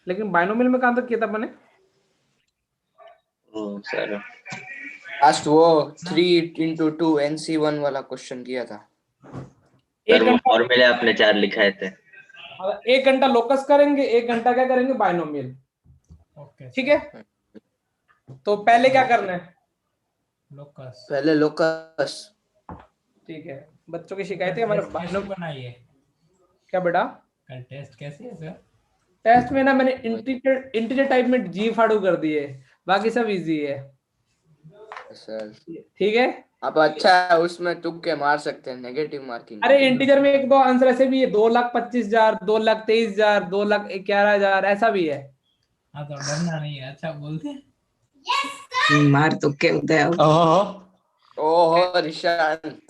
लेकिन बाइनोमियल में कहाँ तक किया था मैंने? सर लास्ट वो 3 × 2 NC1 वाला क्वेश्चन किया था। एक घंटा फॉर्मूले आपने 4 लिखाए थे। 1 घंटा लोकस करेंगे, 1 घंटा क्या करेंगे बाइनोमियल। ओके ठीक है, तो पहले क्या करना है? लोकस। पहले लोकस। ठीक है, बच्चों की शिकायत है हमारे कैसे बनाइए? क्या बेटा? कल टेस्ट कैसे है सर? टेस्ट में ना मैंने इंटीजर टाइप में जी फाड़ू कर दिए, बाकी सब इजी है सर ठीक है। आप अच्छा उसमें तुक्के मार सकते हैं, नेगेटिव मार्किंग। अरे इंटीजर में 1-2 आंसर ऐसे भी है, 2,25,000, 2,23,000, 2,11,000 ऐसा भी है। हाँ तो डरना नहीं है, अच्छा बोलते मार तुक्के होते हैं। ओहो ऋषांत,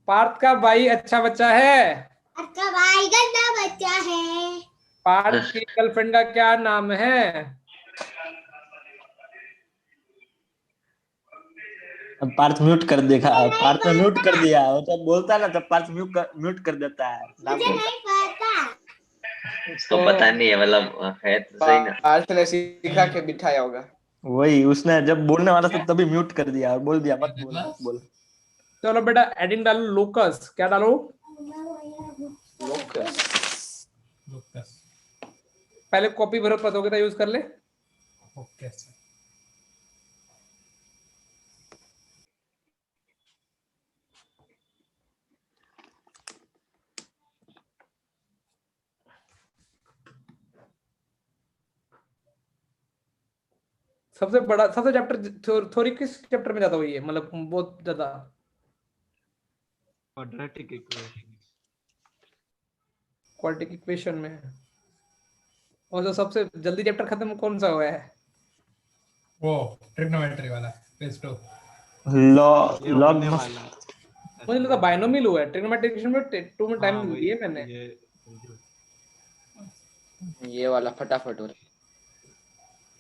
पार्थ का भाई अच्छा बच्चा है। आपका भाई गंदा बच्चा है। पार्थ की गर्लफ्रेंड का क्या नाम है? अब पार्थ म्यूट कर देखा, पार्थ ने म्यूट कर दिया। वो जब बोलता है ना तब पार्थ म्यूट कर देता है। मुझे नहीं पता। उसको पता नहीं है, मतलब है तो सही ना। पार्थ ने सीखा के बिठाया होगा। वही उसने जब बोलने वाला था तभी म्यूट कर दिया और बोल दिया मत बोल मत बोल। चलो बेटा एडिंग डालो, लोकस क्या डालो? लोकस। लोकस। पहले कॉपी भरो पता होगा यूज कर ले। Okay sir. सबसे बड़ा सबसे चैप्टर थ्योरी किस चैप्टर में ज्यादा हुई है, मतलब बहुत ज्यादा? Quadratic equation. क्वाड्रेटिक इक्वेशन में। और जो सबसे जल्दी चैप्टर खत्म कौन सा हुआ है? वो ट्रिग्नोमेट्री वाला पेज 2। लॉग मुझे लगता बाइनोमियल हुआ है, ट्रिग्नोमेट्रिक इक्वेशन में 2 में टाइम दिए मैंने। ये वाला फटाफट हो रहा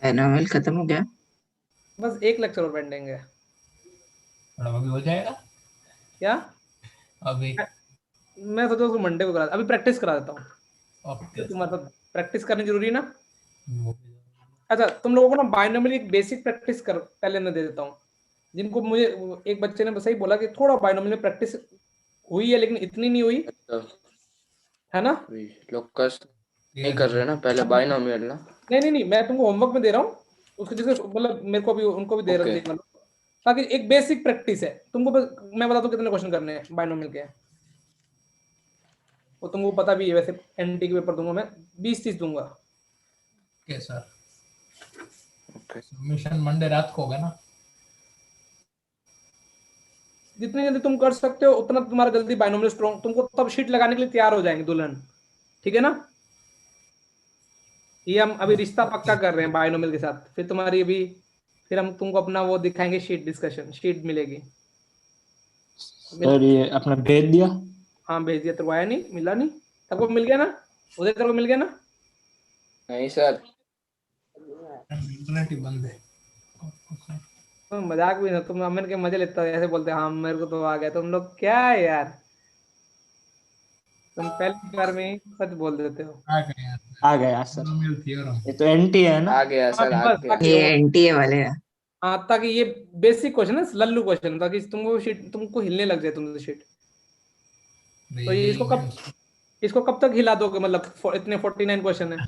बाइनोमियल खत्म हो गया, बस एक लेक्चर और पेंडिंग है। अभी हो जाएगा क्या? अभी? मैं सोचा उसको मंडे को करा, अभी प्रैक्टिस करा देता हूँ। ओके तुम्हारे साथ प्रैक्टिस करनी जरूरी ना। अच्छा तुम लोगों को ना बाइनोमियल एक बेसिक प्रैक्टिस कर पहले मैं दे देता हूँ, जिनको मुझे एक बच्चे ने सही बोला कि थोड़ा बाइनोमियल प्रैक्टिस हुई है लेकिन इतनी नहीं हुई तो है ना। लोकस नहीं कर रहे ना, पहले बाइनोमियल ना। नहीं मैं तुमको होमवर्क में दे रहा हूँ उसके, जैसे मतलब मेरे को भी उनको भी दे रहा Okay. हूँ ताकि एक बेसिक प्रैक्टिस है तुमको। बस मैं बता दूं कितने क्वेश्चन करने हैं बाइनोमियल के, वो तुमको पता भी है। वैसे एनटी के पेपर दूंगा मैं 20-30 दूंगा। Okay sir. सबमिशन मंडे रात को होगा ना? जितनी जल्दी तुम कर सकते हो उतना तुम्हारा जल्दी बाइनोमियल स्ट्रॉन्ग, तुमको तब शीट लगाने के लिए तैयार हो जाएंगे दुल्हन। ठीक है ना। ये हम अभी रिश्ता पक्का कर रहे हैं बाइनोमियल के साथ, फिर तुम्हारी अभी फिर हम तुमको अपना वो दिखाएंगे, शीट डिस्कशन शीट मिलेगी। सर ये अपना भेज दिया। हाँ भेज दिया, तेरे को आया नहीं, मिला नहीं सबको, मिल गया ना? उदय तेरे को मिल गया ना? नहीं सर, इंटरनेट ही बंद है। मजाक भी ना, तुम अमेर के मजे लेते हो, ऐसे बोलते हाँ मेरे को तो आ गया। तुम लोग क्या है यार, तुम पहली बार में ही सच बोल देते हो। आ गया सर, ये तो एनटी है ना। आ गया सर, आ बस गया। ये एनटीए वाले हैं। हाँ ताकि ये बेसिक क्वेश्चन है, लल्लू क्वेश्चन, ताकि तुमको शीट तुमको हिलने लग जाए तुमसे शीट। तो ये इसको कब तक हिला दोगे, मतलब इतने 49 क्वेश्चन है।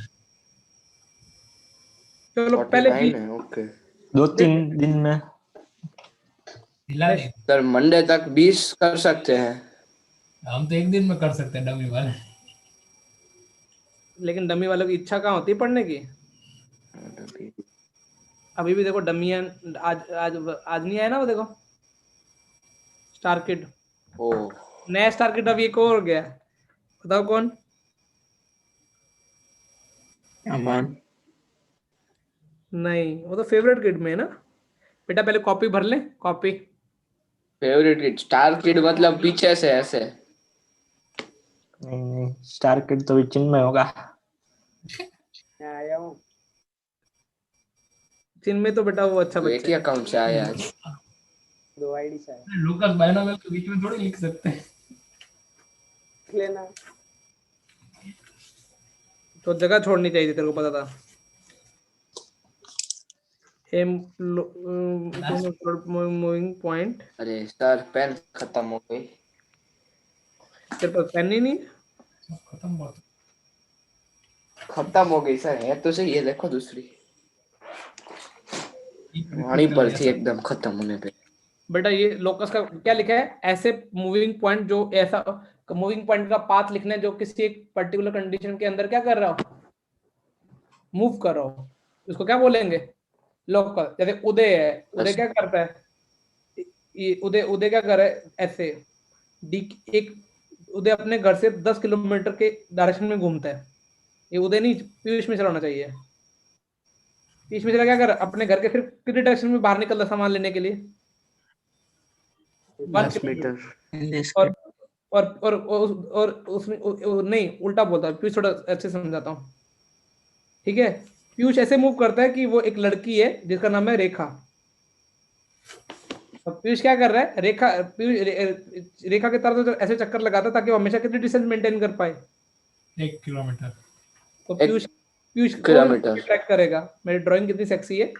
चलो पहले 49 है, ओके। 2-3 दिन में हिला नहीं। सर मंडे तक 20 कर सकते हैं। हम तो एक दिन में कर सकते हैं डमी वाले। लेकिन डमी वालों की इच्छा कहाँ होती है पढ़ने की। अभी भी देखो डमियन आज आज आज नहीं आया ना, वो देखो स्टार किड। ओ नया स्टार किड अभी एक और हो गया, बताओ कौन? अमन। नहीं वो तो फेवरेट किड में है ना। बेटा पहले कॉपी भर ले, copy. Favourite kid, star kid मतलब पीछे से ऐसे। नहीं स्टार किड तो भी चिन्मय होगा। जिनमें तो बेटा वो अच्छा तो एक बच्चा ही है। अकाउंट से आया आज। 2 आईडी से है लूकास बाइनोमियल के बीच में थोड़ी लिख सकते हैं। लेना। तो जगह छोड़नी चाहिए थी, तेरे को पता था। Moving point. अरे सर पेन खत्म हो गई। तेरे पास पेन ही नहीं? खत्म बहुत। खत्म हो गई सर, है तो सही, ये देखो दूसरी वहीं पर थी एकदम खत्म होने पे। बेटा ये लोकस का क्या लिखा है? ऐसे मूविंग पॉइंट जो ऐसा मूविंग पॉइंट का पाथ लिखना है जो किसी एक पर्टिकुलर कंडीशन के अंदर क्या कर रहा हो, मूव कर रहा हो, उसको क्या बोलेंगे? लोकस। जैसे उदय है, उदय क्या करता है? ये उदय उदय क्या कर रहा है? ऐसे डी एक उदय अपने घर से 10 किलोमीटर के डायरेक्शन में घूमता है। ये उदय नहीं, पीयूष मिश्रा होना चाहिए। पीयूष मिश्रा क्या कर रहा है? अपने घर के फिर कितने डायरेक्शन में बाहर निकल रहा सामान लेने के लिए? 1 10 किलोमीटर। मीटर। और उसमें नहीं, उल्टा बोलता है पीयूष, थोड़ा अच्छे से समझाता हूँ, ठीक है? पीयूष ऐसे मूव करता है कि वो एक लड़की है जिसका नाम है रेखा। तो पीयूष क्या कर रहा है? रेखा की तरफ तो ऐसे चक्कर लगाता है ताकि वो हमेशा कितनी डिस्टेंस मेंटेन कर पाए? 1 किलोमीटर। तो पीयूष किलोमीटर ट्रैक करेगा। मेरी ड्राइंग कितनी सेक्सी है।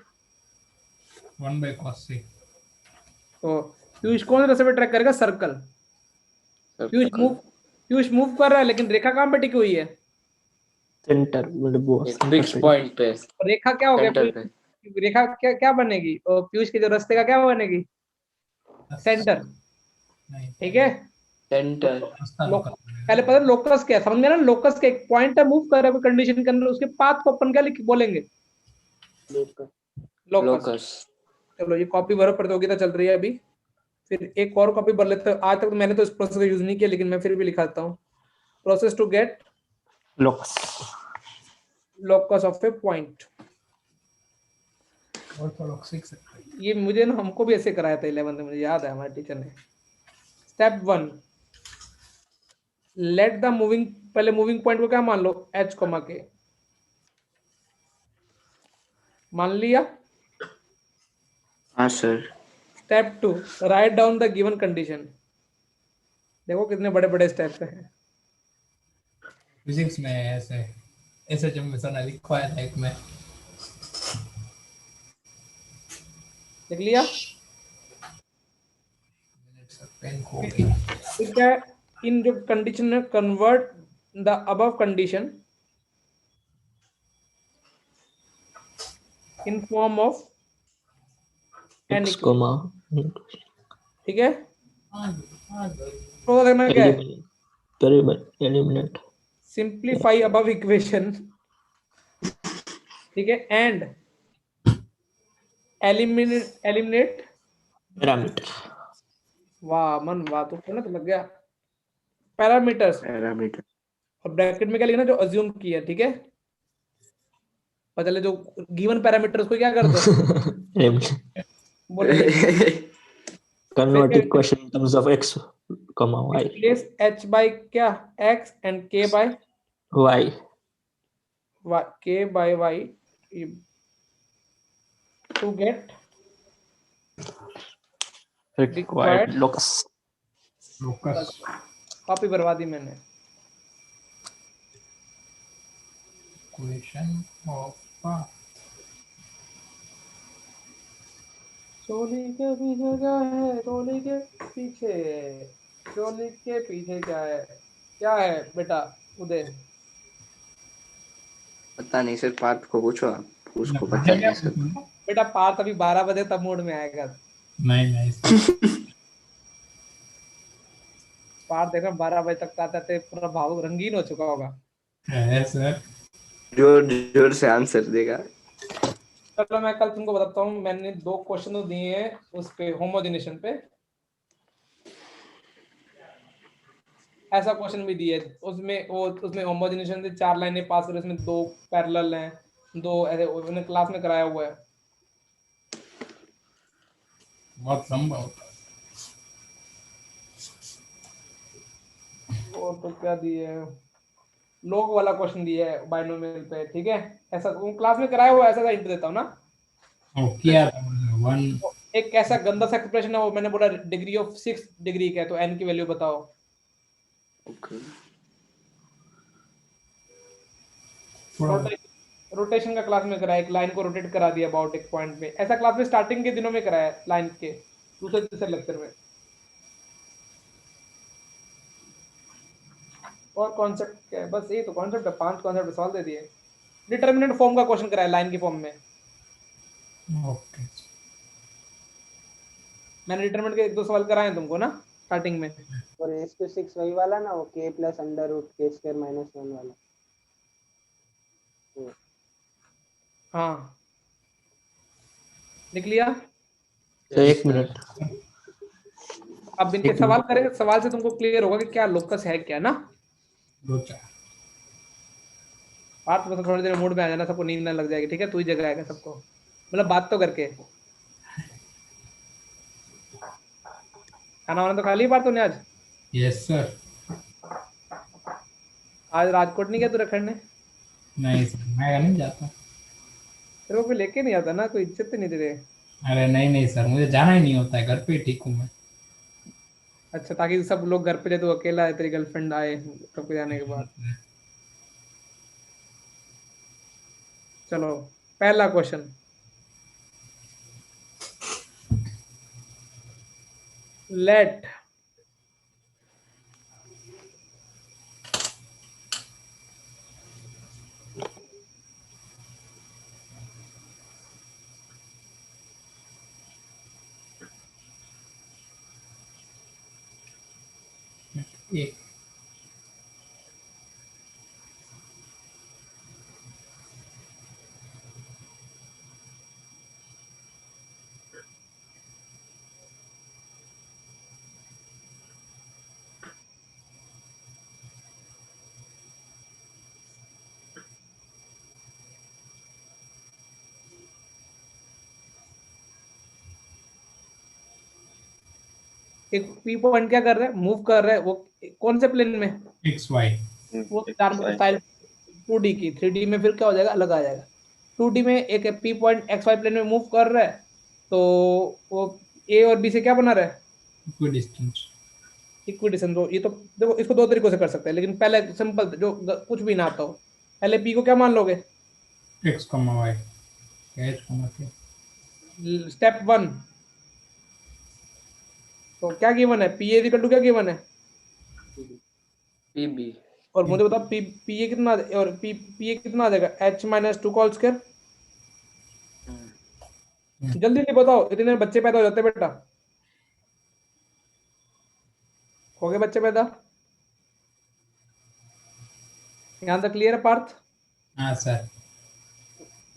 1/cos C। तो पीयूष कौन से रास्ते पे ट्रैक करेगा? सर्कल। पीयूष मूव कर रहा है लेकिन रेखा कहाँ पे टिकी हुई है? सेंटर मतलब वो फिक्स पॉइंट पे। रेखा क्या हो गया? सेंटर पे। रेखा क्या क्या बनेगी? और पीयूष के जो रास्ते का क्या बनेगी? सेंटर। नहीं, ठीक है? सेंटर। रास्ता लोक- लोकस बनेगा। पहले पता लोकस क्या है, समझ गया ना? लोकस का एक पॉइंट है, मूव कर रहा है कोई कंडीशन के अंदर, उसके पाथ को अपन क्या बोलेंगे? लोकस। लोकस। चलो ये कॉपी भरो, प्रतियोगिता चल रही है अभी। फिर एक और कॉपी भर लेते हैं। आज तक मैंने तो इस प्रोसेस का यूज नहीं किया, लेकिन मैं फिर भी लिखाता हूँ। Process to get locus. Locus of a point. Orthodox सीख सकते हैं। ये मुझे ना, हमको भी ऐसे कराया था 11th में, मुझे याद है हमारे टीचर ने। स्टेप 1, लेट द मूविंग, पहले मूविंग पॉइंट को क्या मान लो? एच कोमा के मान लिया। हाँ sir. Step 2, write down the given condition. देखो कितने बड़े बड़े स्टेप्स हैं। फिजिक्स में ऐसे एसएचएम में सर ने लिखवाया था एक में। लिख लिया? पेन खो गई। फिर क्या है? इन जो कंडीशन है, convert the above condition in form of an x equation. Comma ठीक है? तो देखना क्या है? Variable eliminate simplify above equation, ठीक है, एंड एलिमिनेट पैरामीटर। वाह मन वाह, तो ना तो लग गया। Parameters, parameter. और ब्रैकेट में क्या लिखना? जो अज्यूम किया, ठीक है? और चले जो गिवन पैरामीटर उसको क्या कर दो? बोले convert equation in terms of x comma y replace h by क्या? x and k by y y, k by y to get required locus। Locus copy बर्बादी मैंने। Equation of path. चोली के पीछे क्या है? चोली के पीछे, चोली के पीछे क्या है? क्या है बेटा उदय? पता नहीं सर, पार्थ को पूछो आप, उसको पता नहीं सर। बेटा पार्थ अभी 12 बजे तब मूड में आएगा। नहीं पार्थ देखना 12 बजे तक आता थे, पूरा भाव रंगीन हो चुका होगा। है सर। जोर जोर से आंसर देगा। चलो मैं कल तुमको बताता हूँ। मैंने 2 क्वेश्चन दिए हैं उस पे, होमोजेनेशन पे। ऐसा क्वेश्चन भी दिए उसमें होमोजेनेशन से 4 लाइनें पास करो, इसमें 2 पैरेलल हैं, 2 ऐसे उन्होंने क्लास में कराया हुआ है। बहुत संभव। और तो क्या दिए है? लोग वाला क्वेश्चन दिया है बाइनोमियल पे, ठीक है? ऐसा क्लास में कराया हुआ है, ऐसा का हिंट देता हूँ ना। ओ किया था 1। एक कैसा गंदा सा एक्सप्रेशन है वो, मैंने बोला डिग्री ऑफ 6 डिग्री का है, तो n की वैल्यू बताओ। ओके। थोड़ा रोटेशन का क्लास में कराया, एक लाइन को रोटेट करा दिया अबाउट एक पॉइंट पे, ऐसा क्लास में स्टार्टिंग के दिनों में कराया लाइन के दूसरे तीसरे लेक्चर में। और कॉन्सेप्ट क्या है, बस ये तो कॉन्सेप्ट है, 5 कॉन्सेप्ट सॉल्व दे दिए। डिटरमिनेंट फॉर्म का क्वेश्चन कराया लाइन की फॉर्म में, ओके। मैंने डिटरमिनेंट के 1-2 सवाल कराए हैं तुमको ना स्टार्टिंग में। और s6 वही वाला ना, वो k plus under root k square minus 1 वाला। हाँ लिख लिया। तो 1 मिनट। अब इनके सवाल करें, सवाल से तुमको क्लियर होगा कि क्या लोकस है क्या ना। लोचा बात मतलब थोड़ी देर मूड में आ जाना, सबको नींद ना लग जाएगी, ठीक है, तू ही जगह आएगा सबको, मतलब बात तो करके। खाना वाना तो खा लिया बात तूने आज? Yes sir. आज राजकोट नहीं गया तू रखने? नहीं सर, मैं नहीं जाता। तेरे को कोई लेके नहीं आता ना, कोई इज्जत नहीं दे रहे। अरे नहीं नहीं सर, मुझे जाना ही नहीं होता है, घर पे ठीक हूँ मैं। अच्छा, ताकि सब लोग घर पे, तू अकेला है, तेरी गर्लफ्रेंड आए सबको जाने के बाद। चलो पहला क्वेश्चन, लेट एक एक पी पॉइंट क्या कर रहा है, मूव कर रहा है, वो कौन से प्लेन में? X y. वो 4 स्टाइल 2D की, 3D में फिर क्या हो जाएगा, अलग आ जाएगा। 2D में एक P point x y plane में मूव कर रहा है, तो वो ए और बी से क्या बना रहा है, इक्वी डिस्टेंस। Equi distance. तो ये तो देखो, इसको 2 तरीकों से कर सकते हैं, लेकिन पहले सिंपल, जो कुछ भी ना आता हो, पहले पी को क्या मान लोगे, x comma y, h comma k. Step 1। तो क्या गिवन है, पी ए इक्वल टू क्या गिवन है, PB। और मुझे बताओ पी पी ए कितना, और पी ए कितना आ जाएगा, h माइनस 2 होल स्क्वायर। जल्दी नहीं बताओ, इतने बच्चे पैदा हो जाते हैं बेटा, हो गए बच्चे पैदा, यहाँ तक क्लियर है पार्थ? हाँ सर।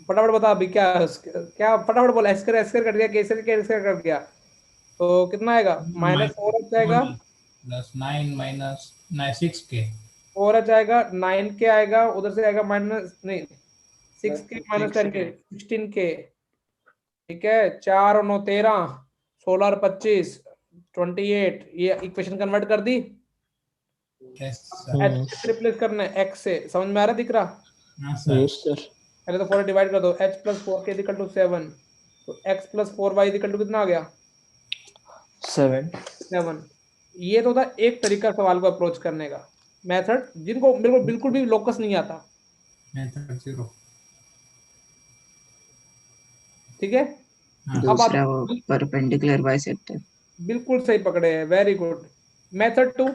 फटाफट बता अभी क्या क्या, फटाफट बोला, एस्कर कट गया, केसर के एस्कर कट गया, तो कितना आएगा, -4h आएगा, प्लस 9 माइनस 6 के, 4h आएगा, 9k आएगा, उधर से आएगा माइनस, नहीं 6k माइनस 10k, 16k, ठीक है, 4 और 9 13, 16 और 25 28, ये इक्वेशन कन्वर्ट कर दी। Yes sir. h रिप्लेस करना है x से, समझ में आ रहा, दिख रहा? हाँ सर। Yes sir. पहले तो 4 डिवाइड कर दो, h plus 4k equal to 7, तो x plus 4y equal to कितना आ गया, 7। ये तो था एक तरीका सवाल को अप्रोच करने का, मेथड, जिनको बिल्कुल भी लोकस नहीं आता, मेथड 0। ठीक है। हाँ। दूसरा वो परपेंडिकुलर बाइसेक्टर। बिल्कुल सही पकड़े हैं, वेरी गुड। मेथड 2,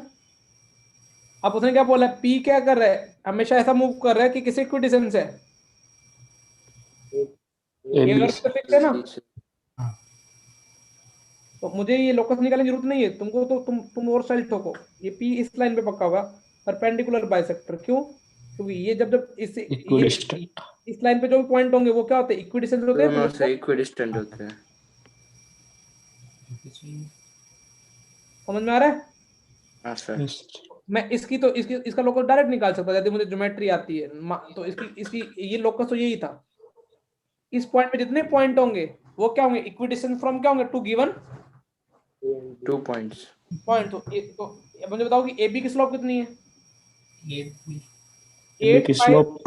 अब उसने क्या बोला, पी क्या कर रहा है, हमेशा ऐसा मूव कर रहा है कि किसी इक्वी डिस्टेंस है, ये अगर फिक्स है ना, तो मुझे ये लोकस निकालने की जरूरत नहीं है तुमको, तो तुम और स्टाइल ठोको, ये पी इस लाइन पे पक्का होगा, परपेंडिकुलर बाइसेक्टर। क्यों? क्योंकि ये जब इस लाइन पे जो भी पॉइंट होंगे वो क्या होते हैं, इक्वी डिस्टेंस होते हैं, दोनों से इक्विडिस्टेंट होते हैं। समझ में आ रहा है? हाँ सर। मैं इसका लोकस डायरेक्ट निकाल सकता यदि मुझे ज्योमेट्री आती है, तो इसकी ये लोकस तो यही था, इस पॉइंट पे जितने पॉइंट होंगे वो क्या होंगे, इक्वी डिस्टेंस फ्रॉम क्या होंगे, 2 गिवन 2 पॉइंट्स। पॉइंट। तो मुझे बताओ कि ए बी की स्लोप कितनी है, 8 की स्लोप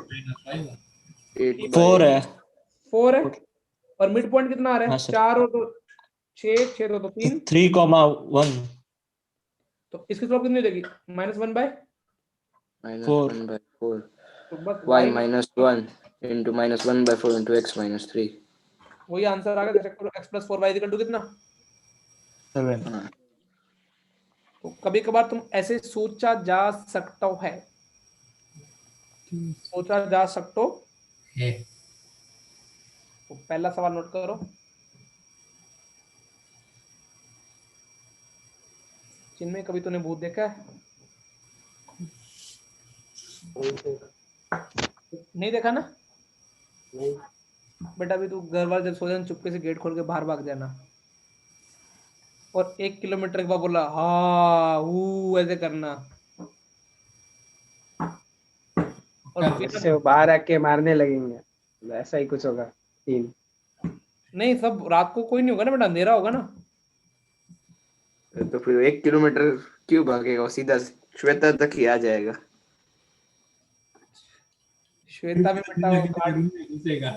4 है। 4 है, और मिड पॉइंट कितना आ रहा है, हाँ सर। 4 और 2 6, 6 2 3, 3,1 तो इसकी स्लोप कितनी हो जाएगी, -1/4। -1/4। तो बस y y minus 1 into minus 1 by 4 into x minus 3. वही आंसर आ गया। चेक करो x plus 4y equal to कितना। 7 हाँ, तो कभी कभार तुम ऐसे सोचा जा सकता है, सोचा जा सकते हो। है तो पहला सवाल नोट करो। जिनमें कभी तूने भूत देखा है? नहीं देखा ना? नहीं बेटा अभी तू घर वाले जब सो जाना चुपके से गेट खोल के बाहर भाग जाना और 1 किलोमीटर के बाद बोला हाँ ऐसे करना और फिर उससे वो बाहर आके मारने लगेंगे, ऐसा ही कुछ होगा। 3 नहीं, सब रात को कोई नहीं होगा ना बेटा, अंधेरा होगा ना। तो फिर 1 किलोमीटर क्यों भागेगा, वो सीधा श्वेता तक ही आ जाएगा। श्वेता में बेटा वो कार्ड। घुसेगा।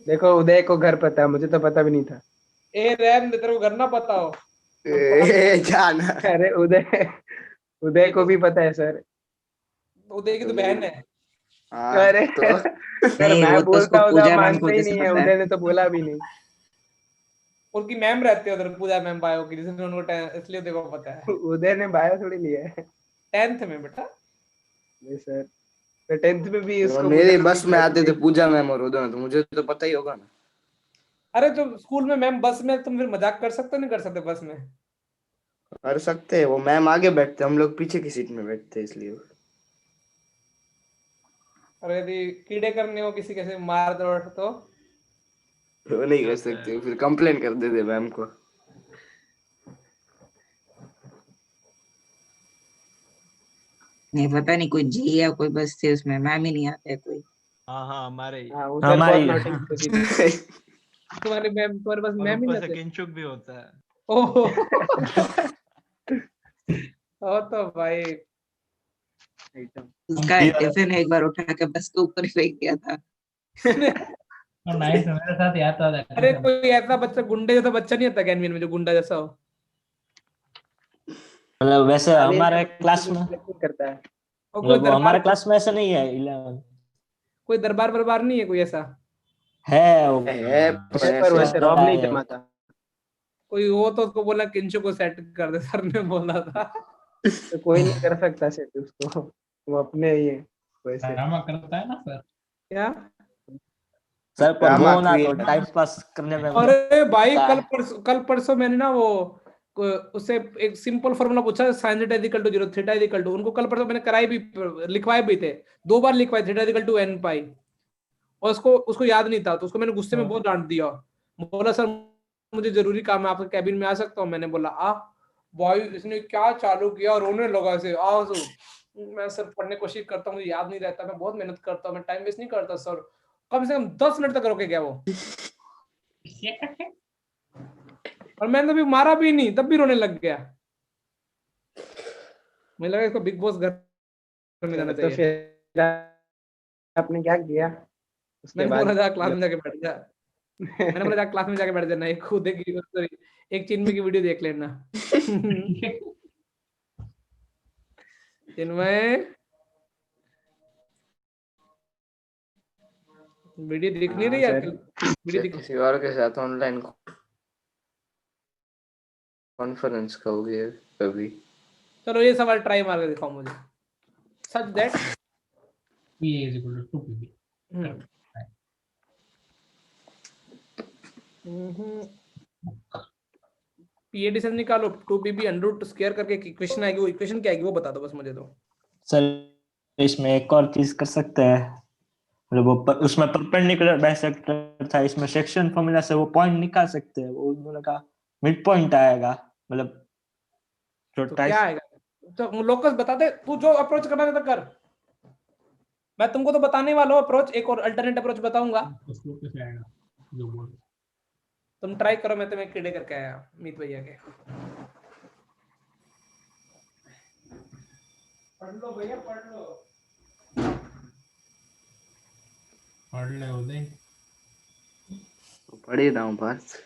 देखो उदय को घर पता है, मुझे तो पता भी नहीं था। ए रहन दे, तेरे को घर ना पता हो। जाना। अरे उदय को भी पता है सर। उदय की तो बहन है। हाँ अरे तो सर नहीं, मैं वो तो उसको बोलता उदय पूजा मैम को मानते ही जैसे नहीं है, पता है। उदय ने तो बोला भी नहीं। उनकी मैम रहती है उधर, पूजा मैम बायो की, जिसने उनको इसलिए देखो पता है। उदय ने बायो थोड़ी लिया है। 10th में बेटा। नहीं सर, तो 10th में भी तो उसको मेरे पूजा बस में आते थे पूजा मैम और उदय, तो मुझे तो पता ही होगा ना। अरे तो स्कूल में मैम बस में, तुम फिर मजाक कर सकते हो नहीं कर सकते बस में? कर सकते हैं, वो मैम आगे बैठते, हम लोग पीछे की सीट में बैठते इसलिए। और यदि कीड़े करने हो किसी कैसे मार दो तो वो नहीं कर सकते, फिर कंप्लेन कर देते मैम को। नहीं पता नहीं, कोई जी या कोई बस थी उसमें, मैम ही नहीं आते कोई। हाँ हाँ हमारे ही। हाँ उधर बहुत हमारी नोटिंग होती थी। तुम्हारे मैम, तुम्हारे पास और मैम ही ऊपर नहीं से आते? किंचुक भी होता है। ओह ओ तो भाई उसका टिफिन एक बार उठा के बस के ऊपर फेंक दिया था। और 9th में मेरे साथ याद था अरे कोई ऐसा बच्चा, गुंडे जैसा बच्चा नहीं आता कैनवीन में जो गुंडा जैसा हो? मतलब वैसे अभी हमारे तो क्लास में, reflecting करता है। और कोई मतलब वो दरबार, हमारे क्लास में ऐसा नहीं है 11 कोई दरबार बरबार नहीं है कोई ऐसा? है वो है पर पर ऐसे वैसे रॉब नहीं है। जमा था। कोई हो तो उसको बोला किंचो को सेट कर दे, सर ने बोला था। तो कोई नहीं कर सकता सेट उसको, वो अपने ही है वैसे। ड्रामा करता है ना सर। क्या? सर पर ड्रामा वो ना तो क्वीन। टाइम पास करने में अरे भाई होता है। कल परसों मैंने ना वो उससे एक सिंपल फॉर्मूला पूछा, sin theta equal to 0, theta equal to, उनको कल परसों मैंने कराई भी, लिखवाए भी थे, 2 बार लिखवाए, थीटा इक्वल टू n पाई, और उसको याद नहीं था, तो उसको मैंने गुस्से में बहुत डांट दिया। बोला सर मुझे जरूरी काम है, आपके कैबिन में आ सकता हूँ? मैंने बोला आ। भाई इसने क्या चालू किया, रोने लगा ऐसे आ। मैं सर पढ़ने की कोशिश करता हूँ, मुझे याद नहीं रहता, मैं बहुत मेहनत करता हूँ, मैं टाइम वेस्ट नहीं करता सर। कम से कम 10 मिनट तक रोके गया वो, और मैंने तो भी मारा भी नहीं, तब भी रोने लग गया। मुझे लगा इसको बिग बॉस घर में जाना तो चाहिए। फिर आपने क्या किया उसके मैंने बाद? बोला जा क्लास में जाके बैठ जा, मैंने बोला जा क्लास में जाके बैठ जाना, एक खुद की सॉरी एक चिन्मय की वीडियो देख लेना। चिन्मय वीडियो दिख नहीं रही सर। आजकल, वीडियो दिख। किसी और के साथ ऑनलाइन कॉन्फ्रेंस का हो गया कभी। चलो ये सवाल ट्राई मार के दिखाओ मुझे। Such that P is equal to 2 PB। P edition निकालो, 2pb अंडर स्क्वायर करके इक्वेशन आएगी, वो इक्वेशन क्या आएगी वो बता दो बस मुझे तो। सर इसमें एक और चीज कर सकते हैं, मतलब वो उसमें परपेंडिकुलर बाइसेक्टर था, इसमें सेक्शन फॉर्मूला से वो पॉइंट निकाल सकते हैं, वो उन्होंने कहा मिड पॉइंट आएगा, मतलब जो तो क्या आएगा? तो लोकस बता दे, तू जो अप्रोच करना है तो कर, मैं तुमको तो बताने वाला हूँ अप्रोच, एक और अल्टरनेट अप्रोच बताऊंगा, उसको कैसे आएगा जो बोल। तुम ट्राई करो, मैं तुम्हें कीड़े करके आया मीत भैया के। पढ़ लो भैया पढ़ लो। पढ़ ले उदय। पढ़ ही रहा हूँ पास।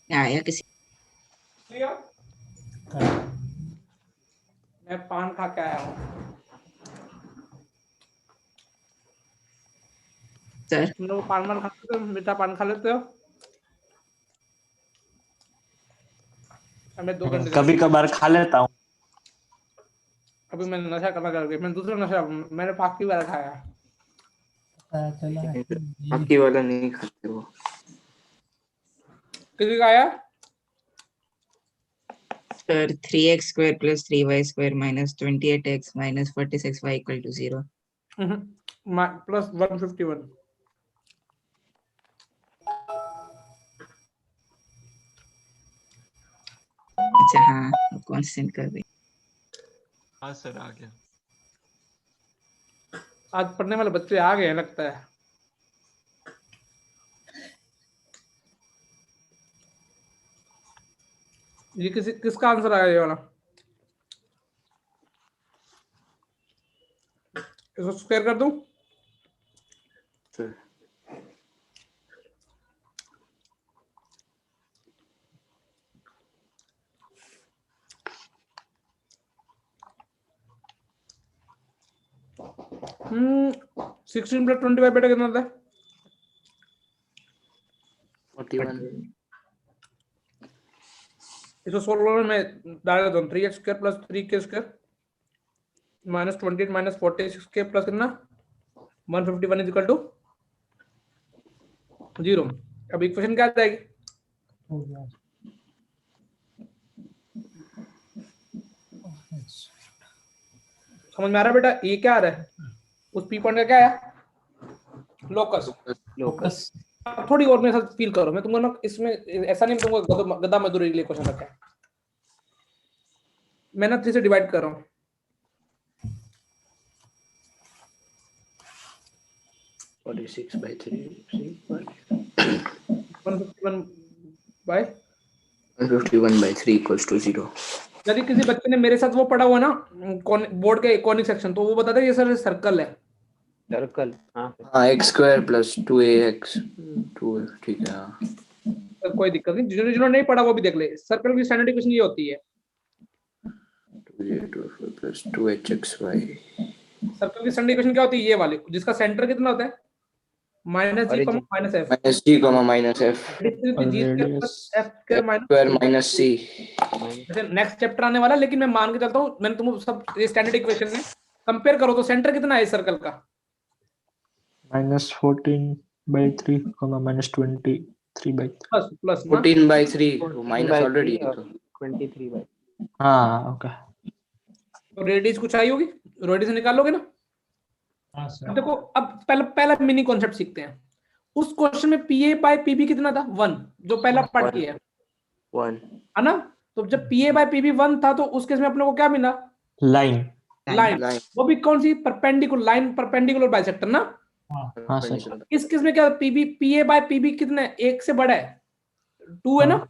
आया किसी मैं पान खा के आया हूँ। सर? तुम लोग पान वान खाते हो? मीठा पान खा लेते हो? हमें 2 घंटे कभी कभार खा लेता हूँ। अभी मैंने नशा करना कर दिया। मैंने दूसरा नशा, मैंने फाकी वाला खाया। चला है बाकी वाला नहीं खाते वो। किसी का आया? Sir 3x square plus 3y square minus 28x minus 46y equal to 0. Plus 151। अच्छा हाँ, कांस्टेंट कर दी। हाँ सर आ गया। आज पढ़ने वाले बच्चे आ गए हैं लगता है। ये किसका आंसर आया ये वाला? इसको स्क्वायर कर दूं? सर 16 प्लस 25 बेटा कितना था? 41। इसको सोल्व में मैं डाल देता हूँ। 3x square plus 3k square minus 28 minus 46k plus कितना 151 इज इक्वल टू 0। अब इक्वेशन क्या आ जाएगी? हो गया। समझ में आ रहा है बेटा? ये क्या आ रहा है? उस पी पॉइंट का क्या है? लोकस। लोकस अब थोड़ी और मेरे साथ फील करो। मैं तुमको ना इसमें ऐसा नहीं तुमको गधा मजदूरी के लिए क्वेश्चन रखा है। मैं ना 3 से डिवाइड कर रहा हूँ। 46 by 3 151 by 3 equals to 0। यदि किसी बच्चे ने मेरे साथ वो पढ़ा हुआ ना बोर्ड के कॉनिक सेक्शन, तो वो बताता है ये सर सर्कल है। सर्कल हाँ x square plus 2ax 2 ठीक है। हाँ तो कोई दिक्कत नहीं, जिन्होंने नहीं पढ़ा वो भी देख ले। सर्कल की स्टैंडर्ड इक्वेशन ये होती है 2a plus 2hxy। सर्कल की स्टैंडर्ड इक्वेशन क्या होती है? ये वाली, जिसका सेंटर कितना होता है माइनस जी माइनस एफ माइनस जी माइनस एफ स्क्वायर माइनस सी। नेक्स्ट चैप्टर आने वाला, लेकिन मैं मान के चलता हूँ मैंने तुमको सब ये स्टैंडर्ड इक्वेशन में कंपेयर करो तो सेंटर कितना है सर्कल का? -14/3 minus 23/3 plus plus 14/3 minus already है तो 23 by। हाँ ओके। तो रेडियस कुछ आई होगी, रेडियस निकालोगे ना। हाँ सर। अब देखो, अब पहला मिनी कॉन्सेप्ट सीखते हैं। उस क्वेश्चन में PA/PB कितना था? 1, जो पहला पार्ट किया है 1 है ना। तो जब PA/PB 1 था तो उस केस में अपने को क्या मिला? लाइन। लाइन। वो भी कौन सी? परपेंडिकुलर लाइन, परपेंडिकुलर बाइसेक्टर ना। हाँ सर। इस केस में क्या PA/PB कितना है? 1 से बड़ा है, 2 है ना।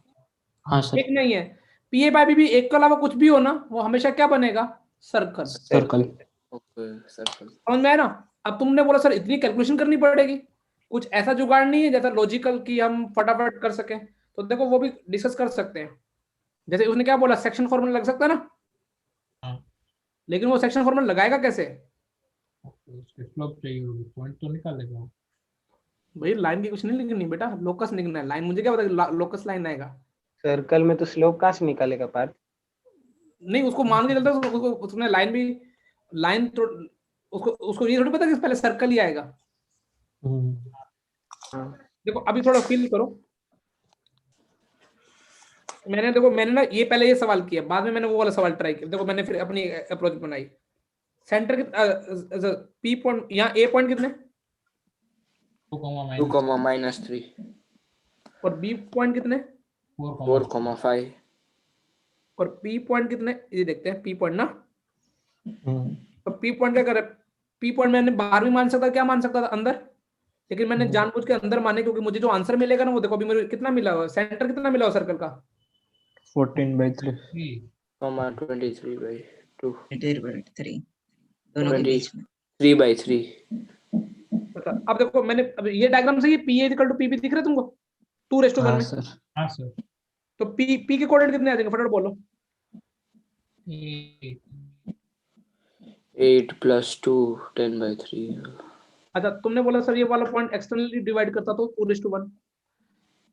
हाँ सर। 1 नहीं है। PA/PB 1 के अलावा कुछ भी हो ना, वो हमेशा क्या बनेगा? सर्कल। सर्कल। ओके सर्कल समझ में आया ना? अब तुमने बोला सर इतनी कैलकुलेशन करनी पड़ेगी, कुछ ऐसा जुगाड़ नहीं है जैसा लॉजिकल कि हम फटाफट कर सकें। तो देखो वो भी डिस्कस कर सकते हैं। जैसे उसने क्या बोला, सेक्शन फॉर्मूला लग सकता है ना। हाँ। लेकिन वो सेक्शन फॉर्मूला लगाएगा कैसे? उसके स्लोप चाहिए होगी, पॉइंट तो निकालेगा। भाई लाइन की कुछ नहीं लिखनी बेटा, लोकस लिखना है। लाइन मुझे क्या पता लोकस लाइन आएगा। सर्कल में तो स्लोप कहाँ से निकालेगा पार्थ? नहीं उसको मान के चलता है, उसको उसमें लाइन भी लाइन तो उसको उसको ये थोड़ी पता कि पहले सर्कल ही आएगा। देखो अभी थोड़ा फील करो, मैंने ना ये पहले ये सवाल किया, बाद में मैंने वो वाला सवाल ट्राई किया। देखो मैंने फिर अपनी अप्रोच बनाई। सेंटर के पी पॉइंट यहाँ ए पॉइंट कितने 2, -3 और बी पॉइंट कितने 4, 5 और पी पॉइंट कितने, ये देखते हैं पी पॉइंट ना। तो पी पॉइंट क्या करे, पी पॉइंट मैंने बाहर भी मान सकता, क्या मान सकता था अंदर, लेकिन मैंने जानबूझ के अंदर माने क्योंकि मुझे जो आंसर मिलेगा ना वो देखो अभी मेरे कितना मिला हुआ, सेंटर कितना मिला हुआ सर्कल का 14/3 23/2 3 दोनों के बीच में 3/3 अब देखो मैंने अब ये डायग्राम से ये पी इक्वल टू पी भी दिख रहा है तुमको 2:1 हाँ में। सर। हाँ सर। तो पी पी के कोऑर्डिनेट कितने आ जाएंगे फटाफट बोलो। 8 + 2 10/3 अच्छा तुमने बोला सर ये वाला पॉइंट एक्सटर्नली डिवाइड करता तो 2:1।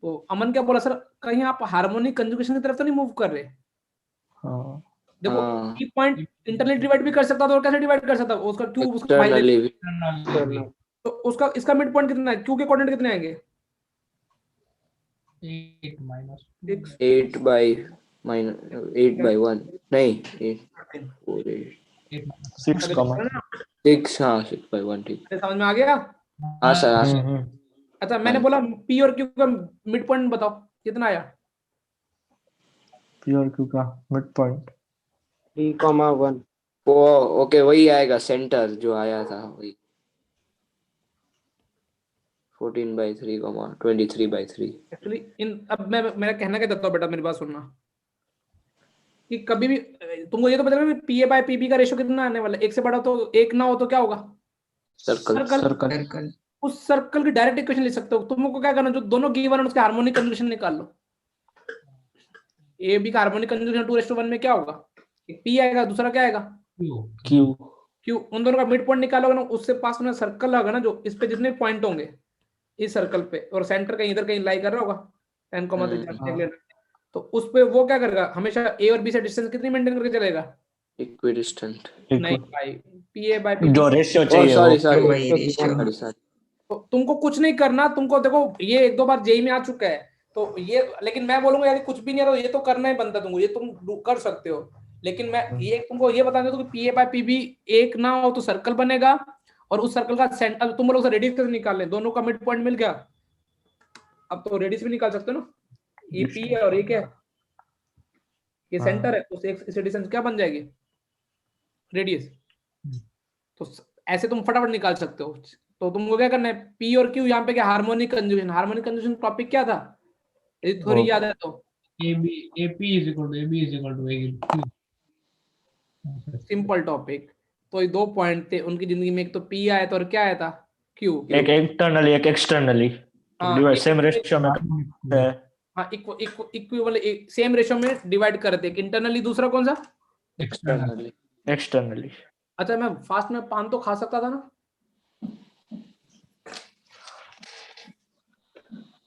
तो अमन क्या बोला सर, कहीं आप हार्मोनिक कंजुगेशन की तरफ तो नहीं मूव कर रहे। हाँ देखो हाँ। पी पॉइंट इंटरनली डिवाइड भी कर सकता था और कैसे डिवाइड कर सकता, उसका क्यू उसका एक्सटर्नली भी तो उसका इसका मिड पॉइंट कितना है, क्यू के कोऑर्डिनेट कितने आएंगे 8/1 नहीं 6, 6 हाँ 6/1 ठीक। समझ में आ गया। हाँ सर हाँ सर। अच्छा मैंने बोला पी और क्यू का मिड पॉइंट बताओ कितना आया। पी और क्यू का मिड पॉइंट 3,1 वो ओके वही आएगा सेंटर जो आया था वही 14/3, 23/3 एक्चुअली इन अब मैं मेरा कहना क्या चाहता हूँ बेटा, मेरी बात सुनना कि कभी भी तुमको ये तो पता है P A by P B का रेशियो कितना आने वाला है, एक से बड़ा तो एक ना हो तो क्या होगा सर्कल सर्कल उस सर्कल की डायरेक्ट इक्वेशन लिख सकते हो। तुमको क्या करना, जो दोनों गिवन है उसके हार्मोनिक कंजूगेशन निकाल लो। ए बी का हार्मोनिक कंजूगेशन 2:1 में क्या होगा, एक पी आएगा दूसरा क्या आएगा क्यू क्यू, उन दोनों का मिड पॉइंट निकालोगे ना, उससे पास में सर्कल होगा ना जो इस पे जितने पॉइंट होंगे इस सर्कल पे और सेंटर कहीं इधर कहीं लाई कर रहा होगा 10, तो उस पे वो क्या करेगा, हमेशा ए और बी से डिस्टेंस कितनी मेंटेन करके चलेगा। इक्विडिस्टेंट नहीं भाई पी ए बाय पी जो रेशियो ओह चाहिए सॉरी वही रेशियो। सॉरी तो तुमको कुछ नहीं करना, तुमको देखो ये 1-2 बार जेई में आ चुका है तो ये, लेकिन मैं बोलूंगा यदि कुछ भी नहीं है तो ये तो करना ही बनता तुमको, ये तुम कर सकते हो। लेकिन मैं ये तुमको ये बता दूं कि P A by P B एक ना हो तो सर्कल बनेगा और उस सर्कल का सेंटर, तुम लोग रेडियस कैसे निकाल लें, दोनों का मिड पॉइंट मिल गया। अब तो रेडियस भी निकाल सकते हो ना, ये पी है और ये क्या है, ये सेंटर है, तो इस डिस्टेंस क्या बन जाएगी रेडियस। तो ऐसे तुम फटाफट निकाल सकते हो। तो तुमको क्या करना है, पी और क्यू यहाँ पे क्या हार्मोनिक कंजूगेशन टॉपिक क्या था यदि थोड़ी याद है तो सिंपल टॉपिक। तो ये 2 पॉइंट थे उनकी जिंदगी में, एक तो पी आया था और क्या आया था क्यू। एक इंटरनली एक एक्सटर्नली डिवाइड सेम रेशियो में हाँ इक्विवेलेंट सेम रेशियो में डिवाइड करते, एक इंटरनली दूसरा कौन सा एक्सटर्नली। अच्छा मैं फास्ट में पान तो खा सकता था ना,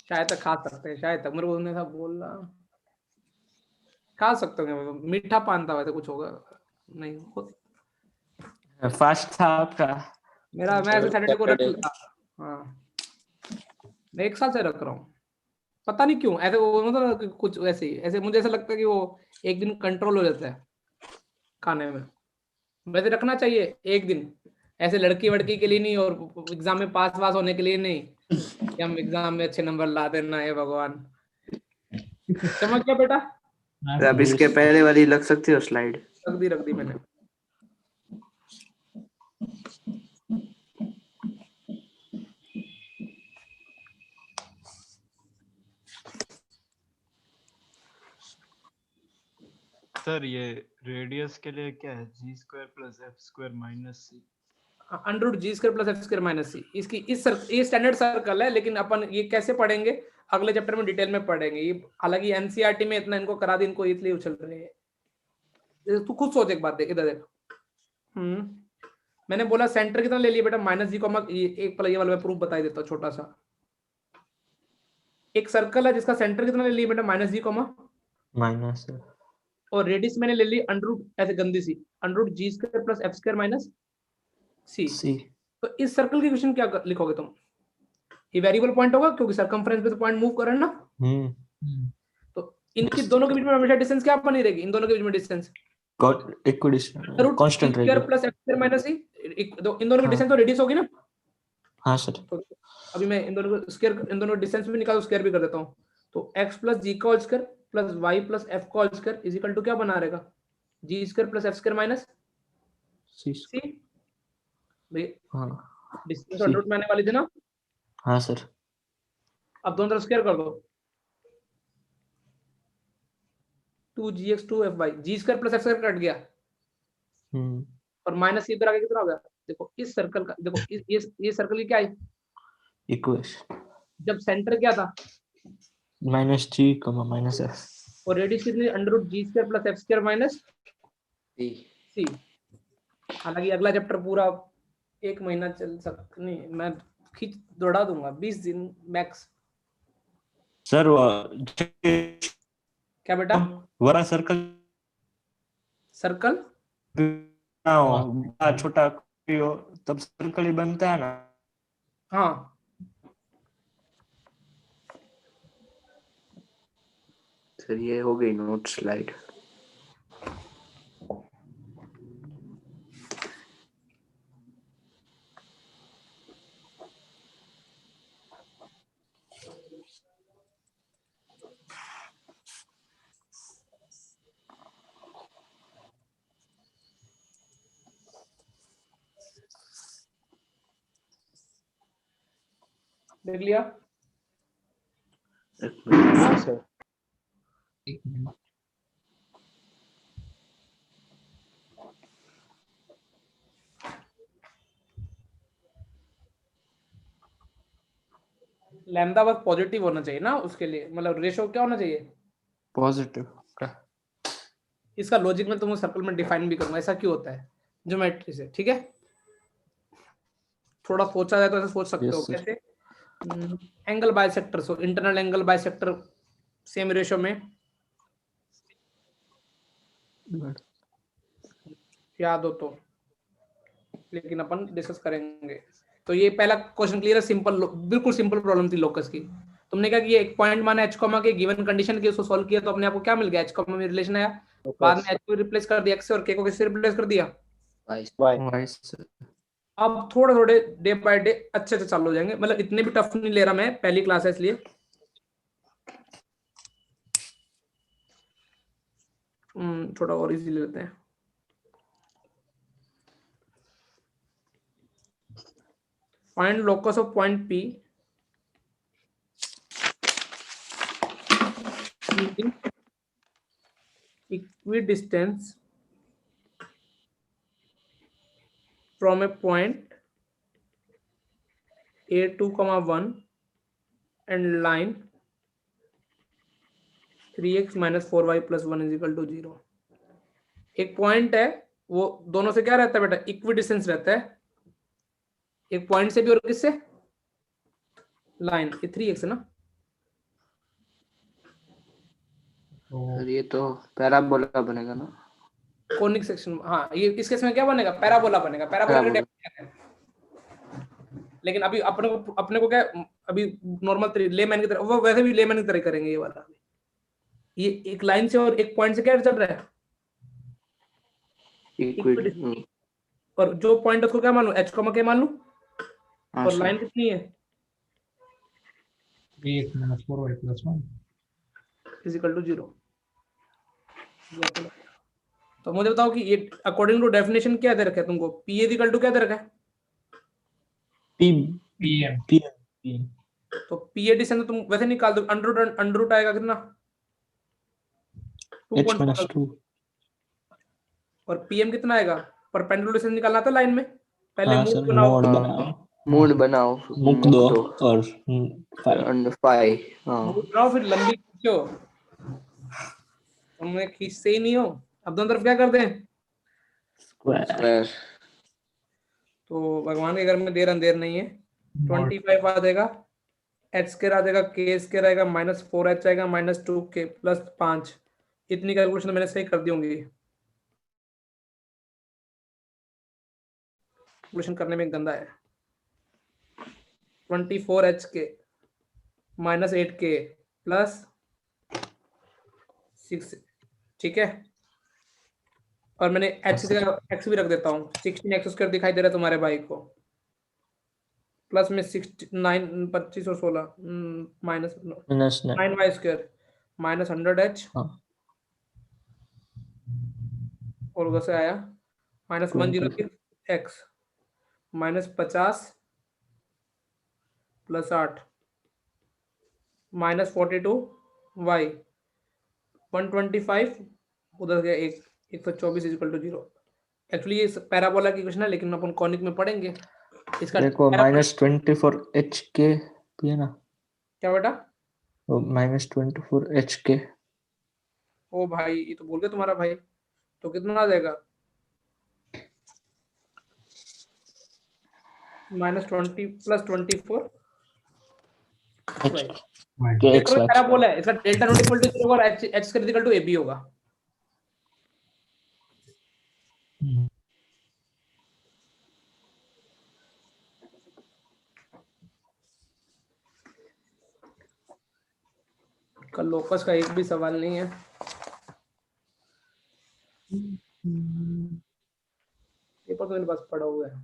शायद तक खा सकते हैं, शायद तक मेरे को ऐसा बोला खा सकते हैं, मीठा पान था वैसे कुछ होगा नहीं फास्ट था आपका मेरा, मैं ऐसे सैटरडे को रख हाँ मैं 1 साल से रख रहा हूँ, पता नहीं क्यों ऐसे वो मतलब कुछ ऐसे ही ऐसे मुझे ऐसा लगता है कि वो एक दिन कंट्रोल हो जाता है खाने में। वैसे रखना चाहिए एक दिन, ऐसे लड़की वड़की के लिए नहीं और एग्जाम में पास होने के लिए नहीं कि हम एग्जाम में अच्छे नंबर ला देना है भगवान। समझ गया बेटा। अब इसके पहले वाली लग सकती हो स्लाइड, रख दी मैंने। सर ये रेडियस के लिए क्या है, g² + f² - c √g² + f² - c इसकी ये स्टैंडर्ड सर्कल है, लेकिन अपन ये कैसे पढ़ेंगे अगले चैप्टर में डिटेल में पढ़ेंगे। ये हालांकि एनसीईआरटी में इतना इनको करा दी, इनको इसलिए उछल रहे हैं। तू खुद सोच एक बात, देख इधर देख। मैंने बोला सेंटर कितना ले लिया बेटा -g, एक पल ये वाला मैं प्रूफ बता देता हूँ छोटा सा। एक सर्कल है जिसका सेंटर कितना ले लिया बेटा -g, माइनस और रेडियस मैंने ले ली अंडर रूट ऐसे गंदी सी under root G square plus F square minus C. C. तो इस सर्कल की इक्वेशन क्या लिखोगे तुम? ये वेरिएबल पॉइंट होगा क्योंकि सर्कमफ्रेंस पे तो पॉइंट मूव कर रहा है ना। तो इनके दोनों के बीच में हमेशा डिस्टेंस क्या बनी रहेगी? इन दोनों के बीच में डिस्टेंस कांस्टेंट रहेगी प्लस एफ स्क्वायर माइनस सी। इन दोनों की डिस्टेंस तो रेडियस होगी ना। हाँ सर। तो अभी मैं इन दोनों को स्क्वायर इन दोनों डिस्टेंस भी निकाल स्क्वायर भी कर देता हूँ। तो x प्लस जी का whole square plus y plus f का whole square is equal to क्या बना रहेगा? G square plus F square minus C. भाई हाँ डिस्टेंस अंडर रूट में आने वाली थी ना। हाँ सर। अब दोनों तरफ स्क्वायर कर दो 2gx 2fy G square plus F square cut गया और माइनस इधर आके कितना हो गया? देखो इस सर्कल का देखो ये सर्कल की क्या है इक्वेशन जब सेंटर क्या था minus G comma minus F और रेडियस कितनी under root G square plus F square minus C. हालांकि अगला चैप्टर पूरा 1 महीना चल सकता नहीं, मैं खींच दौड़ा दूंगा 20 दिन मैक्स। सर वो क्या बेटा? वरा सर्कल सर्कल छोटा तब सर्कल ही बनता है ना। हाँ सर ये हो गई नोट स्लाइड। देख लिया। हाँ सर। एक मिनट। लैम्डा बस पॉजिटिव होना चाहिए ना उसके लिए, मतलब रेशो क्या होना चाहिए? पॉजिटिव। इसका लॉजिक में तुमको सर्कल में डिफाइन भी करूंगा ऐसा क्यों होता है ज्योमेट्री से। ठीक है, थोड़ा सोचा जाए तो ऐसे सोच सकते हो। Yes, sir. कैसे? Angle bisector, so internal angle bisector same ratio में याद हो तो, लेकिन अपन डिस्कस करेंगे। तो ये पहला क्वेश्चन क्लियर है, सिंपल बिल्कुल सिंपल प्रॉब्लम थी लोकस की। तुमने कहा कि ये एक पॉइंट माना h कॉमा के गिवन कंडीशन की, उसको सॉल्व किया तो अपने आपको क्या मिल गया? h कॉमा में रिलेशन आया, बाद में h को रिप्लेस कर दिया x से और k को किससे रिप्लेस कर दिया? वाई। अब थोड़े थोड़े डे बाय डे अच्छे से चालू हो जाएंगे, मतलब इतने भी टफ नहीं ले रहा मैं, पहली क्लास है इसलिए। थोड़ा और इजी लेते हैं। Find locus of point P equidistance from a point A2, 1 and line 3x minus 4y plus 1 is equal to 0। एक पॉइंट है, वो दोनों से क्या रहता है बेटा? इक्विडिस्टेंस रहता है, एक पॉइंट से भी और किससे? लाइन। ये 3x है ना। सर ये तो पैराबोला बनेगा ना। कोनिक सेक्शन, हाँ ये इस केस में क्या बनेगा? पैराबोला बनेगा। पैराबोला का डेफिनेशन है, लेकिन अभी अपने को क्या अभी नॉर्मल लेमैन की तरह, वो वैसे भी लेमैन की तरह करेंगे ये वाला। ये एक लाइन से और एक पॉइंट से क्या चल रहा है? इक्विड। और जो पॉइंट उसको क्या मान लूं? h कॉमा के मान लूं, और लाइन कितनी है? 3x minus 4y plus 1 is equal to 0। तो मुझे बताओ कि ये अकॉर्डिंग टू डेफिनेशन क्या दे रखा है तुमको? p इज इक्वल टू क्या दे रखा है? pm तो p एडिशन तो तुम वैसे निकाल दो, अंडर रूट आएगा कितना? 2.4 और pm कितना आएगा? परपेंडिकुलर डिस्टेंस निकालना था लाइन में, पहले मूड बनाओ, मूड बनाओ, मुक दो और फाई। हाँ मूड बनाओ फिर लंबी खींचो। तुमने खींचते ही नहीं हो। अब दोनों तरफ क्या कर दें? स्क्वायर। तो भगवान के घर में देर अंधेर नहीं है। 25 आ जाएगा, h स्क्वायर आ जाएगा, k स्क्वायर आएगा, -4h आएगा, -2k प्लस 5 इतनी कैलकुलेशन मैंने सही कर दी होंगी, कैलकुलेशन करने में गंदा है। 24HK माइनस 8K प्लस 6, ठीक है। और मैंने x एक्स भी रख देता हूँ, 16x² दिखाई दे रहा है तुम्हारे भाई को, प्लस में 69 25 और 16 minus minus 9y² minus 100h और उधर से आया minus 106x minus 50 plus 8 minus 42y 125 उधर गया 124 इक्वल टू 0। एक्चुअली ये पैराबोला की क्वेश्चन है, लेकिन अपन कॉनिक में पढ़ेंगे इसका। देखो -24HK भी है ना, क्या बेटा? वो -24HK। ओ भाई ये तो बोल गया तुम्हारा भाई, तो कितना आ जाएगा? -20 प्लस 24 पैराबोला है, इसका डेल्टा नॉट इक्वल टू 0 और h इक्वल टू ab होगा। कल लोकस का एक भी सवाल नहीं है। पेपर तो मेरे पास पड़ा हुआ है।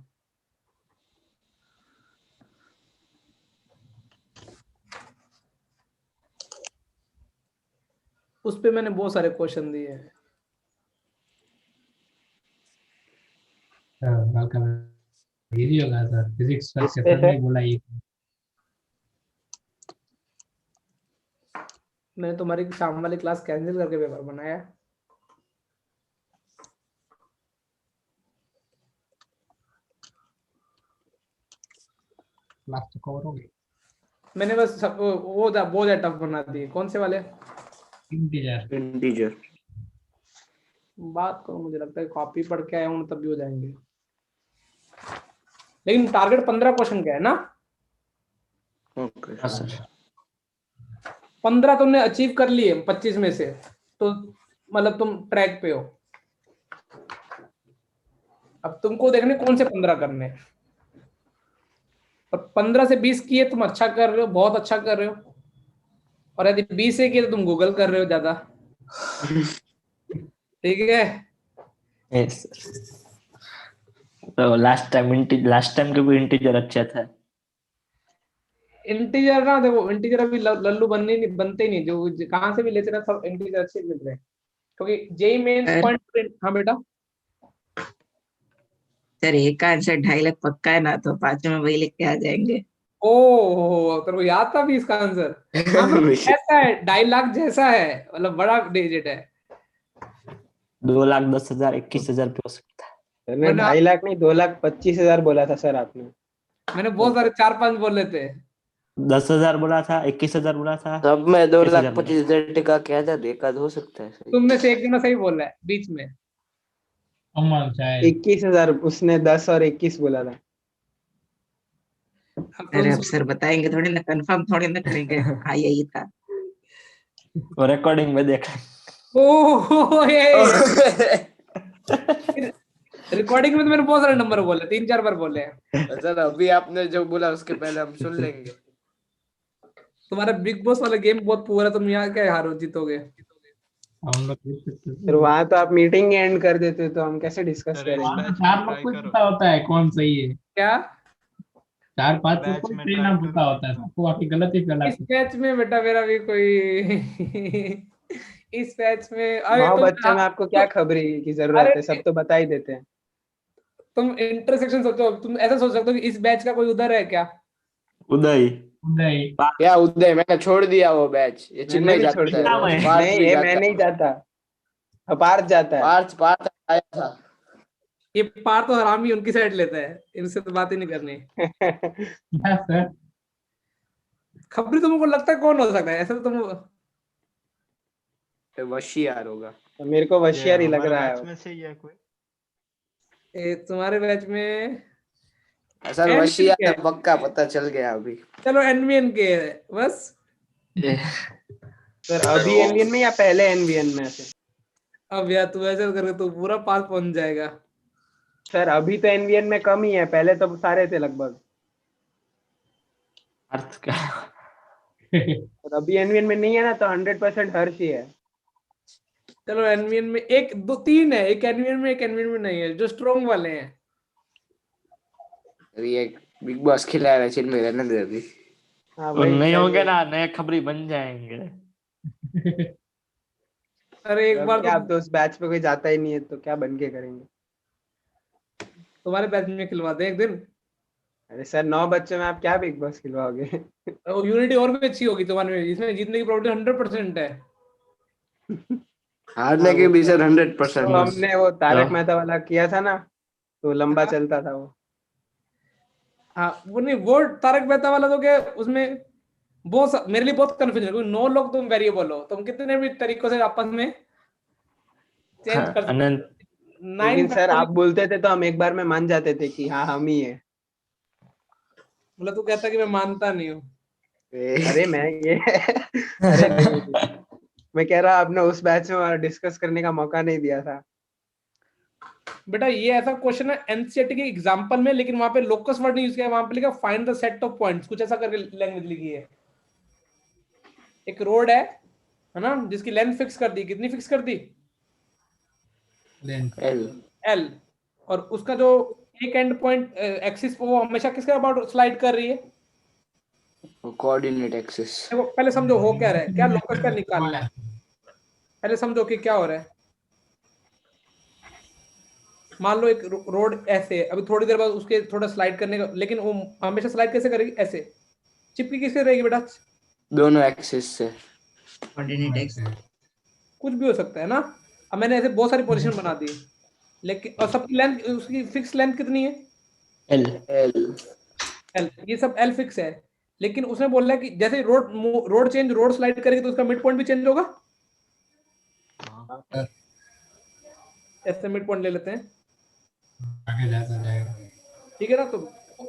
उस पे मैंने बहुत सारे क्वेश्चन दिए हैं। इजी होगा सर, फिजिक्स का इस पे चैप्टर है? में बोला ये। मैंने तुम्हारी शाम वाली क्लास कैंसिल करके पेपर बनाया। क्लास तो कवर हो गई। मैंने बस वो बहुत टफ बना दिए। कौन से वाले? इंटीजर। बात करो, मुझे लगता है कॉपी पढ़ के आया हूँ तब भी हो जाएंगे। लेकिन टारगेट 15 क्वेश्चन का है ना? ओके सर 15 तुमने अचीव कर लिए 25 में से, तो मतलब तुम ट्रैक पे हो। अब तुमको देखने कौन से 15 करने हैं। और 15 से 20 किए तुम अच्छा कर रहे हो, बहुत अच्छा कर रहे हो। और यदि 20 से किए तो तुम गूगल कर रहे हो ज्यादा। ठीक है। यस तो लास्ट टाइम के भी इंटीजर अच्छे थे। इंटीजर ना देखो, इंटीजर अभी लल्लू बनते ही नहीं, जो कहां से भी लेते ना सब इंटीजर अच्छे मिल रहे हैं, क्योंकि जेई मेंस पॉइंट। हाँ बेटा। सर एक का आंसर 2.5 लाख पक्का है ना, तो 5 में वही लेके आ जाएंगे। ओ तेरे को याद था भी इसका आंसर? ऐसा है 2.5 लाख जैसा है, मतलब बड़ा डिजिट है। 2,10,000 21,000 पे हो सकता है। मैं 2.5 लाख नहीं 2,25,000 बोला था सर आपने। मैंने बहुत सारे 4-5 बोले थे। 10,000 बोला था, 21,000 बोला था। तब मैं 2,25,000 का क्या था, देखा हो सकता है सही। तुम में से एक जना सही बोल रहा है बीच में। अमन शायद 21,000 उसने 10 और 21 बोला था। अरे अब सर बताएंगे थोड़ी ना, कंफर्म थोड़ी ना करेंगे। हाँ यही था। और रिकॉर्डिंग में देखा। ओह ये रिकॉर्डिंग में तो मैंने बहुत सारे नंबर बोले, 3-4 बार बोले हैं। सर अभी आपने जो बोला उसके पहले हम सुन लेंगे। तुम्हारा बिग बॉस वाला गेम बहुत पुअर है, तुम यहाँ क्या हारो जीतोगे? हम लोग देख सकते हैं। फिर वहां तो आप मीटिंग एंड कर देते तो हम कैसे डिस्कस सर, करेंगे? बैच में चार लोग ट्राई को करो। पता होता है कौन सही है। क्या 4-5 बैच को में सही try नाम करो। पता होता है, सबको आपकी गलत ही इस मैच में बेटा मेरा भी कोई इस मैच में अरे माँ बच्चा में आपको क्या खबरी की जरूरत है, सब तो बता ही देते हैं। तुम इंटरसेक्शन सोचो, तुम ऐसा सोच सकते हो कि इस बैच का कोई उधर है क्या? उदय नहीं। क्या उदय? मैंने छोड़ दिया वो बैच। ये मैंने चिन्मय भी जाता छोड़ दिया। है, मैं- पार्थ नहीं भी ये जाता मैं है। नहीं जाता, पार्थ जाता है। पार्थ आया था। ये पार तो हरामी उनकी साइड लेता है, इनसे तो बात ही नहीं करनी। क्या सर? खबरी तुमको लगता है कौन हो सकता है ऐसा? तो तुम वशियार होगा। तो मेरे को ये वशियार ही लग हमारे रहा बैच है। में से ही है कोई? तुम्हारे बैच में सर NBN वशियार के है, है। पक्का पता चल गया अभी। चलो NBN के है बस। सर अभी एनवीएन में या पहले एनवीएन में से? अब यार तू ऐसे करके तू पूरा पास पहुंच जाएगा। सर अभी तो एनवीएन में कम ही है, पहले तो सारे थे लगभग। अर्थ क्या? और अभी एनवीएन में नहीं है ना, तो 100% हर्ष ही है। चलो एनवीएन में एक दो तीन है, एक एनवीएन में एक एनवीएन में नहीं है, जो स्ट्रॉन्ग वाले हैं। अभी एक बिग बॉस खिला रहा है चिन्ह में रहने दे अभी। हाँ और वही नहीं सर, होंगे ना, नए खबरी बन जाएंगे। अरे एक बार अभी आप तो उस बैच पे कोई जाता ही नहीं है, तो क्या बन के करेंगे? तुम्हारे बैच में खिलवा दे एक दिन। अरे सर 9 बच्चों में आप क्या बिग बॉस खिलवाओगे? यूनिटी और भी अच्छी होगी तुम्हारे में, इसमें जीतने की प्रोबेबिलिटी 100% है। हारने के भी सर तो 100%। हमने वो तारक मेहता वाला किया था ना, तो लंबा चलता था वो। हाँ वो नहीं, वो तारक मेहता वाला तो क्या उसमें मेरे लिए बहुत कंफ्यूजन है, क्योंकि 9 लोग तुम वेरिएबल हो, तुम कितने भी तरीकों से आपस में चेंज कर सकते अनंत, हो। लेकिन 9 सर आप बोलते थे तो हम एक बार में मान जाते थे कि हाँ हम ही है। मतलब तू कहता कि मैं मानता नहीं हूँ। अरे मैं ये अरे नहीं, मैं कह रहा आपने उस बैच में डिस्कस करने का मौका नहीं दिया था। बेटा ये ऐसा क्वेश्चन है एनसीईआरटी के एग्जांपल में, लेकिन वहां पे लोकस वर्ड नहीं यूज किया, वहां पे लिखा find the set of points, कुछ ऐसा करके लैंग्वेज लिखी है। एक रोड है ना, जिसकी लेंथ फिक्स कर दी, कितनी फिक्स कर दी? L L. और उसका जो एक एंड पॉइंट एक्सिस वो हमेशा किसके अबाउट स्लाइड कर रही है? Coordinate axis. देखो पहले समझो हो क्या रहा है, क्या लोकस का निकालना है, पहले समझो कि क्या हो रहा है। मान लो एक रोड ऐसे है, अभी थोड़ी देर बाद उसके थोड़ा स्लाइड करने का, लेकिन वो हमेशा स्लाइड कैसे करेगी? ऐसे। चिपकी किससे रहेगी बेटा? दोनों एक्सिस से। कोऑर्डिनेट एक्स कुछ भी हो सकता है ना। अब मैंने ऐसे बहुत सारी पोजीशन बना दी, लेकिन और सबकी लेंथ, उसकी फिक्स लेंथ कितनी है? एल। L L. ये सब एल फिक्स है, लेकिन उसने बोला है कि जैसे रोड चेंज, रोड स्लाइड करेगी तो उसका मिड पॉइंट भी चेंज होगा। ऐसे मिड पॉइंट ले लेते हैं, आगे जाता जाएगा। ठीक है ना। तो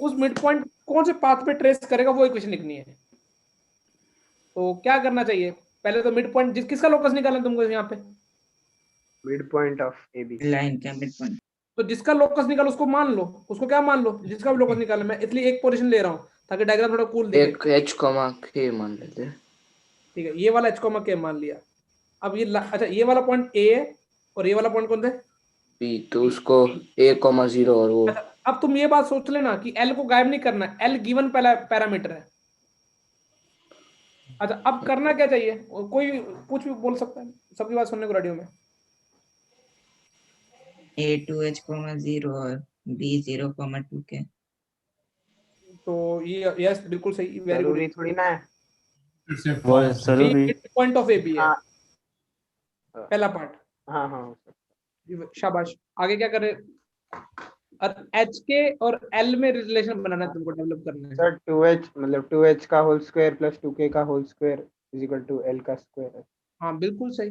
उस मिड पॉइंट कौन से पाथ पे ट्रेस करेगा, वो इक्वेशन लिखनी है। तो क्या करना चाहिए? पहले तो मिड पॉइंट किसका लोकस निकालना है तुमको यहाँ पे? Mid point of AB. Line का मिड पॉइंट। तो जिसका लोकस निकालो उसको मान लो, उसको क्या मान लो? जिसका भी लोकस निकाला। मैं इसलिए एक पोजीशन ले रहा हूँ ताकि डायग्राम थोड़ा कूल दिखे। एक एच कॉमा के मान लेते हैं। ठीक है, ये वाला एच कॉमा के मान लिया। अब ये अच्छा, ये वाला पॉइंट ए है और ये वाला पॉइंट कौन सा है? बी। तो उसको a,0 और वो अच्छा, अब तुम ये बात सोच लेना कि एल को गायब नहीं करना, एल गिवन पैरामीटर है। अच्छा अब करना क्या चाहिए? कोई कुछ भी बोल सकता है, सबकी बात सुनने को रेडी हूं मैं। a2h, 0 और b0, 2 के। तो ये यस बिल्कुल सही, वेरी गुड। जरूरी थोड़ी ना है। वो जरूरी। पॉइंट ऑफ ए बी है हाँ पहला पार्ट। हाँ हाँ। शाबाश। आगे क्या करे? और एच के और एल में रिलेशन बनाना है तुमको, डेवलप करना है। सर 2h मतलब 2h का होल स्क्वायर प्लस 2k का whole square is equal to l का स्क्वायर। हाँ बिल्कुल सही।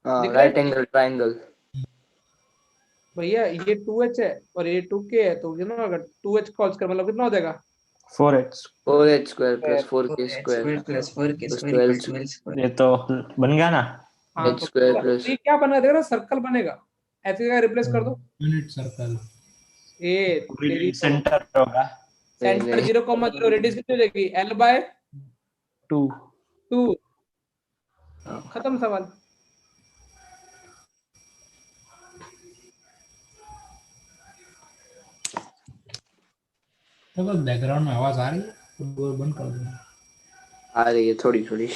हाँ, दिख रहा है? Right angle triangle. भैया ये 2h है और ये 2k है, तो ना अगर 2h का होल स्क्वायर मतलब कितना हो जाएगा? 4h। 4h square plus 4k h square plus 4k plus square 12 equal to l square. ये तो बन गया ना। हाँ h तो स्क्वायर प्लस ये क्या बना देगा? सर्कल बनेगा। ऐसे का रिप्लेस कर दो। Unit circle. ए तेरी तो सेंटर होगा सेंटर नहीं। 0,0 रेडियस कितनी हो जाएगी? L/2। 2। खत्म सवाल। तो बस बैकग्राउंड में आवाज आ रही है तो वो बंद कर दो। आ रही है थोड़ी थोड़ी।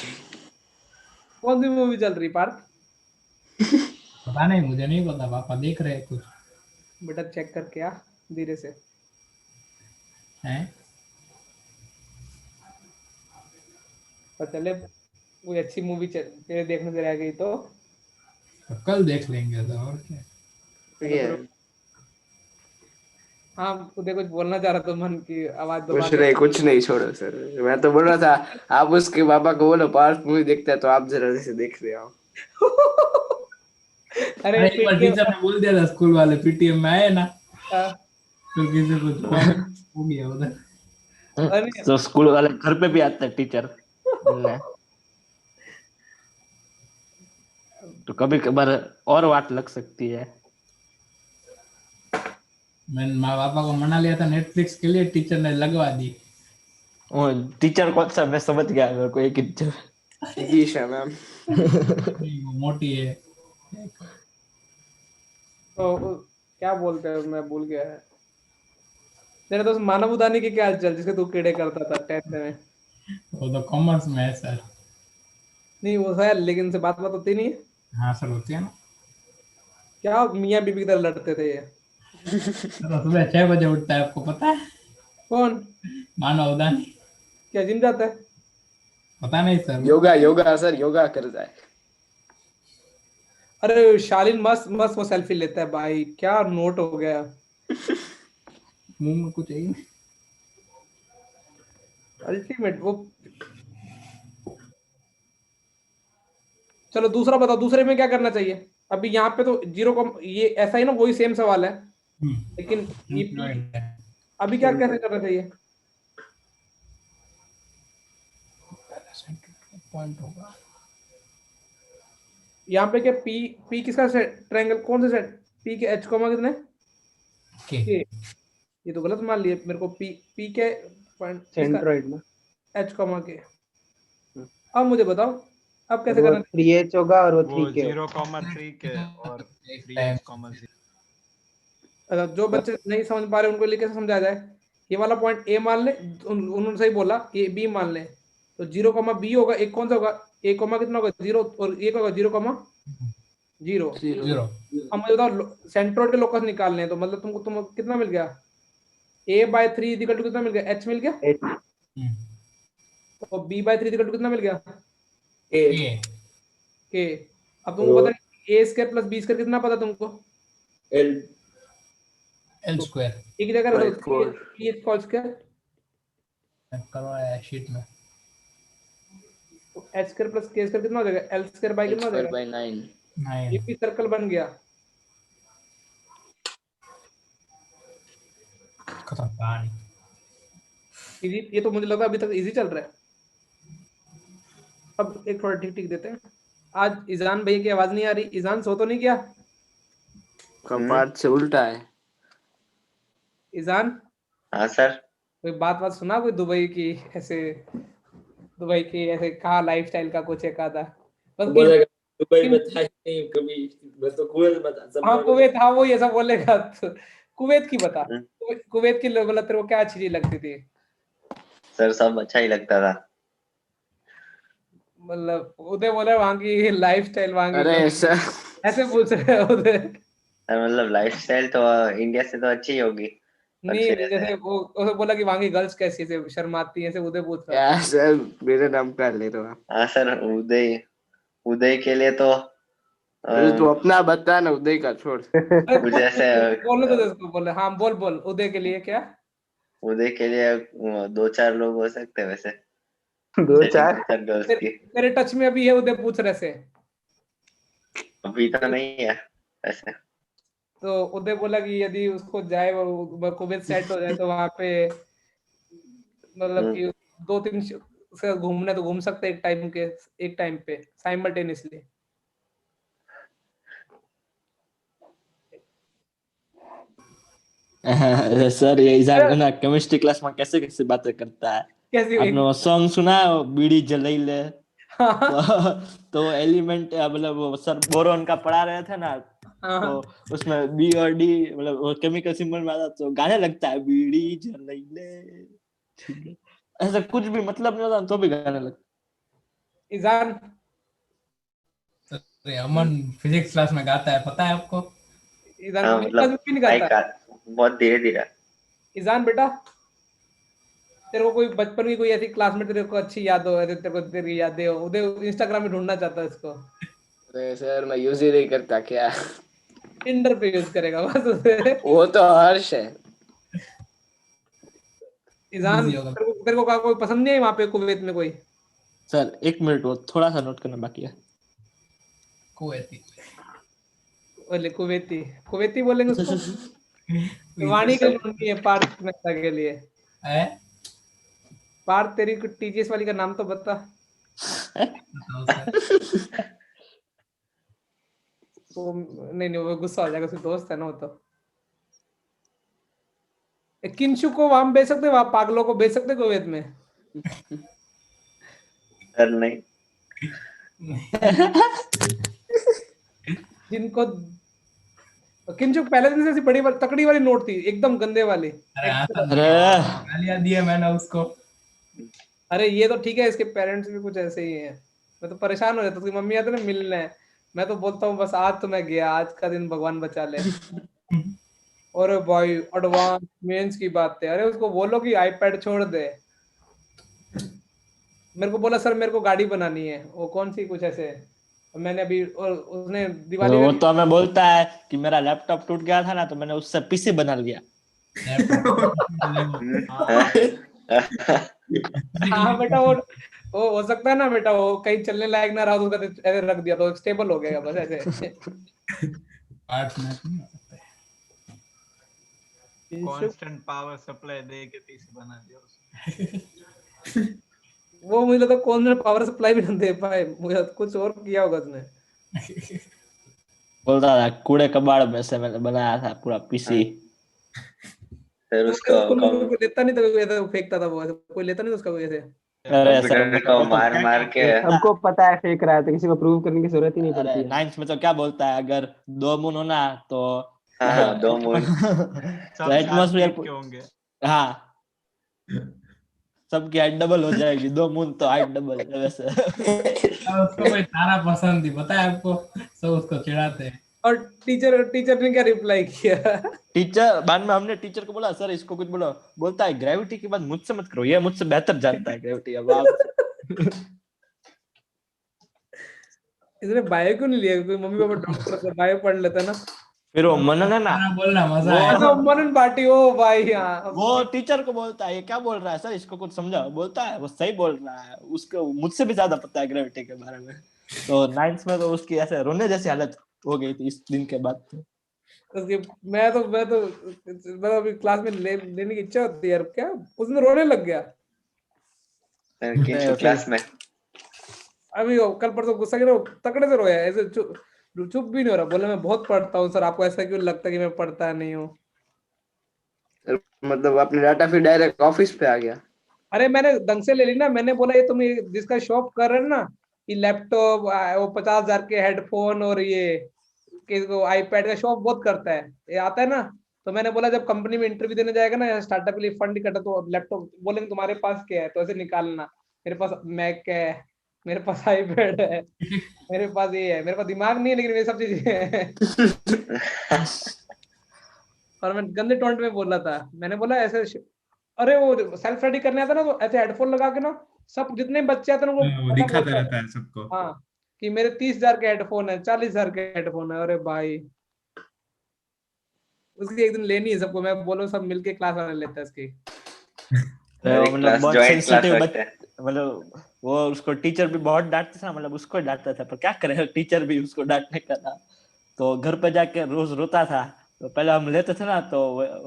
कौन सी मूवी चल रही पार्थ? पता नहीं, मुझे नहीं पता, पापा देख रहे हैं कुछ। बेटा चेक करके आ धीरे से। हैं? और चले कोई अच्छी मूवी तेरे देखने से रह गई तो तो कल देख लेंगे तो, और क्या। ये हाँ तुझे कुछ बोलना चाह रहा था मन की आवाज दबा कुछ नहीं छोड़ो सर। मैं तो बोल रहा था आप उसके पापा को बोलो पार्थ मूवी देखता है तो आप जरा से देख रहे हो। अरे एक बार टीचर ने बोल दिया था, स्कूल वाले पीटीएम में आए ना, हाँ, तो किसी कुछ हो गया उधर। अरे तो स्कूल वाले घर पे भी आते हैं टीचर। तो कभी कभार और वाट लग सकती है। मैंने माँ पापा को मना लिया था नेटफ्लिक्स के लिए, टीचर ने लगवा दी। वो टीचर कौन सा, मैं समझ गया, मेरे को एक टीचर जिगीशा मैम। नहीं, वो मोटी है। तो क्या बोलते हैं, मैं भूल गया है। तेरे तो मानव उदानी के क्या चल जिसके तू कीड़े करता था 10th में? वो तो कॉमर्स में है सर। नहीं वो है, लेकिन से बात होती नहीं है। हाँ सर, होती है ना। क्या मियाँ बीबी की तरह लड़ते थे ये? सर सुबह 6 बजे उठता है, आपको पता है? कौन? मानव उदानी। क्या जिम जाता है? पता नहीं सर। योगा सर, योगा करता है। अरे शालीन मस्त मस्त वो सेल्फी लेता है भाई, क्या नोट हो गया। मुंह में कुछ है ही नहीं। अल्टीमेट वो। चलो दूसरा बताओ, दूसरे में क्या करना चाहिए? अभी यहाँ पे तो जीरो को ये ऐसा ही ना, वही सेम सवाल है, लेकिन ये अभी क्या कैसे करना चाहिए? पॉइंट होगा यहाँ पे क्या पी पी किसका ट्रायंगल, कौन सा सेट? पी के एच कॉमा कितने के? ये तो गलत मान लिए मेरे को। पी पी के सेंट्रोइड में एच कॉमा के। अब मुझे बताओ अब कैसे वो करना? 3h होगा और वो वो 3k 0,3 के और 3x,0। अच्छा, जो बच्चे नहीं समझ पा रहे उनको लिए कैसे समझाया जाए? ये वाला पॉइंट ए मान ले, उन्होंने सही बोला, ये बी मान ले, तो 0,b होगा। एक कौन सा होगा? ए कॉमा कितना होगा? 0, और एक होगा 0,0। जीरो। अब मुझे बताओ सेंट्रोइड के लोकस निकालने हैं, तो मतलब तुम कितना मिल गया? a/3 इक्वल टू कितना मिल गया? h मिल गया। तो b/3 कितना मिल गया? ए k। अब तुमको पता है a² + b² कितना पता तुमको? L square. एक जगह रख दो, p होल स्क्वायर करवाया शीट में। h² + k² कितना हो जाएगा? l² बाय कितना हो जाएगा? 9 ये भी सर्कल बन गया। खत्म कहानी। इजी, ये तो मुझे लगा अभी तक इजी चल रहा है। अब एक थोड़ा ठीक ठीक देते हैं। आज ईजान भैया की आवाज नहीं आ रही। ईजान सो तो नहीं क्या? कपाट से उल्टा है। ईजान हाँ सर। कोई बात सुना कोई दुबई की? ऐसे दुबई की ऐसे कहा लाइफस्टाइल का कुछ एक आधा बस। दुबई में था ही नहीं कभी, मैं तो कुवैत में था। हाँ कुवैत, हाँ वो ये सब बोलेगा तो कुवैत की बता। कुवैत की मतलब तेरे को क्या अच्छी चीज लगती थी? सर सब अच्छा ही लगता था। मतलब उदय बोले वहां की लाइफस्टाइल, वहां की अरे सर ऐसे पूछ रहे हो उदय? सर मतलब लाइफस्टाइल तो इंडिया से तो अच्छी ही होगी। पर नहीं फिर जैसे वो उसे बोला कि वहां की गर्ल्स कैसी है, शर्माती है, ऐसे उदय पूछ रहा है। क्या सर, मेरे नाम का ले रहे हो आप? हाँ सर, उदय के लिए तो अरे तू अपना बता ना, उदय का छोड़। मुझे ऐसे बोलने तो इसको बोले। हाँ बोल बोल, उदय के लिए क्या? उदय के लिए 2-4 लोग हो सकते हैं वैसे। 2-4 गर्ल्स की तेरे टच में अभी है उदय पूछ रहे से? अभी तो नहीं है ऐसे। तो उदय बोला कि यदि उसको जाए वो कुवैत सेट हो जाए तो वहां पे मतलब कि 2-3 से घूमने तो घूम सकते एक टाइम पे साइमल्टेनियसली। सर ये ईजान ना केमिस्ट्री क्लास में कैसे कैसे बातें करता है। कैसी आपने वो सॉन्ग सुना है वो बीड़ी जलाई ले? हाँ। तो एलिमेंट मतलब वो सर बोरोन का पढ़ा रहे थे ना, तो उसमें बी और डी मतलब वो केमिकल सिंबल में आता तो गाने लगता है बीड़ी जलाई ले। ऐसा कुछ भी मतलब नहीं होता तो भी गाने लगता। ईजान अरे अमन फिजिक्स क्लास में गाता है, पता है आपको? ईजान हाँ, मेरे क्लास में भी नहीं गाता। बहुत धीरे धीरे। ईजान बेटा तेरे को कोई बचपन की कोई ऐसी क्लासमेट तेरे को अच्छी याद हो, तेरे को तेरी यादें हो? उदय इंस्टाग्राम में ढूंढना चाहता है इसको। अरे सर मैं यूज ही नहीं करता। क्या टिंडर पे यूज करेगा बस उसे। वो तो हर्ष है। ईजान तेरे को कोई पसंद नहीं है वहां पे कुवैत में कोई? सर 1 मिनट वो थोड़ा सा नोट करना बाकी है। कुवैती बोले कुवैती, कुवैती बोलेंगे उसको। वाणी के ढूंढनी है पार्थ मेहता के लिए। पार्थ तेरी टीजीएस वाली का नाम तो बता। उसको नहीं वो गुस्सा हो जाएगा, उसके दोस्त है ना वो तो। किंशु को वहां भेज सकते, वहां पागलों को भेज सकते कुवैत में। सर नहीं, जिनको किंशु पहले दिन से ऐसी बड़ी तकड़ी वाली नोट थी, एकदम गंदे वाली। अरे अरे गालियां दिए मैंने उसको। अरे ये तो ठीक है, इसके पेरेंट्स भी कुछ ऐसे ही हैं। मैं तो परेशान हो जाता हूँ, उसकी मम्मी आती है ना मिलने, मैं तो बोलता हूँ बस आज तो मैं गया, आज का दिन भगवान बचा ले। और भाई एडवांस मेंस की बात है, अरे उसको बोलो कि आईपैड छोड़ दे। मेरे को बोला सर मेरे को गाड़ी बनानी है, वो कौन सी कुछ ऐसे, मैंने अभी और उसने दिवाली वो में तो हमें बोलता है कि मेरा लैपटॉप टूट गया था ना, तो मैंने उससे पीसी बना लिया। हाँ बेटा वो हो सकता है ना बेटा, वो कहीं चलने लायक ना रहा तो उसका ऐसे रख दिया तो स्टेबल हो गया बस ऐसे। कांस्टेंट पावर सप्लाई दे के पीसी बना दिया उसने। वो मुझे लगता कौन सा पावर सप्लाई भी नहीं दे पाए, मुझे कुछ और किया होगा उसने। बोलता था कूड़े कबाड़ में से मैंने बनाया था पूरा पीसी। फिर उसको कोई लेता नहीं था, कोई ऐसे फेंकता था, वो ऐसे कोई लेता नहीं था उसका कोई ऐसे। अरे सर कंप्यूटर को मार मार के सबको पता है फेंक रहा है, तो किसी को प्रूव करने की जरूरत ही नहीं पड़ती अरे है। 9th में तो क्या बोलता है, अगर 2 मून होना तो हाँ 2 मून तो एटमॉस्फेयर के होंगे। हाँ सबकी हाइट डबल हो जाएगी, 2 मून तो हाइट डबल वैसे। उसको कोई तारा पसंद थी, पता है आपको, सब उसको चिढ़ाते हैं। और टीचर ने क्या रिप्लाई किया? टीचर बाद में हमने टीचर को बोला सर इसको कुछ बोलो, बोलता है ग्रेविटी की बात मुझसे मत करो, ये मुझसे बेहतर जानता है ग्रेविटी। अब आप इसने बायो क्यों नहीं लिया? कोई मम्मी पापा डॉक्टर से बायो पढ़ लेता ना। फिर वो मनन है ना, बोलना मजा वो- आया। मनन पार्टी, ओ भाई हाँ। वो टीचर को बोलता है ये क्या बोल रहा है सर, इसको कुछ समझाओ। बोलता है वो सही बोल रहा है, उसको मुझसे भी ज्यादा पता है ग्रेविटी के बारे में। तो 9th में तो उसकी ऐसे रोने जैसी हालत हो गई थी इस दिन के बाद। उसके मैं तो अभी क्लास में लेने की इच्छा होती है यार, क्या उसने रोने लग गया किंशु क्लास में। अभी कल परसों गुस्सा गिरा, तकड़े से रोया ऐसे, चुप भी नहीं हो रहा। बोला मैं बहुत पढ़ता हूँ सर, आपको ऐसा क्यों लगता है कि मैं पढ़ता नहीं हूँ? मतलब अपने डाटा फिर डायरेक्ट ऑफिस पे आ गया। अरे मैंने ढंग से ले ली ना, मैंने बोला ये तुम जिसका शॉप कर रहे हो ना, ये लैपटॉप वो 50,000 के हेडफोन और ये आईपैड का शॉप बहुत करता है, ये आता है ना। तो मैंने बोला जब कंपनी में इंटरव्यू देने जाएगा ना, स्टार्टअप के लिए फंड इकट्ठा, तो लैपटॉप बोलेंगे तुम्हारे पास क्या है, तो ऐसे निकालना, मेरे पास मैक है, मेरे पास आईपैड है, मेरे पास ये है, मेरे पास दिमाग नहीं है लेकिन ये सब चीजें हैं। और मैं गंदे टोन में बोल रहा था, मैंने बोला ऐसे अरे वो सेल्फ स्टडी करने आता ना, तो ऐसे हेडफोन लगा के ना, सब जितने बच्चे आते हैं ना वो दिखाता रहता है सबको। हाँ कि मेरे 30,000 के हेडफोन है, 40,000 के हेडफोन है। अरे भाई उसकी एक दिन लेनी है सबको, मैं बोलो सब मिलके क्लास वाले लेते हैं इसकी। मतलब बहुत सेंसिटिव मतलब वो उसको टीचर भी बहुत डांटता था, मतलब उसको डांटता था, पर क्या करे टीचर भी उसको डांटने का था। तो घर पे जाके रोज रोता था। तो पहले हम लेते थे ना, तो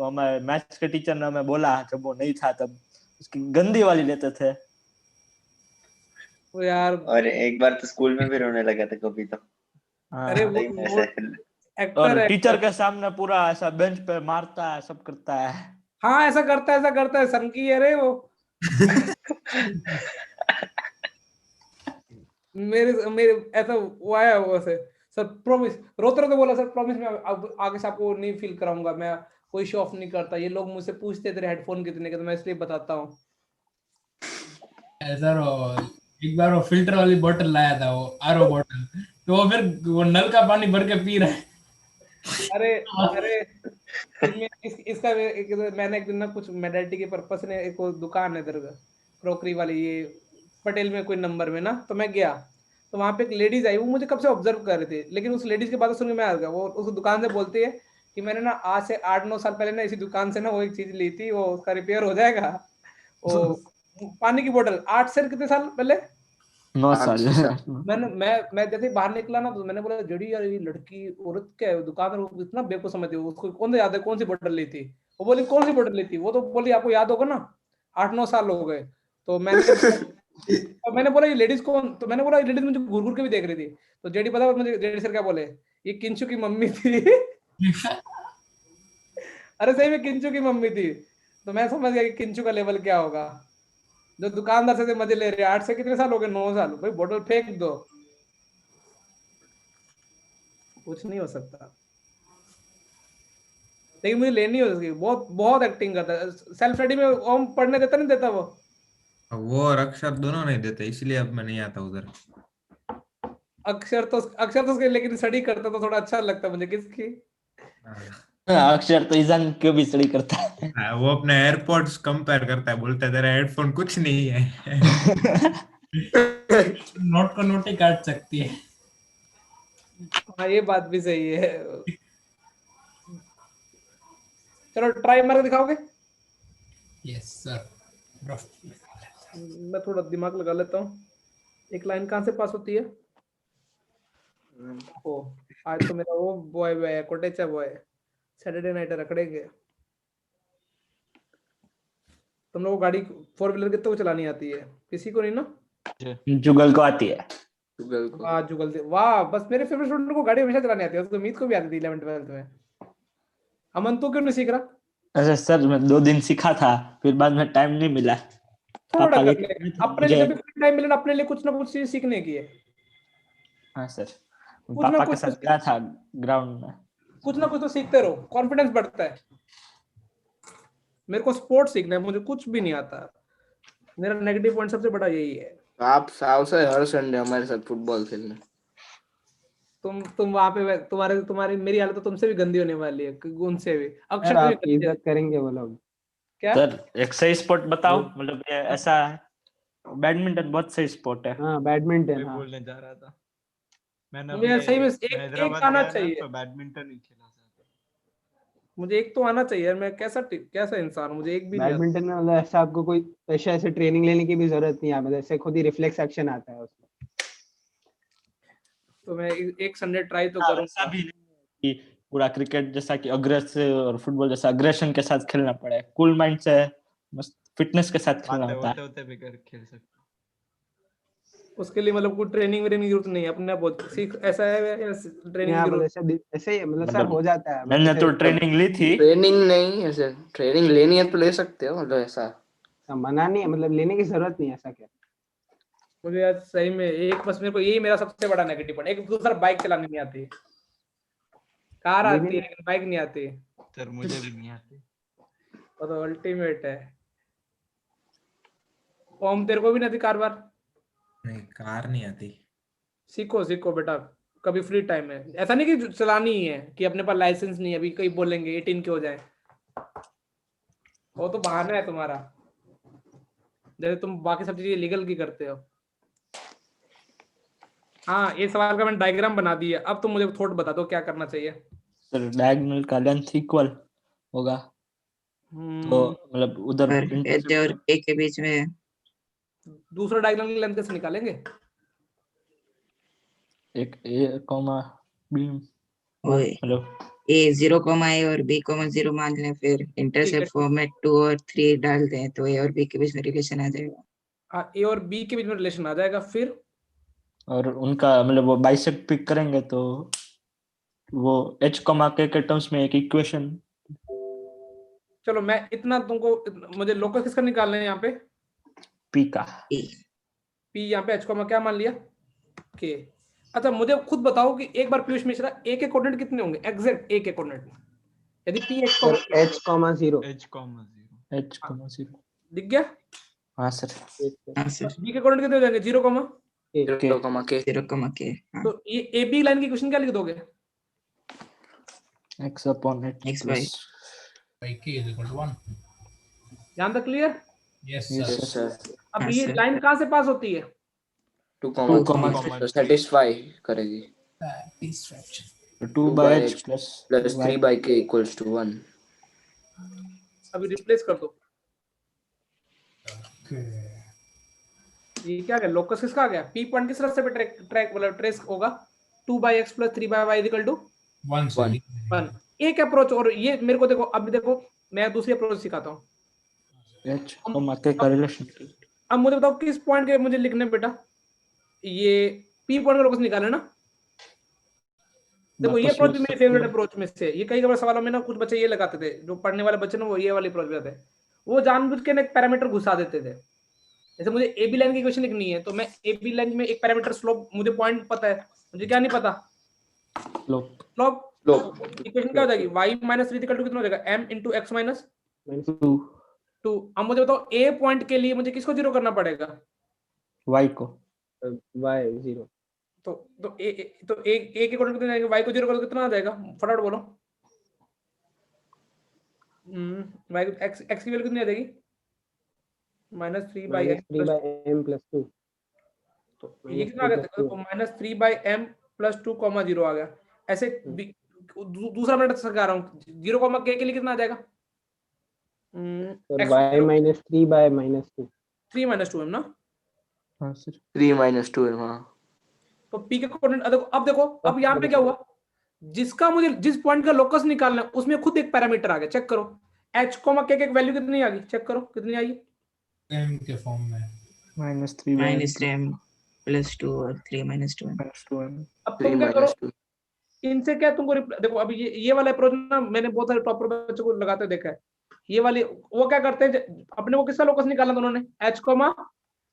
हमारे मैथ्स के टीचर ने हमें बोला जब वो नहीं था तब, उसकी गंदी वाली लेते थे वो यार। और एक बार तो स्कूल में भी रोने लगा था कभी तो। अरे वो और टीचर के सामने पूरा ऐसा बेंच पे मारता है, सब करता है। हाँ ऐसा करता है सनकी है रे वो। मेरे ऐसा वो आया वो ऐसे, सर प्रॉमिस, रोते रोते बोला सर प्रॉमिस मैं अब आगे से आपको नहीं फील कराऊंगा, मैं कोई शो ऑफ नहीं करता। ये लोग मुझसे पूछते तेरे हेडफोन कितने के, तो मैं इसलिए बताता हूँ। सर एक बार वो फिल्टर वाली बोतल लाया था, वो आरओ बोतल, तो वो फिर वो नल का पानी भर के पी रहा है। अरे इसका मैंने एक दिन ना कुछ मेडिटी के पर्पस ने, एक दुकान है इधर क्रोकरी वाली, ये पटेल में कोई नंबर में ना, तो मैं गया तो वहां पे एक लेडीज आई, वो मुझे कब से ऑब्जर्व कर रहे थे, लेकिन उस लेडीज की बात सुन के मैं आ गया। वो उस दुकान से बोलती है कि मैंने ना आज से 8-9 साल पहले ना इसी दुकान से ना वो एक चीज ली थी, वो उसका रिपेयर हो जाएगा। वो पानी की बोतल 8 से कितने साल पहले, 9 साल। मैं जैसे बाहर निकला ना, तो मैंने बोला जड़ी यार ये लड़की औरत क्या है, दुकानदार इतना बेवकूफ समझती है, उसको कौन सा याद है कौन सी बोतल ली थी? वो बोली कौन सी बोतल ली थी? वो तो बोली आपको याद होगा ना, 8-9 साल हो गए। तो मैंने बोला ये लेडीज कौन, तो मैंने बोला ये लेडीज मुझे घूर घूर के भी देख रही थी। तो जेडी पता मुझे जेडी सर क्या बोले ये किंचू की मम्मी थी। अरे सही में किंचू की मम्मी थी, तो मैं समझ गया कि किंचू का लेवल क्या होगा। जो दुकानदार से मजे ले रहे हैं, 8 से कितने साल हो गए, 9 साल भाई, बोतल फेंक दो, कुछ नहीं हो सकता। लेकिन मुझे लेनी हो उसकी, बहुत बहुत एक्टिंग करता है। सेल्फ स्टडी में ओम पढ़ने देता नहीं देता वो और अक्षर दोनों नहीं देते, इसलिए अब मैं नहीं आता उधर। अक्षर तो उसके, लेकिन स्टडी करता तो थोड़ा अच्छा लगता मुझे। किसकी? अक्षर तो ईजान क्यों भी स्टडी करता है। वो अपने एयरपोर्ट्स कंपेयर करता है, बोलता है तेरा हेडफोन कुछ नहीं है। नोट को नोट ही काट सकती है। हाँ ये बात भी सही है। चलो ट्राई मार के दिखाओगे? Yes sir. मैं थोड़ा दिमाग लगा लेता हूँ। एक लाइन कहाँ से पास होती है? ओ आज तो मेरा वो बॉय है, कोटेचा बॉय, सैटरडे नाइट रखड़ेंगे। तुम लोगों को गाड़ी 4 व्हीलर कितने को चलानी आती है? किसी को नहीं ना? जुगल को आती है। जुगल को। वाह जुगल, वाह, बस मेरे फेवरेट स्टूडेंट को गाड़ी हमेशा चलानी आती है। उसको उम्मीद को भी आती थी 11th 12th में। अमन तू क्यों नहीं सीख रहा? अच्छा सर, मैं 2 दिन सीखा था, फिर बाद में टाइम नहीं मिला। थोड़ा पापा कर ले, अपने लिए जब भी टाइम मिले ना, अपने लिए कुछ ना कुछ चीज सीखने की है। हाँ सर, कुछ ना पापा के कुछ साथ गया था ग्राउंड में। कुछ ना कुछ तो सीखते रहो, कॉन्फिडेंस बढ़ता है। मेरे को स्पोर्ट सीखना है, मुझे कुछ भी नहीं आता। मेरा नेगेटिव पॉइंट सबसे बड़ा यही है। आप साव से हर संडे हमारे साथ फुटबॉल खेलने। तुम वहां पे, तुम्हारी मेरी हालत तो तुमसे भी गंदी होने वाली है, उनसे भी। यार अक्षर भी आपकी इज्जत करेंगे वो लोग। क्या सर एक सही स्पोर्ट बताओ, मतलब ये ऐसा है, बैडमिंटन बहुत सही स्पोर्ट है। हाँ बैडमिंटन। मैं हाँ बोलने जा रहा था, मैंने मुझे सही में एक हैदराबाद आना गया ना, चाहिए। तो बैडमिंटन ही खेला था। मुझे एक तो आना चाहिए। मैं कैसा इंसान हूं, मुझे एक भी नहीं आता। बैडमिंटन में मतलब ऐसा आपको कोई ऐसे ट्रेनिंग लेने की भी जरूरत नहीं है, मतलब ऐसे खुद ही रिफ्लेक्स एक्शन आता है उसमें। तो मैं एक संडे ट्राई तो ऐसा करूंगा। भी नहीं है कि पूरा क्रिकेट जैसा कि अग्रेसिव और फुटबॉल जैसा अग्रेशन के साथ खेलना पड़े। कूल माइंड से मस्त फिटनेस के साथ खेलना बातें होता है। होते भी खेल सकते। उसके लिए मतलब कोई ट्रेनिंग की जरूरत नहीं है, अपने आप सीख। ऐसा है या ट्रेनिंग की यहाँ मतलब जरूरत? ऐसे ही मतलब सर हो जाता है। मैंने तो ट्रेनिंग ली थी। ट्रेनिंग नहीं, ऐसे ट्रेनिंग लेनी है तो ले सकते हो, मतलब ऐसा मना नहीं है, मतलब लेने की जरूरत नहीं है ऐसा। क्या मुझे आज सही में एक, बस मेरे को यही मेरा सबसे बड़ा नेगेटिव पॉइंट। एक दूसरा बाइक चलानी नहीं आती, कार आती है लेकिन बाइक नहीं आती। सर मुझे भी नहीं आती। वो तो अल्टीमेट है। ओम तेरे को भी नहीं आती कार बार? नहीं, कार नहीं आती। सीखो सीखो बेटा, कभी फ्री टाइम में। ऐसा नहीं कि चलानी ही है, कि अपने पास लाइसेंस नहीं है, अभी कहीं बोलेंगे 18 के हो जाए, वो तो बहाना है तुम्हारा। जैसे तुम बाकी सब चीजें लीगल की करते हो। हाँ ये सवाल का मैंने डायग्राम बना दिया। अब तुम मुझे थोड़ा बता दो क्या करना चाहिए। सर डायगोनल का लेंथ इक्वल होगा, तो मतलब उधर और एच और ए के बीच में दूसरा डायगोनल की लेंथ कैसे निकालेंगे? एक ए कॉमा बी, मतलब ए 0, ए और बी 0 मान लें, फिर इंटरसेप्ट फॉर्मेट 2 और 3 डाल दें, तो ए और बी के बीच में रिलेशन आ जाएगा। हाँ ए और बी के बीच में रिलेशन आ जाएगा। फिर और उनका मतलब वो बाइसेक्ट पिक करेंगे तो वो h के टर्म्स में एक इक्वेशन। चलो मैं इतना तुमको, मुझे लोकस किसका निकालना है यहाँ पे? पी का। पी यहाँ पे h क्या मान लिया? के। अच्छा मुझे खुद बताओ कि एक बार पीयूष मिश्रा ए के कोऑर्डिनेट कितने होंगे एग्जैक्ट? ए के कोऑर्डिनेट यदि पी h, h,0 दिख गया? हाँ सर। बी के कोऑर्डिनेट कितने हो जाएंगे? 0, के। तो ये ए बी लाइन की क्वेश्चन क्या लिख दोगे? x upon h x plus by k is equal to 1. यहाँ तक clear? Yes Yes, sir. sir. अब ये लाइन कहाँ से पास होती है? 2, satisfy करेगी। 2 by h plus 3 by k equals to 1। अभी रिप्लेस कर दो। ये क्या गया? लोकस किसका आ गया? पी पॉइंट किस रास्ते पे ट्रैक मतलब ट्रेस होगा? 2/x plus 3/y equal to 1। एक अप्रोच। और ये मेरे को देखो, अब देखो मैं दूसरी अप्रोच सिखाता हूँ। h k का रिलेशन। अब मुझे बताओ किस पॉइंट के मुझे लिखने बेटा? ये पी पॉइंट का लोकस निकाले ना? देखो ये वापस अप्रोच भी use मेरी सकते फेवरेट हो। अप्रोच में से, ये कई बार सवालों में ना कुछ बच्चे ये लगाते थे, जो पढ़ने वाले बच्चे ना वो ये वाली अप्रोच पे थे, वो जानबूझ के ना एक पैरामीटर घुसा देते थे। जैसे मुझे ए बी लाइन की इक्वेशन लिखनी है, तो मैं ए बी लाइन में एक पैरामीटर स्लोप, मुझे पॉइंट पता है, मुझे क्या नहीं पता, स्लोप स्लोप। स्लोप इक्वेशन क्या हो जाएगी, y माइनस 3 कितना हो जाएगा, m इंटू एक्स माइनस 2 2। अब मुझे बताओ ए पॉइंट के लिए मुझे किसको जीरो करना पड़ेगा, y को y 0 तो ए के अकॉर्डिंग कितना आएगा, y को जीरो करो तो कितना आ जाएगा, फटाफट बोलो। y को x की वैल्यू कितनी आ जाएगी, -3 by -3 m by m plus 2 तो ये कितना आ गया, तो -3 बाई m प्लस 2 कॉमा 0 आ गया। ऐसे दूसरा मैं सिखा रहा हूँ, 0 कॉमा k के लिए कितना आ जाएगा, और y minus 3 by minus 2 3 minus 2m ना, हाँ सर 3 - 2 हाँ। तो p का कोऑर्डिनेट देखो अब यहाँ पे क्या हुआ, जिसका मुझे जिस पॉइंट का लोकस निकालना है उसमें खुद एक पैरामीटर आ गया, चेक करो h कोमा k की वैल्यू कितनी आ गई, चेक करो कितनी आई, m के फॉर्म में -3m प्लस 2 और 3 - 2m। अब 3 तुम क्या करो, - 2 इनसे क्या तुमको देखो अभी ये वाला अप्रोच ना मैंने बहुत सारे टॉपर बच्चों को लगाते देखा है, ये वाली वो क्या करते हैं, अपने को किसका लोकस निकालना था उन्होंने, h कोमा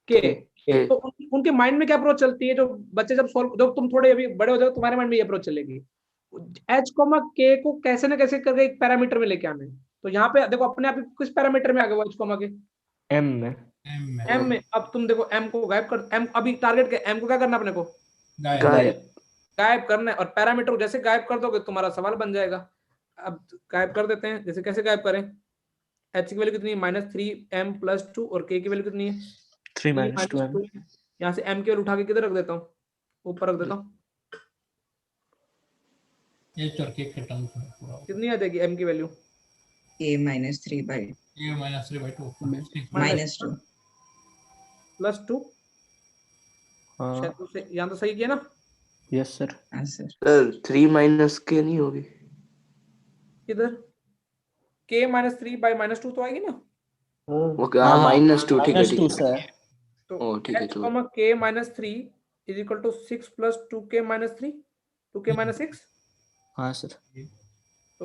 k, तो उनके माइंड में क्या अप्रोच चलती है, जो बच्चे जब सॉल्व, जब तुम थोड़े अभी बड़े हो जाओ तुम्हारे माइंड में ये अप्रोच चलेगी, h कोमा k को कैसे ना कैसे करके एक पैरामीटर में लेके आना है। तो यहाँ पे देखो अपने आप ही किस पैरामीटर में आ गए वो h कोमा k, m में m में। अब तुम देखो m को गायब कर, m अभी टारगेट के m को क्या करना अपने को, गायब करना है, और पैरामीटर को जैसे गायब कर दोगे तुम्हारा सवाल बन जाएगा। अब गायब कर देते हैं, जैसे कैसे गायब करें, h की वैल्यू कितनी है, -3m प्लस 2 और k की वैल्यू कितनी है 3 - 2m। यहाँ से m की वैल्यू उठा के किधर रख देता हूँ, ऊपर रख देता हूँ, h और k के टर्म्स में पूरा कितनी आ जाएगी m की value, a -3 by a -3 by 2 -2 plus 2, हाँ शायद से यहाँ तो सही किया ना, यस सर हाँ सर। सर 3 - k नहीं होगी, इधर k -3 by -2 तो आएगी ना, ओके हाँ -2 ठीक है ठीक -2 है। सर तो ओ ठीक है h तो comma k -3 is equal to 6 plus 2k -3 2k -6, हाँ सर तो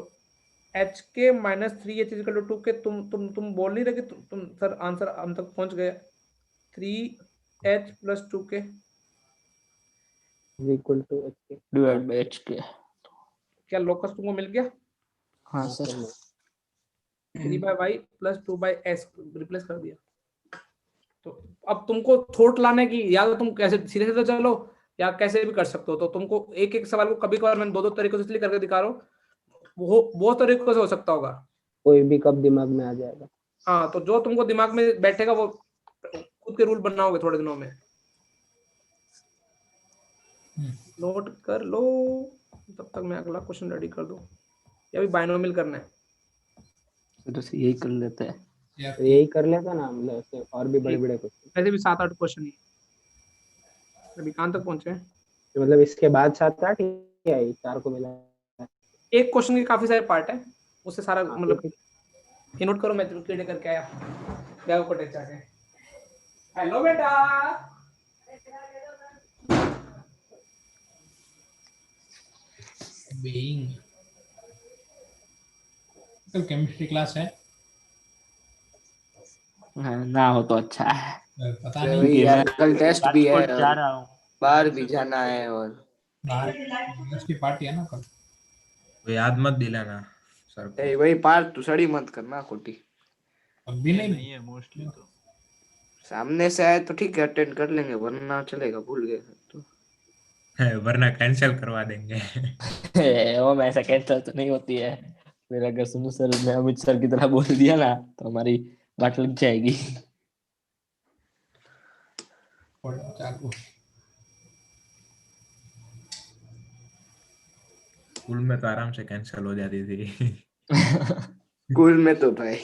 h के -3 h इक्वल टू 2k, तुम बोल नहीं रहे कि तुम सर आंसर हम तक पहुंच गए, 3h plus 2k is equal to h divide by h के, क्या लोकस तुमको मिल गया, हाँ sir 3 by y plus 2 by s replace कर दिया। तो अब तुमको थॉट लाने की, या तो तुम कैसे सीधे सीधे चलो या कैसे भी कर सकते हो, तो तुमको एक एक सवाल को कभी कभार मैं दो तरीकों से इसलिए करके दिखा रहा हूँ, वो बहुत तरीकों से हो सकता होगा, कोई भी कब दिमाग में आ जाएगा। हाँ तो जो तुमको दिमाग में बैठेगा वो खुद के रूल बनाओगे थोड़े दिनों में, नोट कर लो, तब तक मैं अगला क्वेश्चन रेडी कर दूं, या भी बाइनोमियल करना है, तो यही कर लेते हैं, यही कर लेता ना, मतलब ऐसे और भी बड़े बड़े क्वेश्चन, वैसे भी 7-8 क्वेश्चन ही अभी कहाँ तक पहुंचे हैं, मतलब इसके बाद 7-8 या 4 को मिला एक क्वेश्चन के काफी सारे पार्ट है, उससे सारा मतलब ये नोट करो, मैं क्लियर करके आया बैग को टेक जाके, हेलो बेटा बीइंग। कल केमिस्ट्री क्लास है, ना हो तो अच्छा है, पता वही नहीं यार कल टेस्ट भी है जा रहा हूँ, बाहर भी जाना है, और यूनिवर्सिटी पार्टी है ना कल, वो याद मत दिलाना सर को। वही पार्ट तू सड़ी मत करना खोटी, अभी नहीं है मोस्टली तो सामने से आए तो ठीक है अटेंड कर लेंगे, वरना चलेगा भूल गए तो वरना कैंसिल करवा देंगे। वो मैं ऐसा कैंसिल तो नहीं होती है, फिर अगर सुनो सर ने अमित सर की तरह बोल दिया ना तो हमारी बात लग जाएगी। स्कूल में तो आराम से कैंसिल हो जाती थी। स्कूल में तो भाई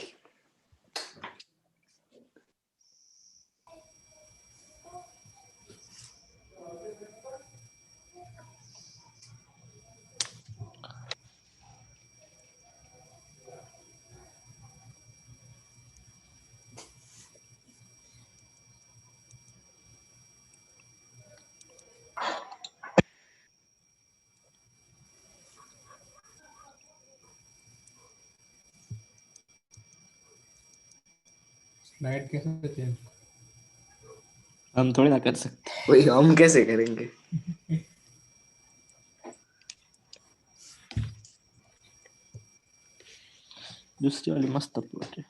लाइट कैसे चेंज? हम थोड़ी ना कर सकते। वही हम कैसे करेंगे? दूसरी वाली मस्त अपलोड है।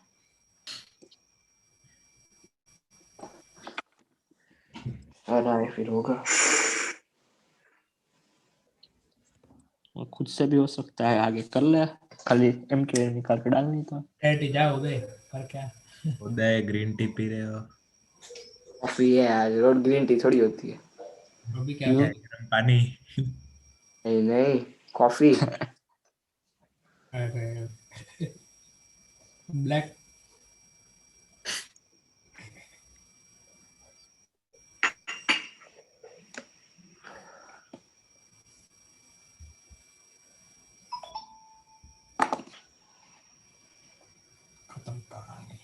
फिर होगा। और खुद से भी हो सकता है, आगे कर ले, खाली एमके निकाल के डालनी तो। लाइट जाओ गए पर क्या? उदय ग्रीन टी पी रहे हो? कॉफी है आज, रोड ग्रीन टी थोड़ी होती है। अभी क्या? क्यों? गर्म पानी। नहीं नहीं, कॉफी। ब्लैक खत्म कहानी।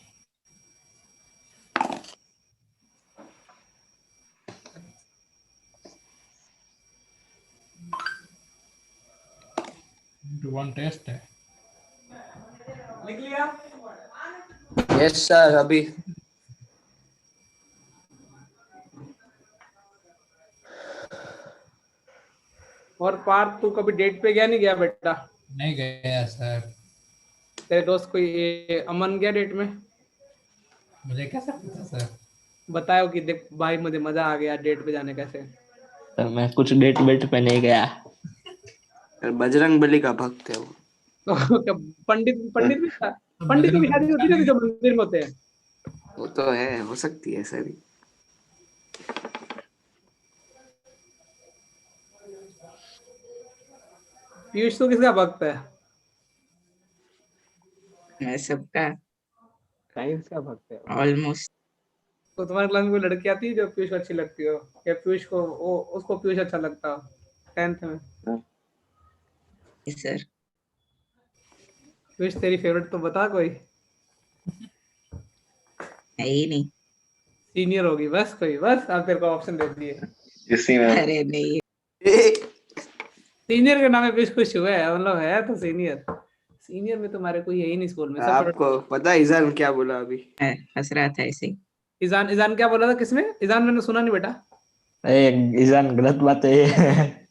वन टेस्ट है। लिख लिया? यस सर, अभी और पार्थ, तू कभी डेट पे गया नहीं गया बेटा? नहीं गया सर। तेरे दोस्त कोई अमन गया डेट में? मुझे कैसे पता सर? बताओ कि देख भाई मुझे मजा आ गया डेट पे जाने कैसे। तो मैं कुछ डेट वेट पे नहीं गया। बजरंग बली का भक्त है वो। तो क्या पंडित भी था? पंडित की भी शादी होती है जो मंदिर में होते हैं। वो तो है, हो सकती है सर। पीयूष तो किसका भक्त है? मैं सबका साइंस का भक्त है। ऑलमोस्ट। तो तुम्हारे क्लास में कोई लड़की आती है जो पीयूष को अच्छी लगती हो, या पीयूष को उसको पीयूष अच्छा लगता हो 10th में? सर पीयूष तेरी फेवरेट तो बता कोई। है ही नहीं। सीनियर होगी बस कोई, बस आप तेरे को ऑप्शन दे दिए। इसी में अरे नहीं सीनियर के नाम पे पीयूष खुश हुआ है, मतलब है तो सीनियर। सीनियर में तुम्हारे कोई है ही नहीं स्कूल में सब। आपको पता है ईजान क्या बोला अभी? हंस रहा था ऐसे ही। ईजान क्या बोला था? किसमें? ईजान मैंने सुना नहीं बेटा। ईजान गलत बात है।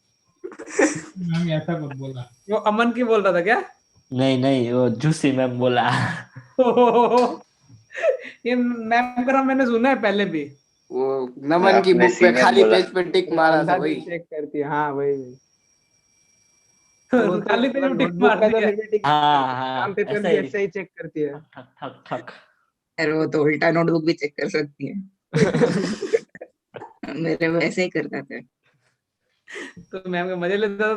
मैम ऐसा कुछ बोला। वो अमन की बोल रहा था क्या? नहीं नहीं, वो जूसी मैम बोला। ये मैम का नाम मैंने सुना है पहले भी। वो नमन की बुक पे खाली पेज पे टिक मारा था वही। चेक करती है, हाँ वही। खाली पेज पे टिक मार दिया। हाँ पेपर भी ऐसे ही चेक करती है। ठक ठक। अरे वो तो उल्टा नोटबुक भी चेक कर सकती है। मेरे वो ऐसे ही करता था। तो मैम का मजे लेता था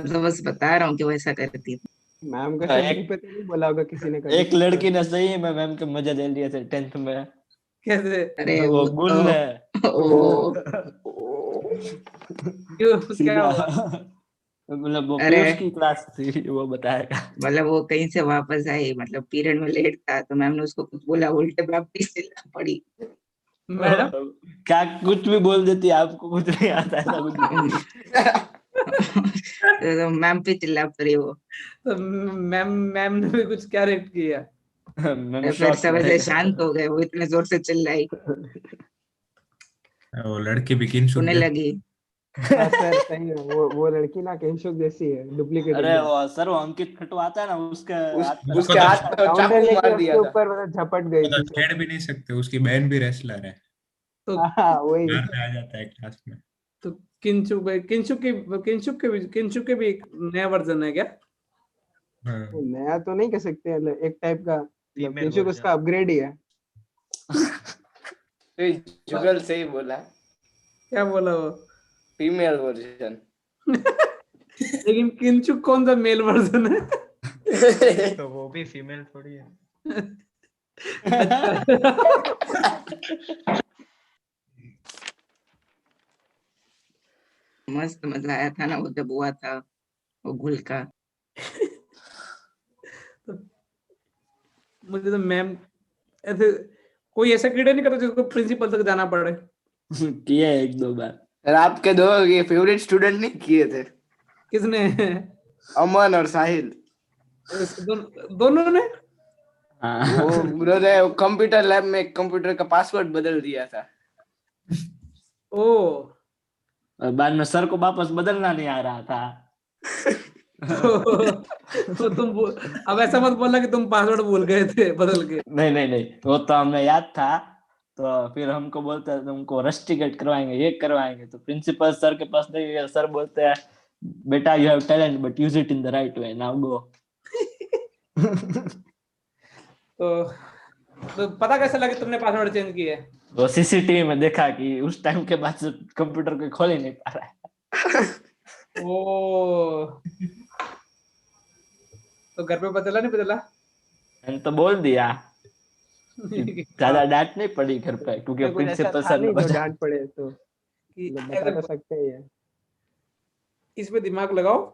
तो बस बता रहा हूँ कि वो ऐसा करती थी। मैम का सिर्फ मुंह पे तो नहीं बोला होगा किसी ने कभी। एक लड़की ने सही में मैम के मजे ले लिए थे 10th में। कैसे? अरे वो गुल ने। क्या हुआ? मतलब वो अरे पीयूष की क्लास थी, वो बताएगा। मतलब वो कहीं से वापस आई, मतलब पीरियड में लेट था, तो मैम ने उसको कुछ बोला, उल्टे वापस चिल्ला पड़ी। मैडम क्या कुछ भी बोल देती है, आपको कुछ नहीं आता ऐसा कुछ नहीं। तो मैम पे चिल्ला पड़ी वो। तो मैम ने भी कुछ क्या रिएक्ट किया? फिर सब ऐसे शांत हो गए, वो इतने जोर से चिल्लाई। वो लड़की भी किंशुक उन्हें लगी। हाँ सर सही है, वो लड़की ना किंशुक जैसी है, डुप्लीकेट। अरे वो सर, वो अंकित खट्टू आता है ना, उसके हाथ पे चाकू मार दिया था। ऊपर मतलब झपट गई तो थी। छेड़ भी नहीं सकते, उसकी बहन भी रेसलर है। तो हाँ वही। बाहर से आ जाता है क्लास में। तो किंचुक के भी एक नया वर्जन है क्या? नया तो नहीं कह सकते, एक टाइप का Female किंशुक उसका अपग्रेड ही है। जुगल से ही बोला। क्या बोला वो? Female version. लेकिन किंचुक कौन सा मेल वर्जन है? तो वो भी फीमेल थोड़ी है। मस्त मजा आया था ना वो जब हुआ था वो गुल का। मुझे तो मैम ऐसे कोई ऐसा कीड़ा नहीं करता जिसको प्रिंसिपल तक जाना पड़े। किया है 1-2 बार। सर आपके दो ये फेवरेट स्टूडेंट नहीं किए थे? किसने? अमन और साहिल। दोनों ने? वो विरोध है, कंप्यूटर लैब में कंप्यूटर का पासवर्ड बदल दिया था। ओ और बाद में सर को वापस बदलना नहीं आ रहा था। तो अब ऐसा मत बोलना कि तुम पासवर्ड भूल गए थे बदल के। नहीं, वो तो हमें याद था। तो फिर हमको बोलते हैं तुमको रस्टिकेट करवाएंगे, ये करवाएंगे। तो प्रिंसिपल सर के पास नहीं गए। सर बोलते हैं बेटा you have talent but use it in the right way, now go. तो पता कैसे लगा तुमने पासवर्ड चेंज किया है? वो सीसीटीवी में देखा कि उस टाइम के बाद से कंप्यूटर को खोल ही नहीं पा रहा है। ओ तो घर पे बदला नहीं बदला? मैंने तो बोल दिया। ज्यादा डांट नहीं पड़ी घर पे क्योंकि कुछ ऐसा प्रिंसिपल था सर ने नहीं जो बता। डांट पड़े तो कि बता तो सकते ही है। इस पे दिमाग लगाओ।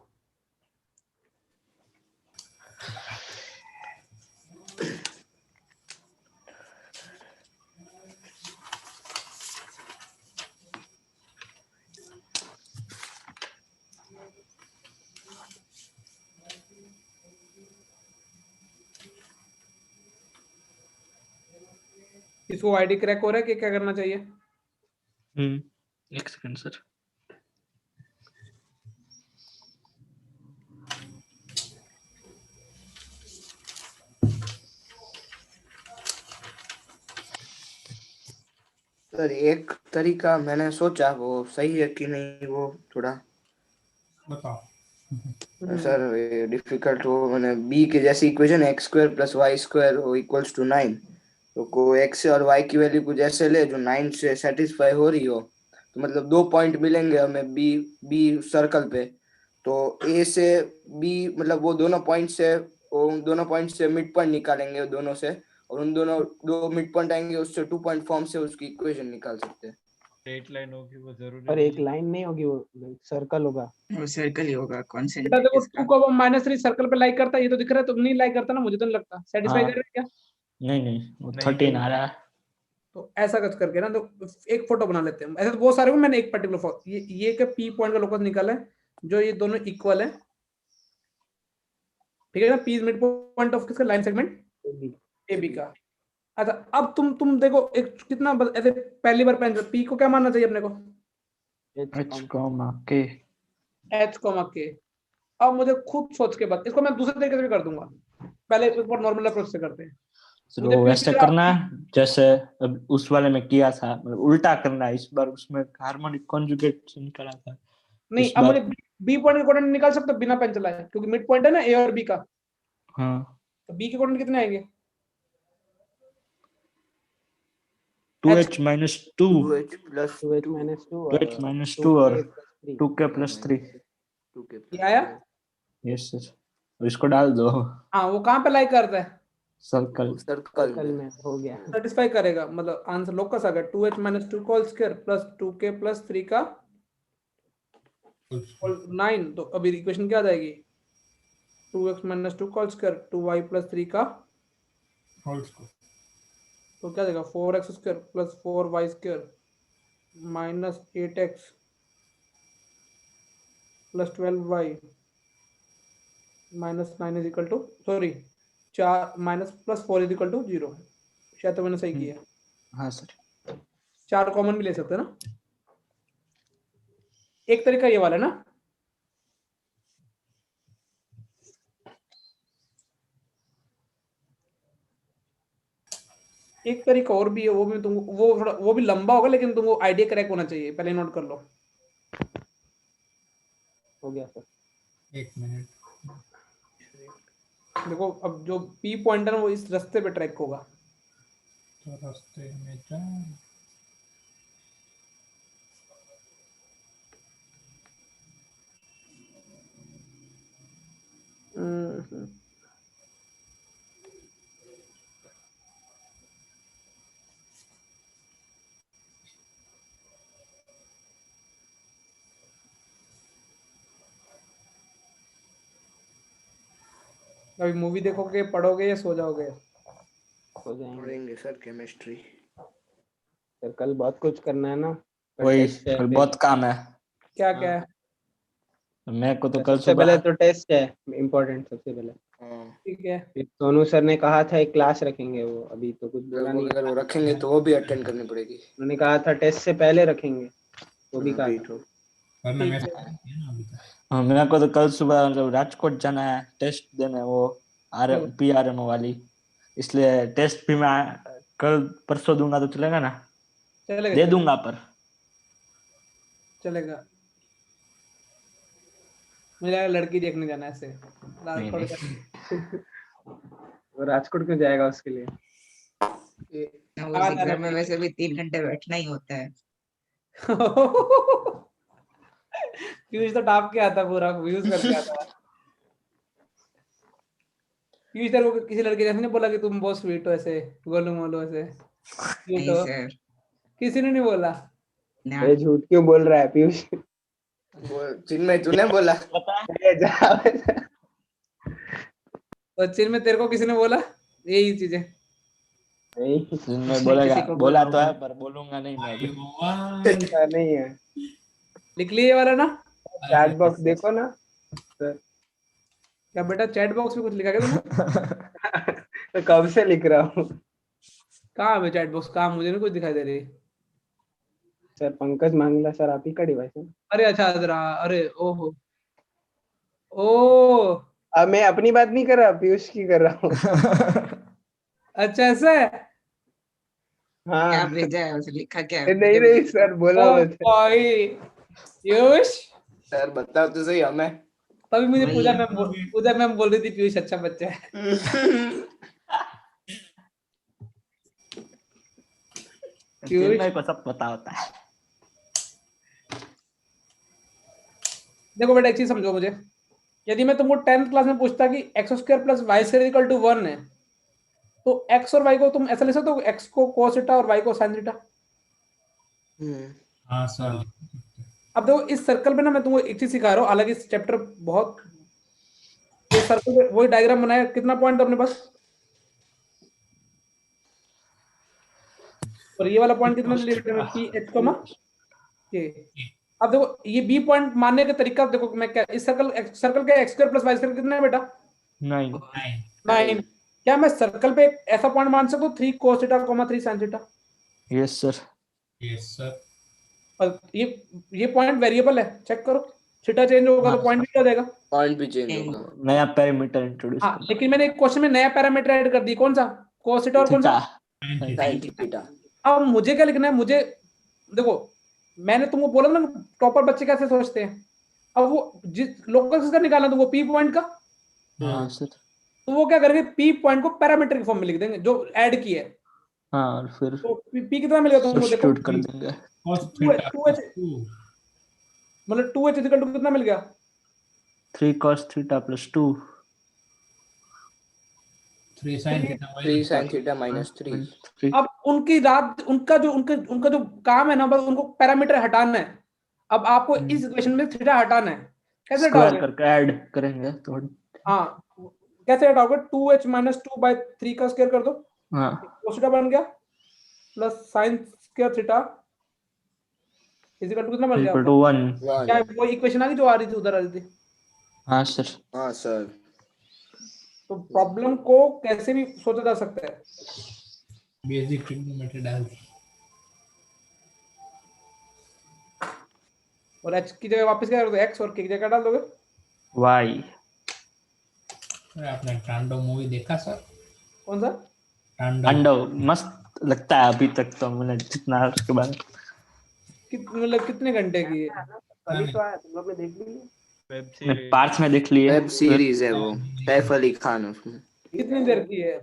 इसको आईडी क्रैक हो रहा है कि क्या करना चाहिए? एक सेकंड सर। सर एक तरीका मैंने सोचा, वो सही है कि नहीं वो थोड़ा बताओ। सर डिफिकल्ट हो। मैंने बी के जैसी equation x square plus y square equals to 9, तो को एक्स और वाई की वैल्यू कुछ ऐसे ले जो 9 से सेटिस्फाई हो रही हो। तो मतलब 2 पॉइंट मिलेंगे हमें बी सर्कल पे। तो ए से बी मतलब वो दोनों पॉइंट से मिड पॉइंट निकालेंगे दोनों से, और उन दोनों 2 मिड पॉइंट आएंगे, उससे 2 पॉइंट फॉर्म से उसकी इक्वेशन निकाल सकते हैं। स्ट्रेट लाइन होगी वो जरूरी पर नहीं एक लाइन नहीं होगी, वो सर्कल होगा। वो सर्कल ही होगा बेटा कॉन्सेंट्रिक देखो इसका। 2 को -3 सर्कल पे लाइक करता है, ये तो दिख रहा है। तुम नहीं लाइक करता ना, मुझे तो नहीं लगता। सेटिस्फाई हाँ। कर रहे हैं क्या? नहीं वो नहीं, 13 आ रहा है। तो ऐसा कुछ करके ना, तो एक फोटो बना लेते हैं। ऐसे तो बहुत सारे को, मैंने एक पर्टिकुलर फोटो, ये के पी पॉइंट का लोकस निकाला है जो ये दोनों इक्वल है, ठीक है ना। P is mid point of किसका? लाइन सेगमेंट ए बी का। अच्छा अब तुम देखो एक कितना ऐसे पहली बार पेन, पी को क्या मानना चाहिए अपने को? h comma k। H comma के। अब मुझे खुद सोच के बाद इसको मैं दूसरे तरीके से भी कर दूंगा। पहले एक बार नॉर्मल अप्रोच से करते हैं। मुझे तो पी वैसे करना है जैसे अब उस वाले में किया था, मतलब उल्टा करना है। इस बार उसमें हार्मोनिक कॉन्जुगेट से निकाला था। नहीं, इस अब बार मुझे बी पॉइंट के कोऑर्डिनेट निकाल सकते हो बिना पेन चलाए, क्योंकि मिड पॉइंट है ना ए और बी का। हाँ तो बी के कोऑर्डिनेट कितने आएंगे? 2h minus 2 2h plus 2h minus 2 2h minus 2 और 2k plus 3। ये आया? Yes sir. और इसको डाल दो हाँ, वो कहाँ पे लाइक करता है? सर्कल। सर्कल में हो गया। सेटिस्फाई करेगा, मतलब आंसर लोकस आ गया। 2h minus 2 whole square plus 2k plus 3 का 9। तो अभी इक्वेशन क्या आ जाएगी? 2x minus 2 whole square 2y plus 3 का होल स्क्वायर। तो क्या देगा? 4x square plus 4y square minus 8x plus 12y minus 9 is equal to, sorry 4 minus plus 4 is equal to 0। शायद तो मैंने सही किया। हाँ सर। 4 कॉमन भी ले सकते हैं ना। एक तरीका ये वाला है ना। एक तरीका और भी है, वो भी तुमको वो थोड़ा वो भी लंबा होगा, लेकिन तुमको आइडिया करेक्ट होना चाहिए। पहले नोट कर लो। हो गया सर। 1 मिनट। देखो अब जो पी पॉइंट है ना, वो इस रास्ते पे ट्रैक होगा। तो रास्ते में जा। अभी मूवी देखोगे, पढ़ोगे या सो जाओगे? हो जाएंगे पढ़ेंगे सर केमिस्ट्री। सर। कल बहुत कुछ करना है ना। वही कल बहुत काम है। क्या क्या है? मेरे को तो कल सबसे सुबह पहले तो टेस्ट है, इम्पोर्टेंट सबसे पहले। ठीक है। सोनू सर ने कहा था एक क्लास रखेंगे, वो अभी तो कुछ बोला नहीं। अगर वो रखेंगे तो वो भी अटेंड करनी पड़ेगी। उन्होंने कहा था टेस्ट से पहले रखेंगे, वो भी कहा अभी था। तो वरना मैं हाँ, मेरे को तो कल सुबह मतलब राजकोट जाना है टेस्ट देने, वो PRMO वाली, इसलिए टेस्ट भी मैं कल परसों दूंगा तो चलेगा ना? चलेगा, दे चलेगा। दूंगा पर चलेगा। मुझे लगा लड़की देखने जाना है ऐसे नहीं, राजकोट नहीं। वो राजकोट क्यों जाएगा उसके लिए? उस एग्जाम में वैसे भी 3 घंटे बैठना ही होता है। पीयूष तो टाप के आता पूरा व्यूज करके आता है। पीयूष तेरे को किसी लड़के ने बोला कि तुम बहुत स्वीट हो ऐसे गोलू मोलू ऐसे? ये नहीं तो सर, किसी ने नहीं बोला। ना ये झूठ क्यों बोल रहा है पीयूष? चिन्मय तूने बोला? ये जा। तो चिन्ह में तेरे को किसी ने बोला यही चीजें? नहीं, मैं किसी को बोला बोला तो है होगा। पर बोलूंगा नहीं मैं अभी। ऐसा नहीं है। लिख लिए ये वाला ना? चैट बॉक्स देखो ना सर। क्या बेटा चैट बॉक्स में कुछ लिखा क्या तुमने? तो कब से लिख रहा हूँ कहाँ है चैट बॉक्स? कहाँ? मुझे नहीं कुछ दिखाई दे रही। सर। पंकज मांगला सर आप ही का डिवाइस है। अरे अच्छा जरा, अरे ओहो ओ अब मैं अपनी बात नहीं कर रहा, पीयूष की कर रहा हूँ। अच्छा ऐसा है। क्या हाँ भेजा है उसे, लिखा क्या है? नहीं नहीं सर, बोला ओ मत। भाई पीयूष, सर बताओ तो सही हमें। तभी मुझे वही। पूजा मैम बोल रही थी पीयूष अच्छा बच्चा है। चिन्मय को सब पता होता है। देखो बेटा एक चीज समझो मुझे, यदि मैं तुमको 10th क्लास में पूछता कि x² + y² इक्वल टू 1 है, तो x और y को तुम ऐसा ले सकते हो, x को cos थीटा और y को sin थीटा। हाँ सर। अब देखो इस सर्कल पे ना मैं तुमको एक चीज सिखा रहा हूँ, हालांकि इस चैप्टर बहुत, इस सर्कल पे वही डायग्राम बनाया, कितना पॉइंट था अपने पास? और ये वाला पॉइंट कितना ले लेते हैं? PH कमा ये। अब देखो ये B पॉइंट मानने का तरीका देखो, मैं क्या इस सर्कल के x² + y² कितना है बेटा? 9। क्या मैं सर्कल पे एक ऐसा पॉइंट मान सकता हूँ 3 cos theta, 3 sin theta? Yes sir. Yes sir. और ये पॉइंट वेरिएबल है, चेक करो, थीटा चेंज होगा तो पॉइंट भी क्या देगा? पॉइंट भी चेंज होगा। नया पैरामीटर इंट्रोड्यूस हाँ, लेकिन मैंने एक क्वेश्चन में नया पैरामीटर ऐड कर दी, कौन सा? cos थीटा और कौन सा? sin theta. अब मुझे क्या लिखना है? मुझे देखो मैंने तुमको बोला ना टॉपर बच्चे कैसे सोचते हैं। अब वो जिस लोकल का निकालना तुमको P पॉइंट का, हाँ सर। तो वो क्या करेंगे? P पॉइंट को पैरामीटर की फॉर्म में लिख देंगे जो ऐड की है। हाँ और फिर तो P कितना मिलेगा तुमको? देखो सब्स्टिट्यूट कर देंगे। 2h मतलब 2h इक्वल टू कितना मिल गया? 3 cos theta + 2 3 sin theta 3 sin theta -3। 3 अब उनका जो काम है ना, बस उनको पैरामीटर हटाना है। अब आपको इस इक्वेशन में थीटा हटाना है, कैसे स्क्वायर हटाओगे? करके ऐड करेंगे तो। हाँ कैसे हटाओगे? 2h - 2/3 का स्क्वायर कर दो, हाँ cos थीटा बन गया, plus sin² theta is equal to कितना बन गया? Equal to 1। क्या वो इक्वेशन आ गई जो आ रही थी उधर आ रही थी? हाँ सर। हाँ सर। तो प्रॉब्लम को कैसे भी सोचा जा सकता है। बेसिक ट्रिग्नोमेट्री डाल दी। और h की जगह वापस क्या कर दोगे? x और k की जगह डाल दोगे। y। सर आपने टांडो मूवी देखा सर? कौन सा? अंडो मस्त लगता है अभी तक तो, मैंने जितना उसके बाद मतलब कितने घंटे की है? अभी तो आया, तुम लोग ने देख ली? वेब मैं सीरीज पार्ट्स में देख लिए। वेब सीरीज है वो, सैफ अली खान उसमें। कितनी देर की है?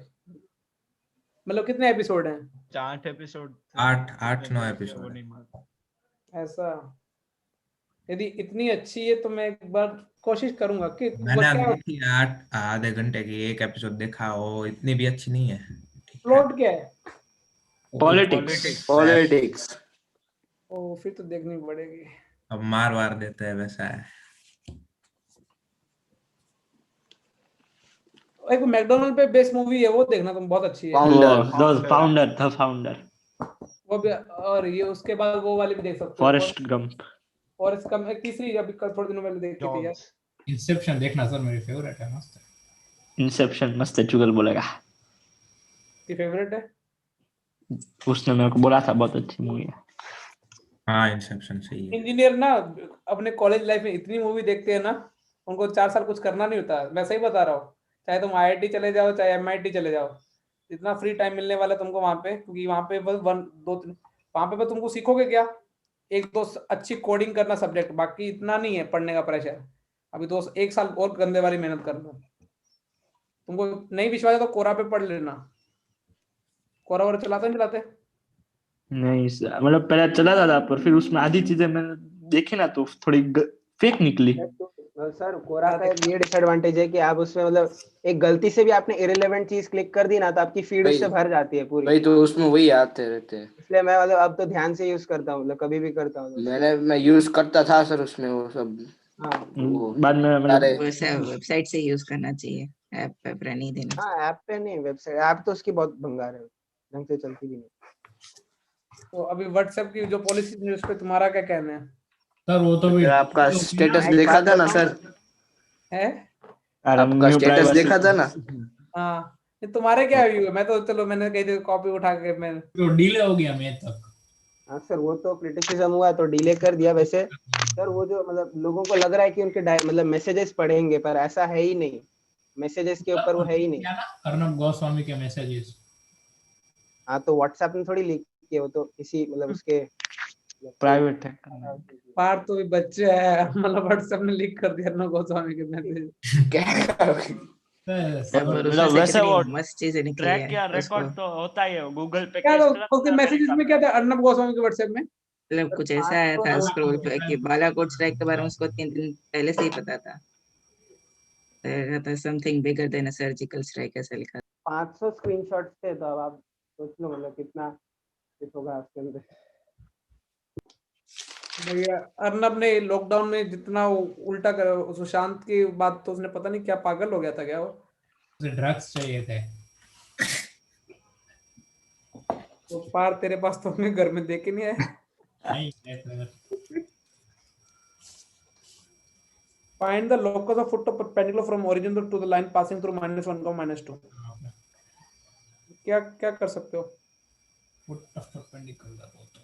मतलब कितने एपिसोड हैं? 8 एपिसोड 8-9 एपिसोड वो नहीं मालूम। ऐसा यदि इतनी अच्छी है तो मैं एक बार कोशिश करूंगा कि मैंने क्या देखी 8 आधे घंटे की एक एपिसोड देखा, वो इतनी भी अच्छी नहीं है। प्लॉट क्या है? पॉलिटिक्स। ओ फिर तो देखनी पड़ेगी। अब मार वार देते हैं वैसा है। एक मैकडोनल्ड पे बेस्ड मूवी है, वो देखना तुम, बहुत अच्छी है द फाउंडर। वो भी। और ये उसके बाद वो वाली भी देख सकते हो, फॉरेस्ट गंप। फॉरेस्ट गंप एक तीसरी अभी कल थोड़े दिनों पहले देखी थी यार। इंसेप्शन देखना सर, मेरी फेवरेट है, मस्त है। इंसेप्शन मस्त है, चुगल बोलेगा। की फेवरेट है? उसने मेरे को बोला था बहुत अच्छी मूवी है। हाँ इंसेप्शन सही है। इंजीनियर ना अपने कॉलेज लाइफ में इतनी मूवी देखते हैं ना, उनको 4 साल कुछ करना नहीं होता। मैं सही बता रहा हूँ, चाहे तुम आईआईटी चले जाओ चाहे एमआईटी चले जाओ, इतना फ्री टाइम मिलने वाला है तुमको वहां पे, क्योंकि वहां पे बस 1 2 3 वहां पे बस तुमको सीखोगे क्या, एक दो अच्छी कोडिंग करना सब्जेक्ट, बाकी इतना नहीं है पढ़ने का प्रेशर। अभी 1 साल और गंदे वाली मेहनत करना। तुमको नहीं विश्वास है तो कोरा पे पढ़ लेना। कोरा वोरा चलाते नहीं चलाते? नहीं मतलब पहले चला था पर फिर उसमें आधी चीजें मैंने देखी ना तो थोड़ी फेक निकली। सर कोरा का एक ये डिसएडवांटेज है कि आप उसमें मतलब एक गलती से भी आपने इरेलेवेंट चीज क्लिक कर दी ना तो आपकी फीड उससे भर जाती है पूरी। भाई तो उसमें वही आते रहते हैं, इसलिए मैं मतलब अब तो ध्यान से यूज करता हूँ, मतलब कभी भी करता हूँ। मैं यूज करता था सर उसमें वो सब। हाँ बाद में मतलब वैसा वेबसाइट से यूज करना चाहिए, ऐप पे नहीं देना। हाँ ऐप पे नहीं, वेबसाइट ऐप तो उसकी बहुत भंगार है, ढंग से चलती भी नहीं। तो अभी व्हाट्सएप की जो पॉलिसी है उस पर तुम्हारा क्या कहना है? सर वो तो भी आपका स्टेटस देखा था ना सर, है आपका स्टेटस देखा था ना। हाँ, ये तुम्हारे क्या व्यू है? मैं तो चलो मैंने कही थी कॉपी उठा के मैं तो डिले हो गया मैं तक। हाँ सर वो तो क्रिटिसिज्म हुआ तो डिले कर दिया। वैसे सर वो जो मतलब लोगों को लग रहा है कि उनके मतलब मैसेजेस पढ़ेंगे, पर ऐसा है ही नहीं, मैसेजेस के ऊपर वो है ही नहीं। अर्नब गोस्वामी के मैसेजेस हाँ तो व्हाट्सएप में थोड़ी लीक किए, वो तो किसी मतलब उसके प्राइवेट है। पार तो भी बच्चे है, मतलब व्हाट्सएप में लीक कर दिया ना गोस्वामी के मैसेज। मतलब वैसे वो मस्त चीजें निकली ट्रैक है या उसको। रिकॉर्ड तो होता ही है गूगल पे। क्या तो उसके मैसेजेस में क्या था अर्नब गोस्वामी के व्हाट्सएप में? मतलब कुछ ऐसा आया था स्क्रॉल पे कि बालाकोट स्ट्राइक के बारे में उसको 3 दिन पहले से ही पता था। समथिंग बिगर देन अ सर्जिकल स्ट्राइक ऐसा लिखा। 500 स्क्रीनशॉट्स थे, तो अब आप सोच लो मतलब कितना कुछ होगा उसके अंदर। भैया अर्नब ने लॉकडाउन में जितना उल्टा कर सुशांत की बात, तो उसने पता नहीं क्या पागल हो गया था क्या वो। उसे ड्रग्स चाहिए थे। तो पार तेरे पास तो अपने घर में देखे नहीं आए। Find the locus of foot of perpendicular from origin to the line passing through -1, -2। क्या क्या कर सकते हो? फुट ऑफ परपेंडिकुलर हो तो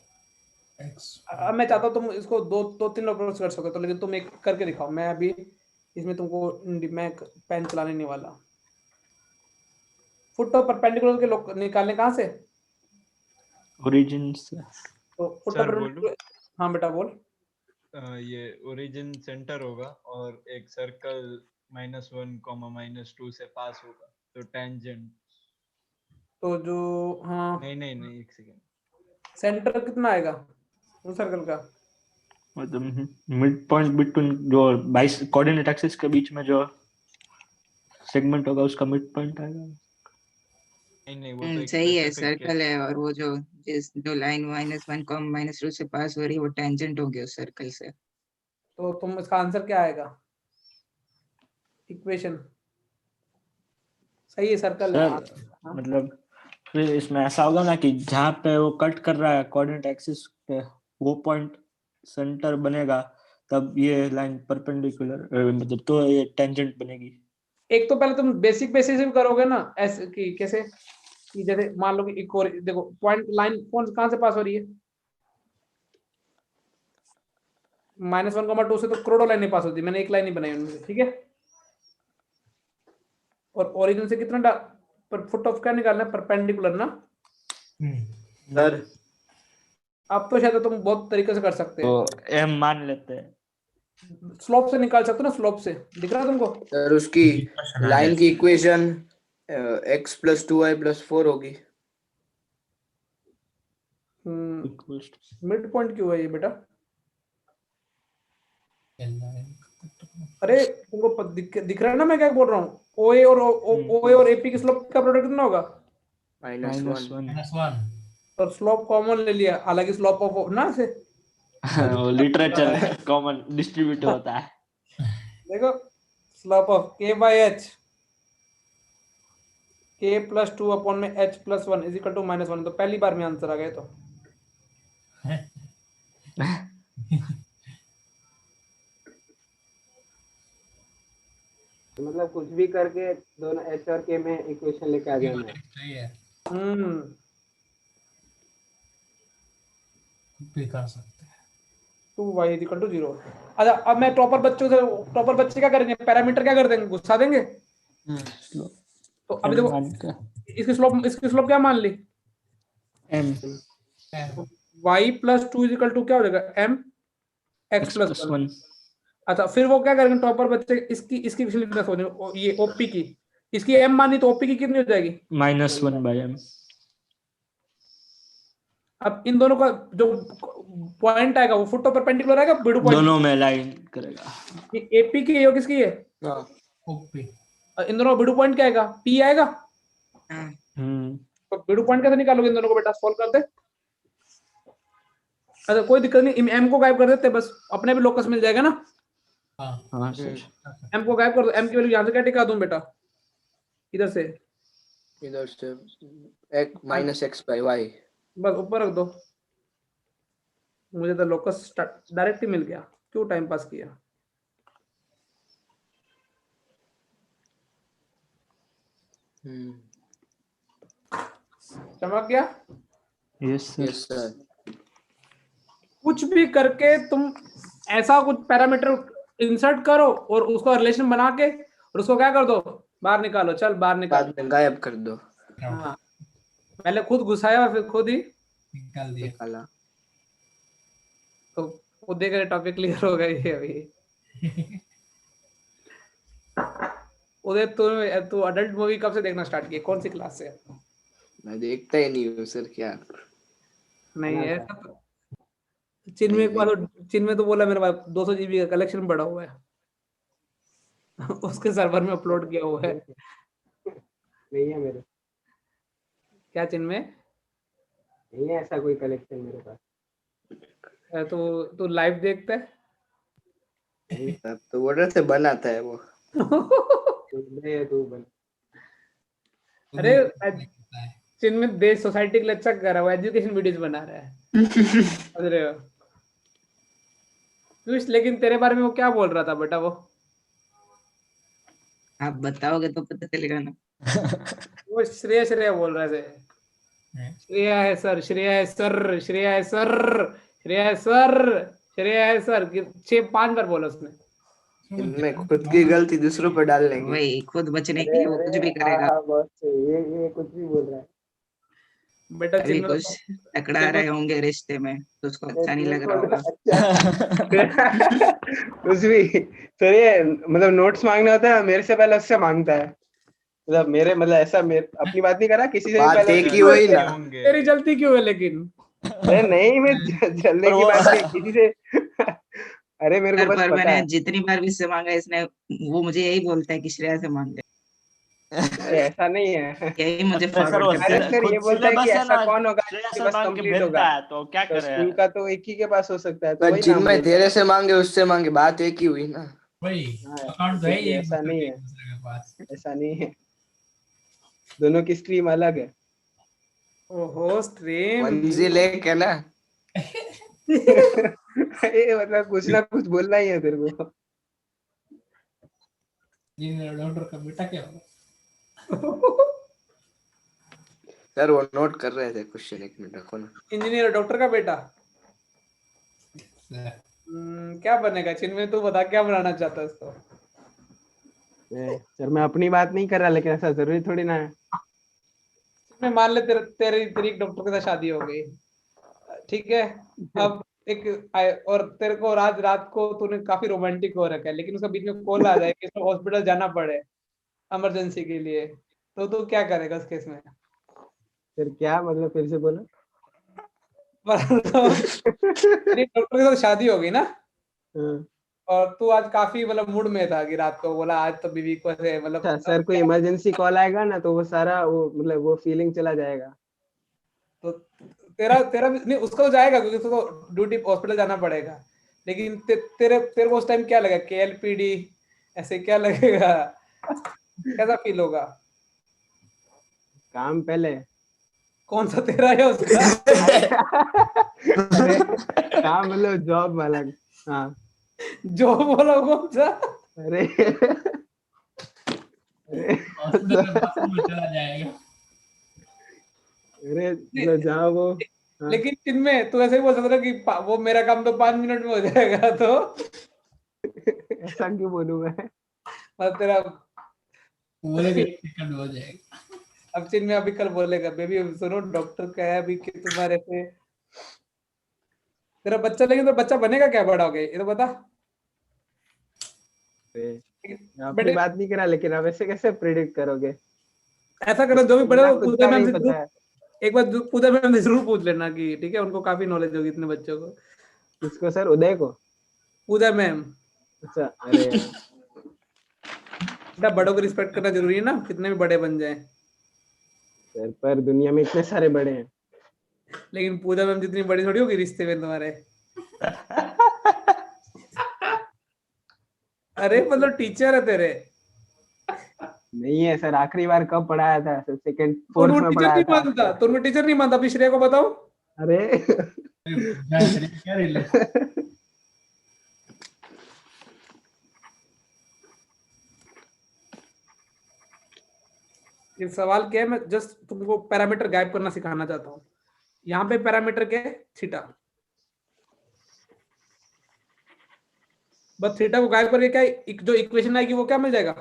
x। अब मैं चाहता हूँ तुम इसको दो तीन अप्रोच कर सको, तो लेकिन तुम एक करके दिखाओ। मैं अभी इसमें तुमको मैं पेन चलाने नहीं वाला। फुट ऑफ परपेंडिकुलर के लोग निकालने कहाँ से? ओरिजिन से। तो फुट ऑफ सर बोलूं? परपेंडिकुलर, हाँ बेटा बोल। ये ओरिजिन सेंटर होगा और एक सर्कल -1, -2 से पास होगा, तो टेंजेंट। तो जो हाँ नहीं एक सेकेंड, सेंटर कितना आएगा उस सर्कल का? मतलब मिड पॉइंट बिटवीन जो 22 कोऑर्डिनेट एक्सिस के बीच में जो सेगमेंट होगा उसका मिड पॉइंट आएगा। नहीं वो तो एक सही है, स्पेसिफिक सर्कल है। और वो जो जो लाइन -1, -2 से पास हो रही है वो टेंजेंट होगी उस सर्कल से। तो तुम इसका आंसर क्या आएगा? इक्वेशन सही है, सर्कल है। सर मतलब फिर इसमें ऐसा होगा ना कि जहाँ पे वो कट कर रहा है कोऑर्डिनेट एक्सिस पे वो पॉइंट सेंटर बनेगा, तब ये लाइन परपेंडिकुलर मतलब तो ये टेंजेंट बनेगी। एक तो पहले तुम बेसिक बेसिस भी करोगे ना, ऐसे कि कैसे कि जैसे मान लो कि एक और देखो पॉइंट लाइन कौन कहाँ से पास हो रही है? -1, 2 से तो करोड़ों लाइनें पास होती है, मैंने एक लाइन ही बनाई उनमें, ठीक है। और ओरिजिन से कितना पर फुट ऑफ क्या निकालना है? परपेंडिकुलर ना सर। अब तो शायद तुम बहुत तरीके से कर सकते हैं। तो एम मान लेते हैं, स्लोप से निकाल सकते हो ना, स्लोप से दिख रहा है तुमको? सर उसकी लाइन की इक्वेशन x + 2y + 4 होगी। मिड पॉइंट क्यों है ये बेटा? अरे तुमको दिख रहा है ना मैं क्या बोल रहा हूँ? ओए और एपी की स्लोप का प्रोडक्ट कितना होगा? -1। और स्लोप कॉमन ले लिया, हालांकि स्लोप ऑफ ना से वो लिटरेचर कॉमन डिस्ट्रीब्यूट होता है। देखो slope of k/h k + 2 upon में h + 1 = -1। तो पहली बार में आंसर आ गया। तो मतलब कुछ भी करके दोनों एच और के में इक्वेशन लेके आ जाना है। सही है, हम्म भी कर सकते हैं। 2y equal to 0। अच्छा अब मैं टॉपर बच्चे क्या करेंगे, पैरामीटर क्या कर देंगे, घुसा देंगे। तो अभी देखो इसकी स्लोप क्या मान ली, m y plus 2 equal to क्या हो जाएगा, m x x plus plus 1। 1 अच्छा फिर वो क्या करेंगे टॉपर बच्चे, इसकी स्लोप हो जाएगी, ये ओपी की, इसकी m मानी तो ओपी की कितनी हो जाएगी, -1/m। अब इन दोनों का जो पॉइंट आएगा वो फुट परपेंडिकुलर आएगा बिडू पॉइंट, दोनों में लाइन करेगा। एपी की है किसकी है, ओपी इन दोनों का बिडू पॉइंट क्या आएगा, पी आएगा। तो बिडू पॉइंट कैसे निकालोगे इन दोनों को, बेटा सॉल्व कर दे। अच्छा कोई दिक्कत नहीं, m को गायब कर देते बस, अपने भी लोकस मिल जाएगा ना। हाँ सर। m को गायब कर दो, m की वैल्यू यहां से क्या टिका दूं बेटा, इधर से -x/y। बस ऊपर रख दो, मुझे तो लोकस डायरेक्ट ही मिल गया, क्यों टाइम पास किया। चमक गया। Yes yes sir. कुछ भी करके तुम ऐसा कुछ पैरामीटर इंसर्ट करो और उसका रिलेशन बना के और उसको क्या कर दो, बाहर निकालो, चल बाहर निकालो, बाद में गायब कर दो। हाँ पहले खुद घुसाया फिर खुद ही निकाल दिया। निकाला। तो वो देख रहे टॉपिक क्लियर हो गई है अभी। उदय तू अडल्ट मूवी कब से देखना स्टार्ट की, कौन सी क्लास से। मैं देखता ही नहीं हूँ सर, क्या नहीं है चिन्मय तो बोला मेरे पास 200 GB का कलेक्शन पड़ा हुआ है। उसके सर्वर में अपलोड किया हुआ है। नहीं है मेरे, क्या चिन्मय, नहीं है ऐसा कोई कलेक्शन मेरे पास। तो लाइव देखता है। तब तो बोल से बनाता है वो। तू बन। अरे चिन्मय देश सोसाइटी के लिए अच्छा कर रहा है, वो एजुकेशन वीडियोस बना रहा है। समझ रहे हो पीयूष, लेकिन तेरे बारे में वो क्या बोल रहा था बेटा, वो आप बताओगे तो पता चलेगा ना। वो श्रेया बोल रहे थे। श्रेया है सर, श्रेया है सर, श्रेया है सर, श्रेया है सर, श्रेया है सर, 6-5 बार बोला उसने। इनमें खुद की गलती दूसरों पर डाल लेंगे। वही खुद बचने के लिए वो कुछ भी करेगा। ये कुछ भी बोल रहा है बेटा अभी कुछ टकरा रहे होंगे रिश्ते में तो उसको अच्छा नहीं लग रहा होगा। कुछ भी सर, ये मतलब नोट्स मांगना होता है मेरे से पहले उससे मांगता है, मतलब मेरे मतलब ऐसा अपनी बात नहीं करा किसी से भी बात पहले। एक ही हुई ना। तेरी जल्दी क्यों है लेकिन। अरे नहीं, मैं जलने की बात नहीं किसी से। अरे मेरे को बस पर पता मैंने है। जितनी बार भी इससे मांगा इसने, वो मुझे यही बोलता है कि श्रेया से मांग ले। अरे ऐसा नहीं है। यही मुझे सर फॉरवर्ड अरे करता है। सर ये बोलता है कि ऐसा कौन होगा श्रेया जिसके से पास मांग के कंप्लीट भेजता होगा, है तो क्या तो करे। स्कूल का तो एक ही के पास हो सकता है, तो पर वही नाम जिनमें बोलता तेरे से मांगे उससे मांगे, बात एक ही हुई ना। वही है। अकाउंट तो है ही एक ऐसा दूसरे नहीं के है, दूसरे के पास। ऐसा नहीं है, दोनों की स्ट्रीम अलग है। ओहो स्ट्रीम मंजी लेके ना। ये मतलब कुछ ना कुछ बोलना ही है तेरे को। इंजीनियर डॉक्टर का बेटा क्या होगा। सर वो नोट कर रहे थे क्वेश्चन, एक मिनट रखो ना। इंजीनियर डॉक्टर का बेटा क्या बनेगा चिन्मय, तू बता क्या बनाना चाहता है उसको। सर मैं अपनी बात नहीं कर रहा, लेकिन ऐसा जरूरी थोड़ी ना है। मैं मान ले तेरी एक डॉक्टर के साथ शादी हो गई, ठीक है। अब और तेरे को रात को तूने काफी रोमांटिक हो रखा है, लेकिन उसका बीच में कॉल आ जाए कि इसको हॉस्पिटल जाना पड़े इमरजेंसी के लिए, तो तू क्या करेगा उस केस में। फिर क्या मतलब, फिर से बोलो। तेरी डॉक्टर के साथ शादी हो गई ना, और तू आज काफी मतलब मूड में था कि रात को बोला आज तो बीवी को से मतलब सर कोई इमरजेंसी कॉल आएगा ना तो वो सारा वो मतलब वो फीलिंग चला जाएगा। तो तेरा नहीं, उसका तो जाएगा क्योंकि उसको तो ड्यूटी हॉस्पिटल जाना पड़ेगा, लेकिन तेरे को उस टाइम क्या लगा, KLPD ऐसे क्या लगेगा, कैसा फील होगा। काम पहले, कौन सा तेरा है उसका। काम मतलब जॉब वाला। हाँ जो बोला कौन सा। अरे और उधर में बाथरूम में चला जाएगा। अरे मतलब जहाँ वो हाँ, लेकिन इनमें तू ऐसे ही बोल सकता है कि वो मेरा काम तो 5 मिनट में हो जाएगा, तो ऐसा क्यों बोलूं मैं? मतलब तेरा बोलेगा 1 सेकंड में हो जाएगा। अब चिन में अभी कल बोलेगा, बेबी सुनो डॉक्टर का है अभी कि तुम्हारे से तेरा बच्चा, लेकिन तो बच्चा बनेगा क्या बड़ा हो गया, ये तो बता। मैं अपनी बेटे बात नहीं करा, लेकिन आप ऐसे कैसे प्रिडिक्ट करोगे? ऐसा करो, जो भी पढ़े मेरा वो खुद पूजा का मैम नहीं से पता जरूर है। एक बार पूजा मैम से जरूर पूछ लेना कि ठीक है, उनको काफी नॉलेज होगी इतने बच्चों को। किसको सर? उदय को? पूजा मैम, अच्छा, अरे यार। बेटा बड़ों को रिस्पेक्ट करना जरूरी है ना, कितने भी बड़े बन जाए। सर पर दुनिया में इतने सारे बड़े हैं। लेकिन पूजा मैम जितनी बड़ी थोड़ी होगी रिश्ते में तुम्हारे। अरे मतलब टीचर है तेरे। नहीं है सर, आखिरी बार कब पढ़ाया था सर? सेकंड तो फोर्थ उनको में टीचर पढ़ाया नहीं था। मानता, तो उनको टीचर नहीं मानता, अभी श्रेया को बताओ। अरे क्या रिलेशन? ये सवाल क्या है, मैं जस्ट तुमको पैरामीटर गायब करना सिखाना चाहता हूँ। यहाँ पे पैरामीटर क्या है? थीटा। बस थीटा को गायब करके क्या जो इक्वेशन आएगी वो क्या मिल जाएगा,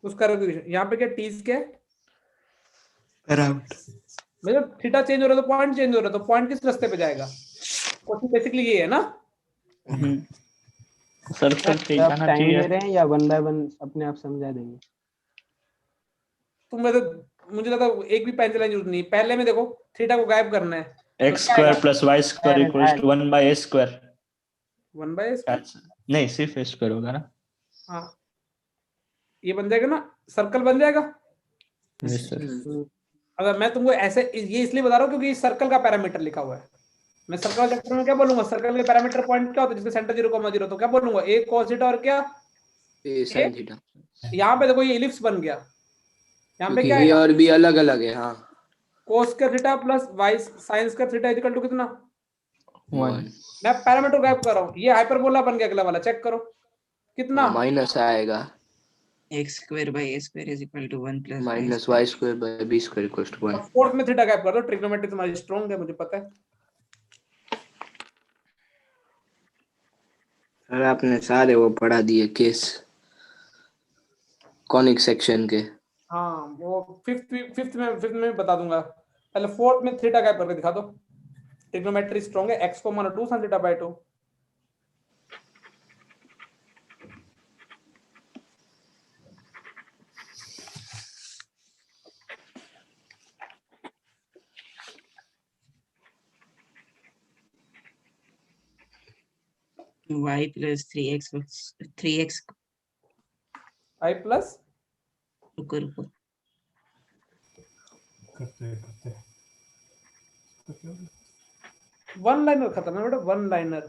उसका इक्वेशन। यहाँ पे क्या टीज क्या है? पैरामीटर। मतलब थीटा चेंज हो रहा है तो पॉइंट चेंज हो रहा है, तो पॉइंट किस रास्ते पे जाएगा? क्वेश्चन बेसिकली ये है ना। सर्कल पे आप जाना टाइम ले चाहिए। रहे हैं या 1 बाय 1 अपने आप समझा देंगे? तुम तो मुझे लगा एक भी पेंसिल लाइन जरूरत नहीं, पहले में देखो थीटा को गायब करना है तो एक्स क्या स्क्वायर आएगा? Plus y square equals to 1 by A square. 1 by नहीं, सिर्फ ए स्क्वायर होगा ना। हाँ, ये बन जाएगा ना, सर्कल बन जाएगा। Yes sir. अगर मैं तुमको ऐसे ये इसलिए बता रहा हूँ क्योंकि सर्कल का पैरामीटर लिखा हुआ है। मैं सर्कल चैप्टर में क्या बोलूंगा, सर्कल के पैरामीटर पॉइंट क्या होता है जिसके सेंटर 0,0, तो क्या बोलूंगा? ए cos थीटा और क्या ए sin थीटा, यहाँ पे देखो ये इलिप्स बन गया, यहाँ पे क्योंकि क्या ए आएगा? और बी अलग अलग है। हाँ, cos का थीटा प्लस y sin का थीटा इक्वल टू कितना? 1 मैं पैरामीटर गायब कर रहा हूँ, ये हाइपरबोला बन गया अगला वाला, चेक करो कितना। माइनस आएगा, x square by a square is equal to 1 plus y minus square. Y square by B square equals to 1। अब फोर्थ में थीटा गायब कर दो, ट्रिग्नोमेट्री तुम्हारी स्ट्रॉन्ग है मुझे पता है। सर आपने सारे वो पढ़ा दिए केस कॉनिक सेक्शन के। हाँ वो फिफ्थ में बता दूंगा, पहले फोर्थ में थीटा गायब करके दिखा दो। ट्रिग्नोमेट्री स्ट्रॉन्ग है, x को मानो 2 sin theta by 2। y plus 3x plus 3x i plus रुको वन लाइनर खत्म है बेटा, वन लाइनर।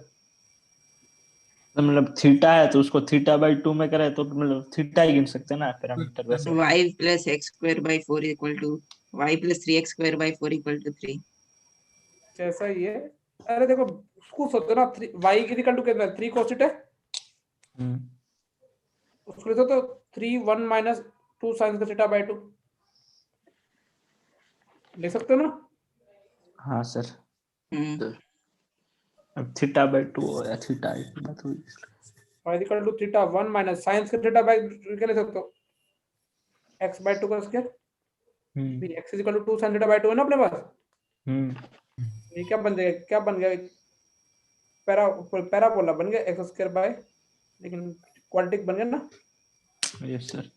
तो मतलब थीटा है तो उसको थीटा बाई 2 में करे तो मतलब थीटा ही गिन सकते हैं ना पैरामीटर वैसे। y plus x square by 4 equal to y plus 3x square by 4 equal to 3. जैसा ही है, अरे देखो उसको सोचो ना, y इक्वल टू कितना है? 3 cos थीटा, उसको लिखो तो 3 1 माइनस 2 sin का थीटा बाय 2 लिख सकते हो ना। हाँ सर। अब थीटा बाई 2 हो या थीटा इतना तो y इक्वल टू थीटा 1 माइनस sin का थीटा बाय क्या लिख सकते हो? x बाय 2 का स्क्वायर, भी x equal to 2 sin theta by 2 है ना अपने पास। ये क्या बन जाएगा, क्या बन गया? पैराबोला बन गया x स्क्वायर बाय, लेकिन क्वाड्रेटिक बन गया ना। Yes sir.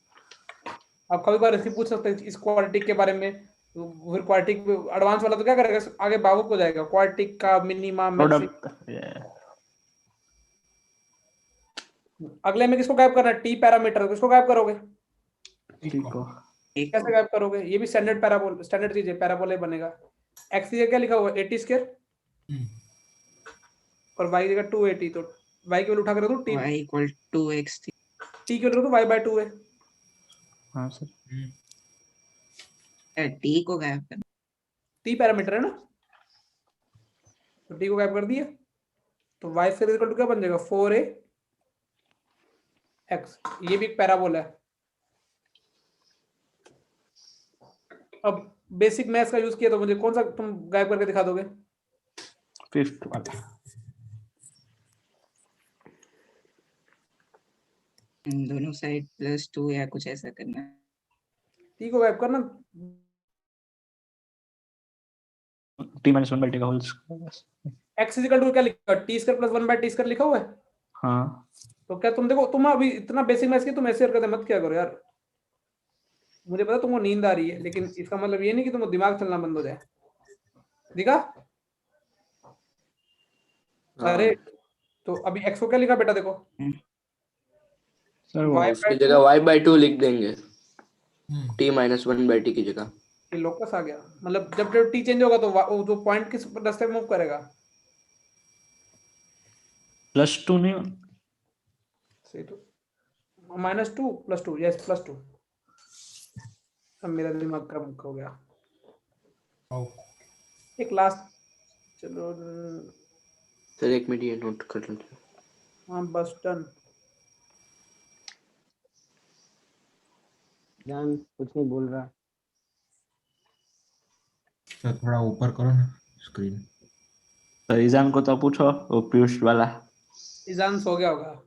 आप कभी बार ऐसे पूछ सकते हैं इस क्वाड्रेटिक के बारे में, फिर क्वाड्रेटिक एडवांस वाला तो क्या करेगा, आगे भावुक हो जाएगा। क्वाड्रेटिक का मिनिमा मैक्सिमम, अगले में किसको गायब करना है? टी पैरामीटर, किसको गायब करोगे? कैसे गायब करोगे? ये भी स्टैंडर्ड पैराबोला, स्टैंडर्ड चीज है, पैराबोला बनेगा। x की जगह क्या लिखा हुआ है? 80 स्क्वायर और y की जगह 280, तो y की वैल्यू उठा कर दो t, y equal to x t की वैल्यू तो y बाय 2 है। हाँ सर। t को गायब कर, t पैरामीटर है ना, तो t को गायब कर दिया तो y स्क्वायर इक्वल टू क्या बन जाएगा? 4a x। ये भी एक पैराबोला है, अब बेसिक मैथ्स का यूज किया तो मुझे कौन सा तुम गायब करके दिखा दोगे? 5th वाला। दोनों साइड +2 या कुछ ऐसा करना है। टी को गायब करना। t minus 1 by t का होल स्क्वायर। x इज इक्वल टू क्या लिखा है? T square plus 1 by T square लिखा हुआ है। हाँ तो क्या तुम देखो, तुम अभी इतना बेसिक मैथ्स की तुम ऐसे हरकतें मत क्या करो यार। मुझे पता तुमको नींद आ रही है, लेकिन इसका मतलब ये नहीं कि तुमको दिमाग चलना बंद हो जाए। दिखा? अरे तो अभी x को क्या लिखा बेटा? देखो सर वो y उसकी by जगह 2 y/2 लिख देंगे, t minus 1 by t की जगह। ये लोकस आ गया। मतलब जब जब t चेंज होगा तो वो जो पॉइंट किस रास्ते में मूव करेगा? +2 नहीं। सही तो -2 +2, यस +2। अब मेरा दिमाग का मुक्का हो गया। एक लास्ट, चलो सर 1 मिनट ये नोट कर लेते। हाँ बस डन। जान कुछ नहीं बोल रहा। तो थोड़ा ऊपर करो ना स्क्रीन। तो ईजान को तो पूछो, वो पीयूष वाला। ईजान सो गया होगा।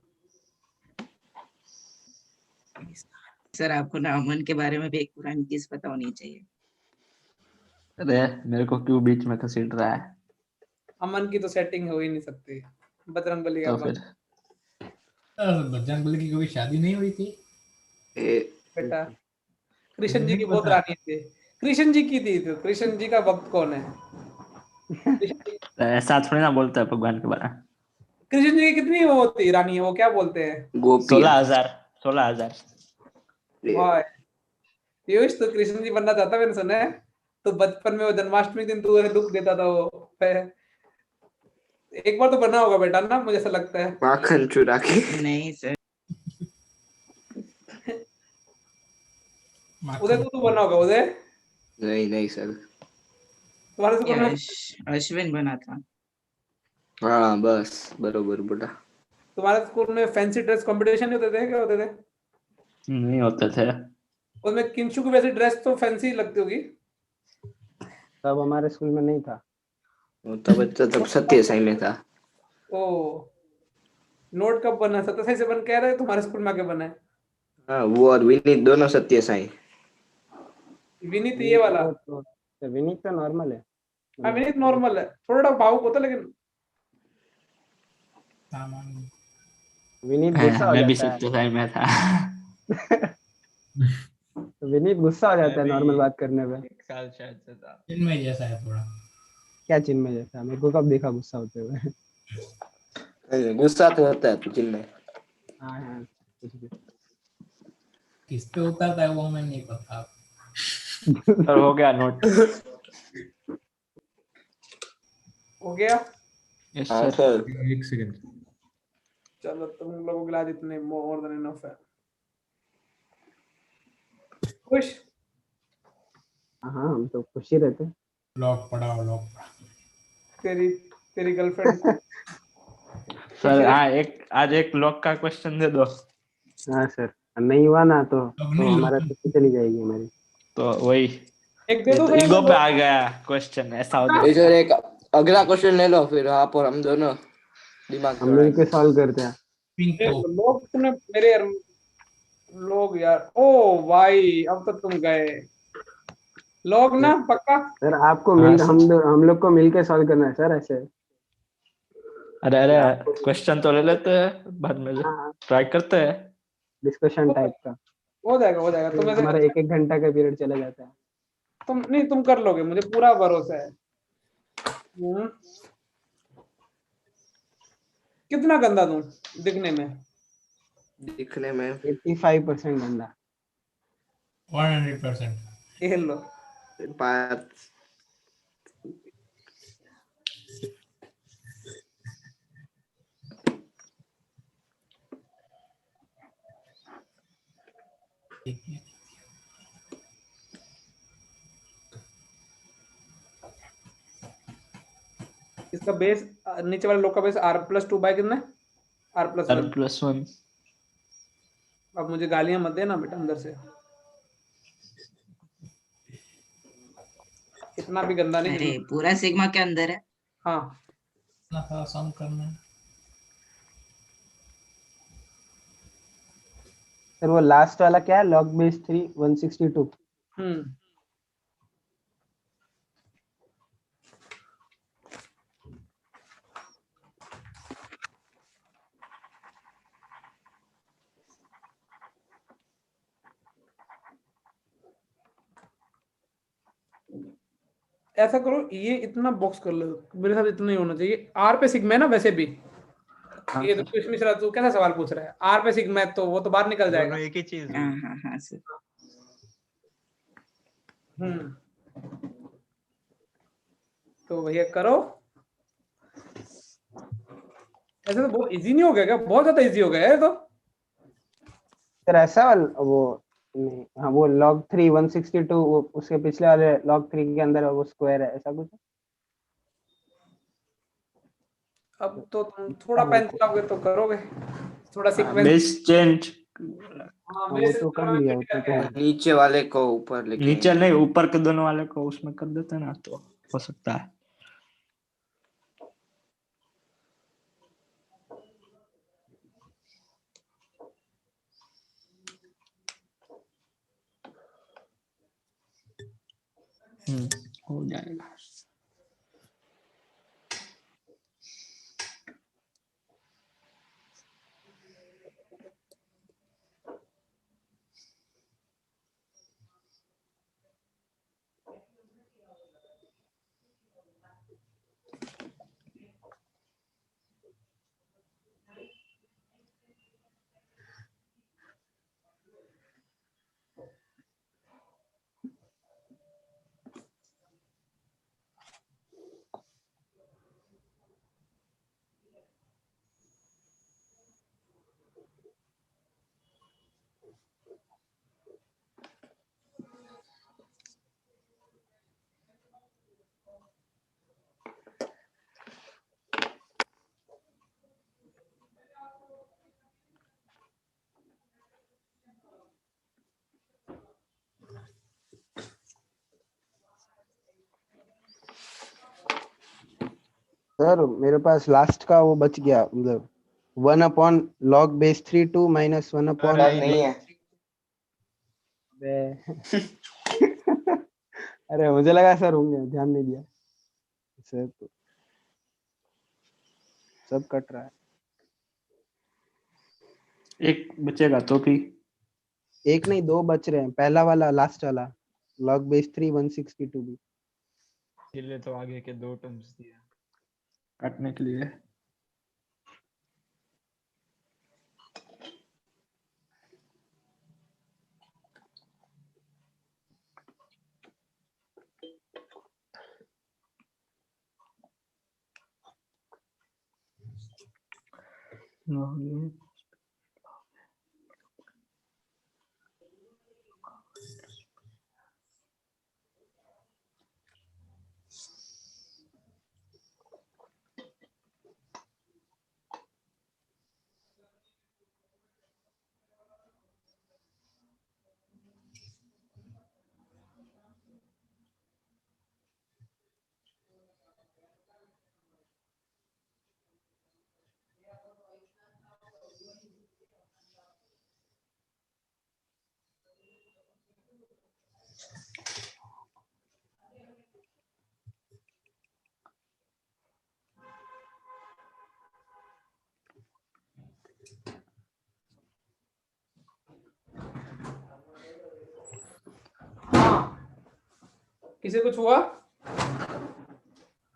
सर आपको ना अमन के बारे में भी एक पुरानी चीज पता होनी चाहिए। अरे मेरे को क्यों बीच में घसीट रहा है? अमन की तो सेटिंग हो ही नहीं सकती। बजरंगबली का तो अमन। फिर बजरंगबली की कभी शादी नहीं हुई थी? बेटा कृष्ण जी नहीं की बहुत पता। रानी थी। कृष्ण जी की थी तो कृष्ण जी का भक्त कौन है? ऐसा थोड़ी ना बोलता है भगवान के बारे में। कृष्ण जी की कितनी वो होती रानी है, वो क्या बोलते हैं? गोपी 16,000 16,000। वाह पीयूष तो कृष्ण जी बनना चाहता, मैंने सुना है। तो बचपन में वो जन्माष्टमी के दिन तू दुख देता था वो। एक बार तो बना होगा बेटा ना, मुझे ऐसा लगता है। माखन चुरा के। नहीं सर, उदय तो तू बना होगा उदय। नहीं नहीं सर। तुम्हारे स्कूल में अश्विन बना था। हाँ बस बरोबर बेटा। तुम्हारे स्कूल में फैंसी ड्रेस कंपटीशन होते थे, क्या होते थे? नहीं होते थे। उसमें किंशु की वैसी ड्रेस तो फैंसी लगती होगी। तब हमारे स्कूल में नहीं था। तब सत्य साई में था। ओ नोट कब बना? सत्य से बन कह रहे हैं, तुम्हारे स्कूल में आके बना है। हाँ वो और विनीत दोनों सत्य साई। विनीत ये वाला। विनीत तो नॉर्मल है। हाँ विनीत नॉर्मल है, थोड़ा भावुक होता लेकिन। विनीत गुस्सा हो मैं भी जाता है। सत्य साई में था। विनीत गुस्सा हो मैं जाता है भी नॉर्मल बात करने पे। 1 साल शायद से था। चिन्मय जैसा है थोड़ा। क्या चिन्मय जैसा? मेरे को कब देखा गुस्सा होते हुए? गुस्सा तो होता है तुझ में। हाँ हाँ कुछ भी। किस पे उतरता है वो हमें नहीं पता। और हो गया नोट। हो गया। यस हाँ सर। सर। एक सेकंड। चलो तुम लोगों के लिए आज इतने मोर देन इनफ है। खुश? हाँ हम तो खुश ही रहते। लॉक पढ़ाओ लॉक। तेरी तेरी गर्लफ्रेंड सर हाँ, आज एक लॉक का क्वेश्चन दे दो। हाँ सर, नहीं हुआ ना तो नहीं हमारा छुट्टी चली जाएगी हमारी। तो वही, एक दे ये दो तो फिर ईगो पे आ गया क्वेश्चन, ऐसा हो ये गया। सर एक अगला क्वेश्चन ले लो, फिर आप और हम दोनों दिमाग हम मिलके लड़ाएंगे। सॉल्व करते हैं। लोग तुमने मेरे यार, लोग यार ओ भाई अब तो तुम गए। लोग ना पक्का। सर आपको हाँ सर। हम लोग को मिलके सॉल्व करना है सर ऐसे। अरे अरे क्वेश्चन तो ले लेते हैं, बाद में ट्राई करते हैं। डिस्कशन टाइप का हो जाएगा हो जाएगा। तुम हमारा ऐसे 1-1 घंटा का पीरियड चला जाता है। तुम नहीं, तुम कर लोगे, मुझे पूरा भरोसा है। कितना गंदा तुम दिखने में? दिखने में 85% गंदा। 100%। ये लो। बात इसका बेस, नीचे वाले लोग का बेस r+2 बाय कितना है? r+1। r+1। अब मुझे गालियां मत देना बेटा अंदर से। इतना भी गंदा नहीं अरे लिखना। पूरा सिग्मा के अंदर है। हाँ ना सम करना है। सर वो लास्ट वाला क्या है, log base 3 162? ऐसा करो, ये इतना बॉक्स कर लो, मेरे साथ इतना ही होना चाहिए। आर पे सिग्मा है ना वैसे भी। ये तो कुछ मिश्रा तू कैसा सवाल पूछ रहा है, आर पे सिग्मा है तो वो तो बाहर निकल जाएगा। दोनों एक ही चीज हाँ हुई। हाँ हाँ सर। तो भैया करो। ऐसा तो बहुत इजी नहीं हो गया क्या? बहुत ज्यादा इजी हो गया है तो। सर ऐसा वाला वो नहीं, हाँ वो log 3 162 वो उसके पिछले वाले log 3 के अंदर वो स्क्वायर है, ऐसा कुछ है? अब तो तुम थोड़ा पेन चलाओगे तो करोगे, थोड़ा सीक्वेंस। बेस चेंज हाँ वो तो कर लिया, वो तो नीचे वाले को ऊपर लेके नीचे नहीं, ऊपर के दोनों वाले को उसमें कर देते ना तो हो सकता है। हो जाएगा। सर मेरे पास लास्ट का वो बच गया, मतलब 1/log base 3 2 minus 1/log नहीं है। अरे मुझे लगा सर होंगे, ध्यान नहीं दिया सर, तो सब कट रहा है। एक बचेगा तो भी एक नहीं दो बच रहे हैं, पहला वाला लास्ट वाला log base 3 162 भी। इसलिए तो आगे के दो टर्म्स दिए काटने के लिए। किसे कुछ हुआ?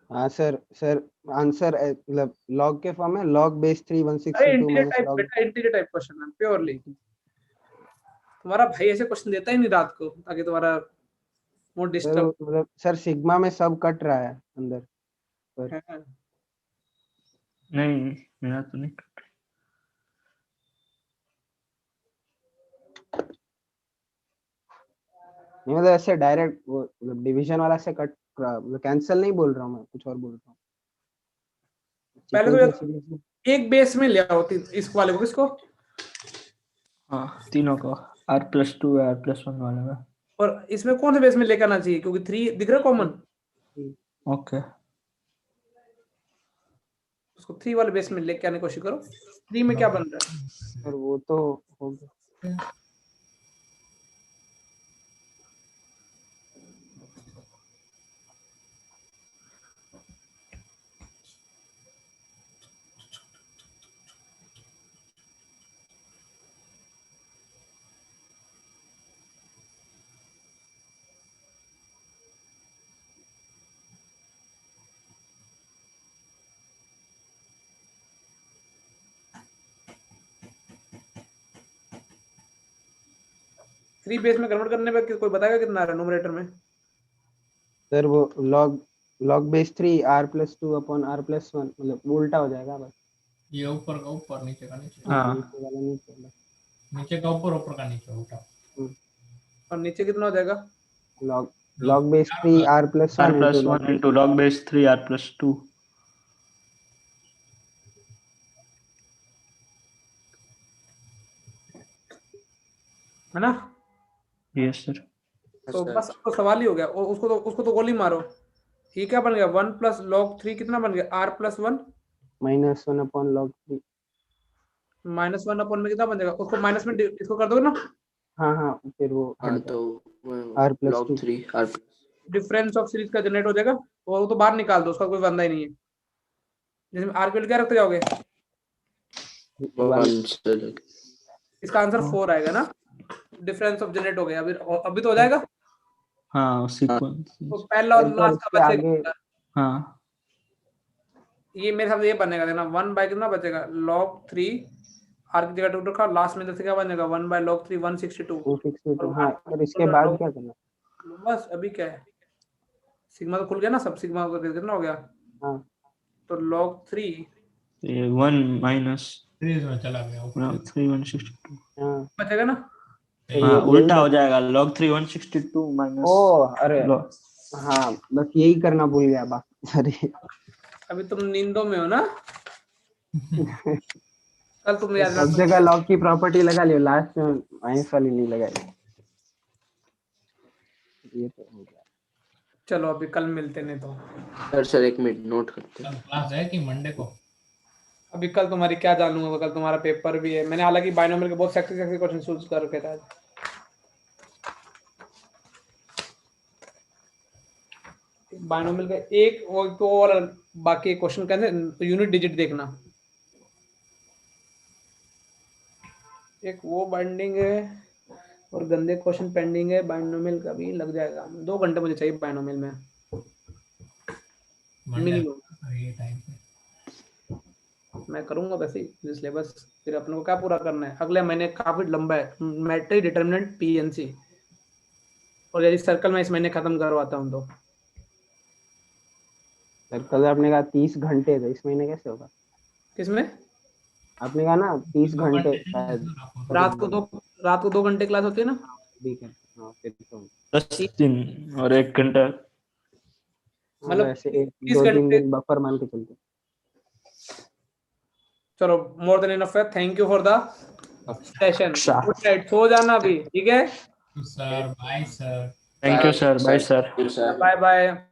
हाँ सर, सर आंसर मतलब log के फॉर्म में log base 3 अरे 162 इंटीजर minus टाइप log। बेटा, इंटीजर टाइप क्वेश्चन है प्योरली। तुम्हारा भाई ऐसे क्वेश्चन देता ही नहीं रात को, ताकि तुम्हारा मूड सर डिस्टर्ब। मतलब सर सिग्मा में सब कट रहा है अंदर पर। नहीं मेरा तो नहीं। नहीं मतलब ऐसे डायरेक्ट वो मतलब डिवीजन वाला से कट, मतलब कैंसिल नहीं बोल रहा हूँ मैं, कुछ और बोल रहा हूँ। पहले तो एक बेस में ले आओ इस वाले को, किसको? हाँ तीनों को, r+2 r+1 वाले में। और इसमें कौन से बेस में लेकर आना चाहिए, क्योंकि 3 दिख रहा है कॉमन। ओके उसको 3 वाले बेस में लेके आने की कोशिश करो। 3 में क्या बन रहा है? सर वो तो हो गया। 3 बेस में कन्वर्ट करने पे कोई बताएगा कितना आ रहा है न्यूमरेटर में? सर वो log base 3 r+2 upon r+1 मतलब उल्टा हो जाएगा बस। ये ऊपर का ऊपर, नीचे का नीचे, हाँ नीचे वाला नीचे वाला। नीचे का ऊपर, ऊपर का नीचे, उल्टा। और नीचे कितना हो जाएगा? log base 3 r+1 r plus 1 into log base 3 r plus 2 है ना? Yes sir. तो बस अब तो सवाल ही हो गया। उसको तो गोली मारो। ये क्या बन गया? 1 प्लस log 3 कितना बन गया? r+1 -1 upon log 3। -1 अपॉन में कितना बन जाएगा? उसको माइनस में इसको कर दोगे ना? हाँ फिर वो तो r+2 3 r difference of series का जनरेट हो जाएगा और वो तो बाहर निकाल दो, उसका कोई बंदा ही नहीं है। जिसमें r क्या रखते जाओगे? 1 इसका आंसर 4 आएगा ना? डिफरेंस ऑफ जनरेट हो गया। अभी तो हो जाएगा। हाँ सीक्वेंस। तो पहला और लास्ट का बचेगा। हाँ ये मेरे हिसाब से ये बनेगा। देखना 1 बाय कितना बचेगा? log 3 r की जगह 2 रखा, लास्ट में जैसे क्या बनेगा? 1 बाय log 3 162। 262। हाँ और इसके बाद क्या करना? बस अभी क्या है, सिग्मा तो खुल गया ना, सब सिग्मा को कितना हो गया? हाँ तो log 3 ये 1 माइनस 3 में चला गया ऊपर। 3 162 हाँ बचेगा ना? हाँ उल्टा हो जाएगा। log 3 162 minus. ओ अरे हाँ बस यही करना भूल गया बाकी। अरे अभी तुम नींदों में हो ना? कल तुम याद सब जगह लॉग की प्रॉपर्टी लगा लियो, लास्ट में माइनस वाली नहीं लगाई। ये तो हो गया। चलो अभी कल मिलते नहीं तो। सर 1 मिनट नोट करते हैं। क्लास है कि मंडे को? अभी कल तुम्हारी क्या जानूंगा, कल तुम्हारा पेपर भी है। मैंने हालांकि बाइनोमियल के बहुत सेक्सी क्वेश्चन चूज कर रखे थे। बाइनोमियल का एक वो और बाकी क्वेश्चन कहते हैं यूनिट डिजिट देखना। एक वो बाइंडिंग है और गंदे क्वेश्चन पेंडिंग है। बाइनोमियल का भी लग जाएगा। 2 घंटे मुझे चाहिए बाइनोमियल में मिनिमम। ये टाइम पे मैं करूंगा वैसे ही सिलेबस। फिर अपने को क्या पूरा करना है अगले महीने, काफी लंबा है। मैट्रिक डिटरमिनेंट पीएनसी, और यदि सर्कल में इस महीने खत्म करवाता हूं तो। कल आपने कहा 30 घंटे, तो इस महीने कैसे होगा? किसमें? आपने कहा ना 30 घंटे शायद। रात को 2 घंटे क्लास होती है ना? ठीक है हाँ फिर तो 10 दिन और 1 घंटा। मतलब ऐसे 2-3 दिन बफर मान के चलते। चलो मोर देन इनफ है। Thank you for the session. Good night, सो जाना अभी, ठीक है? Sir bye sir. Thank you sir. Bye sir. Bye bye.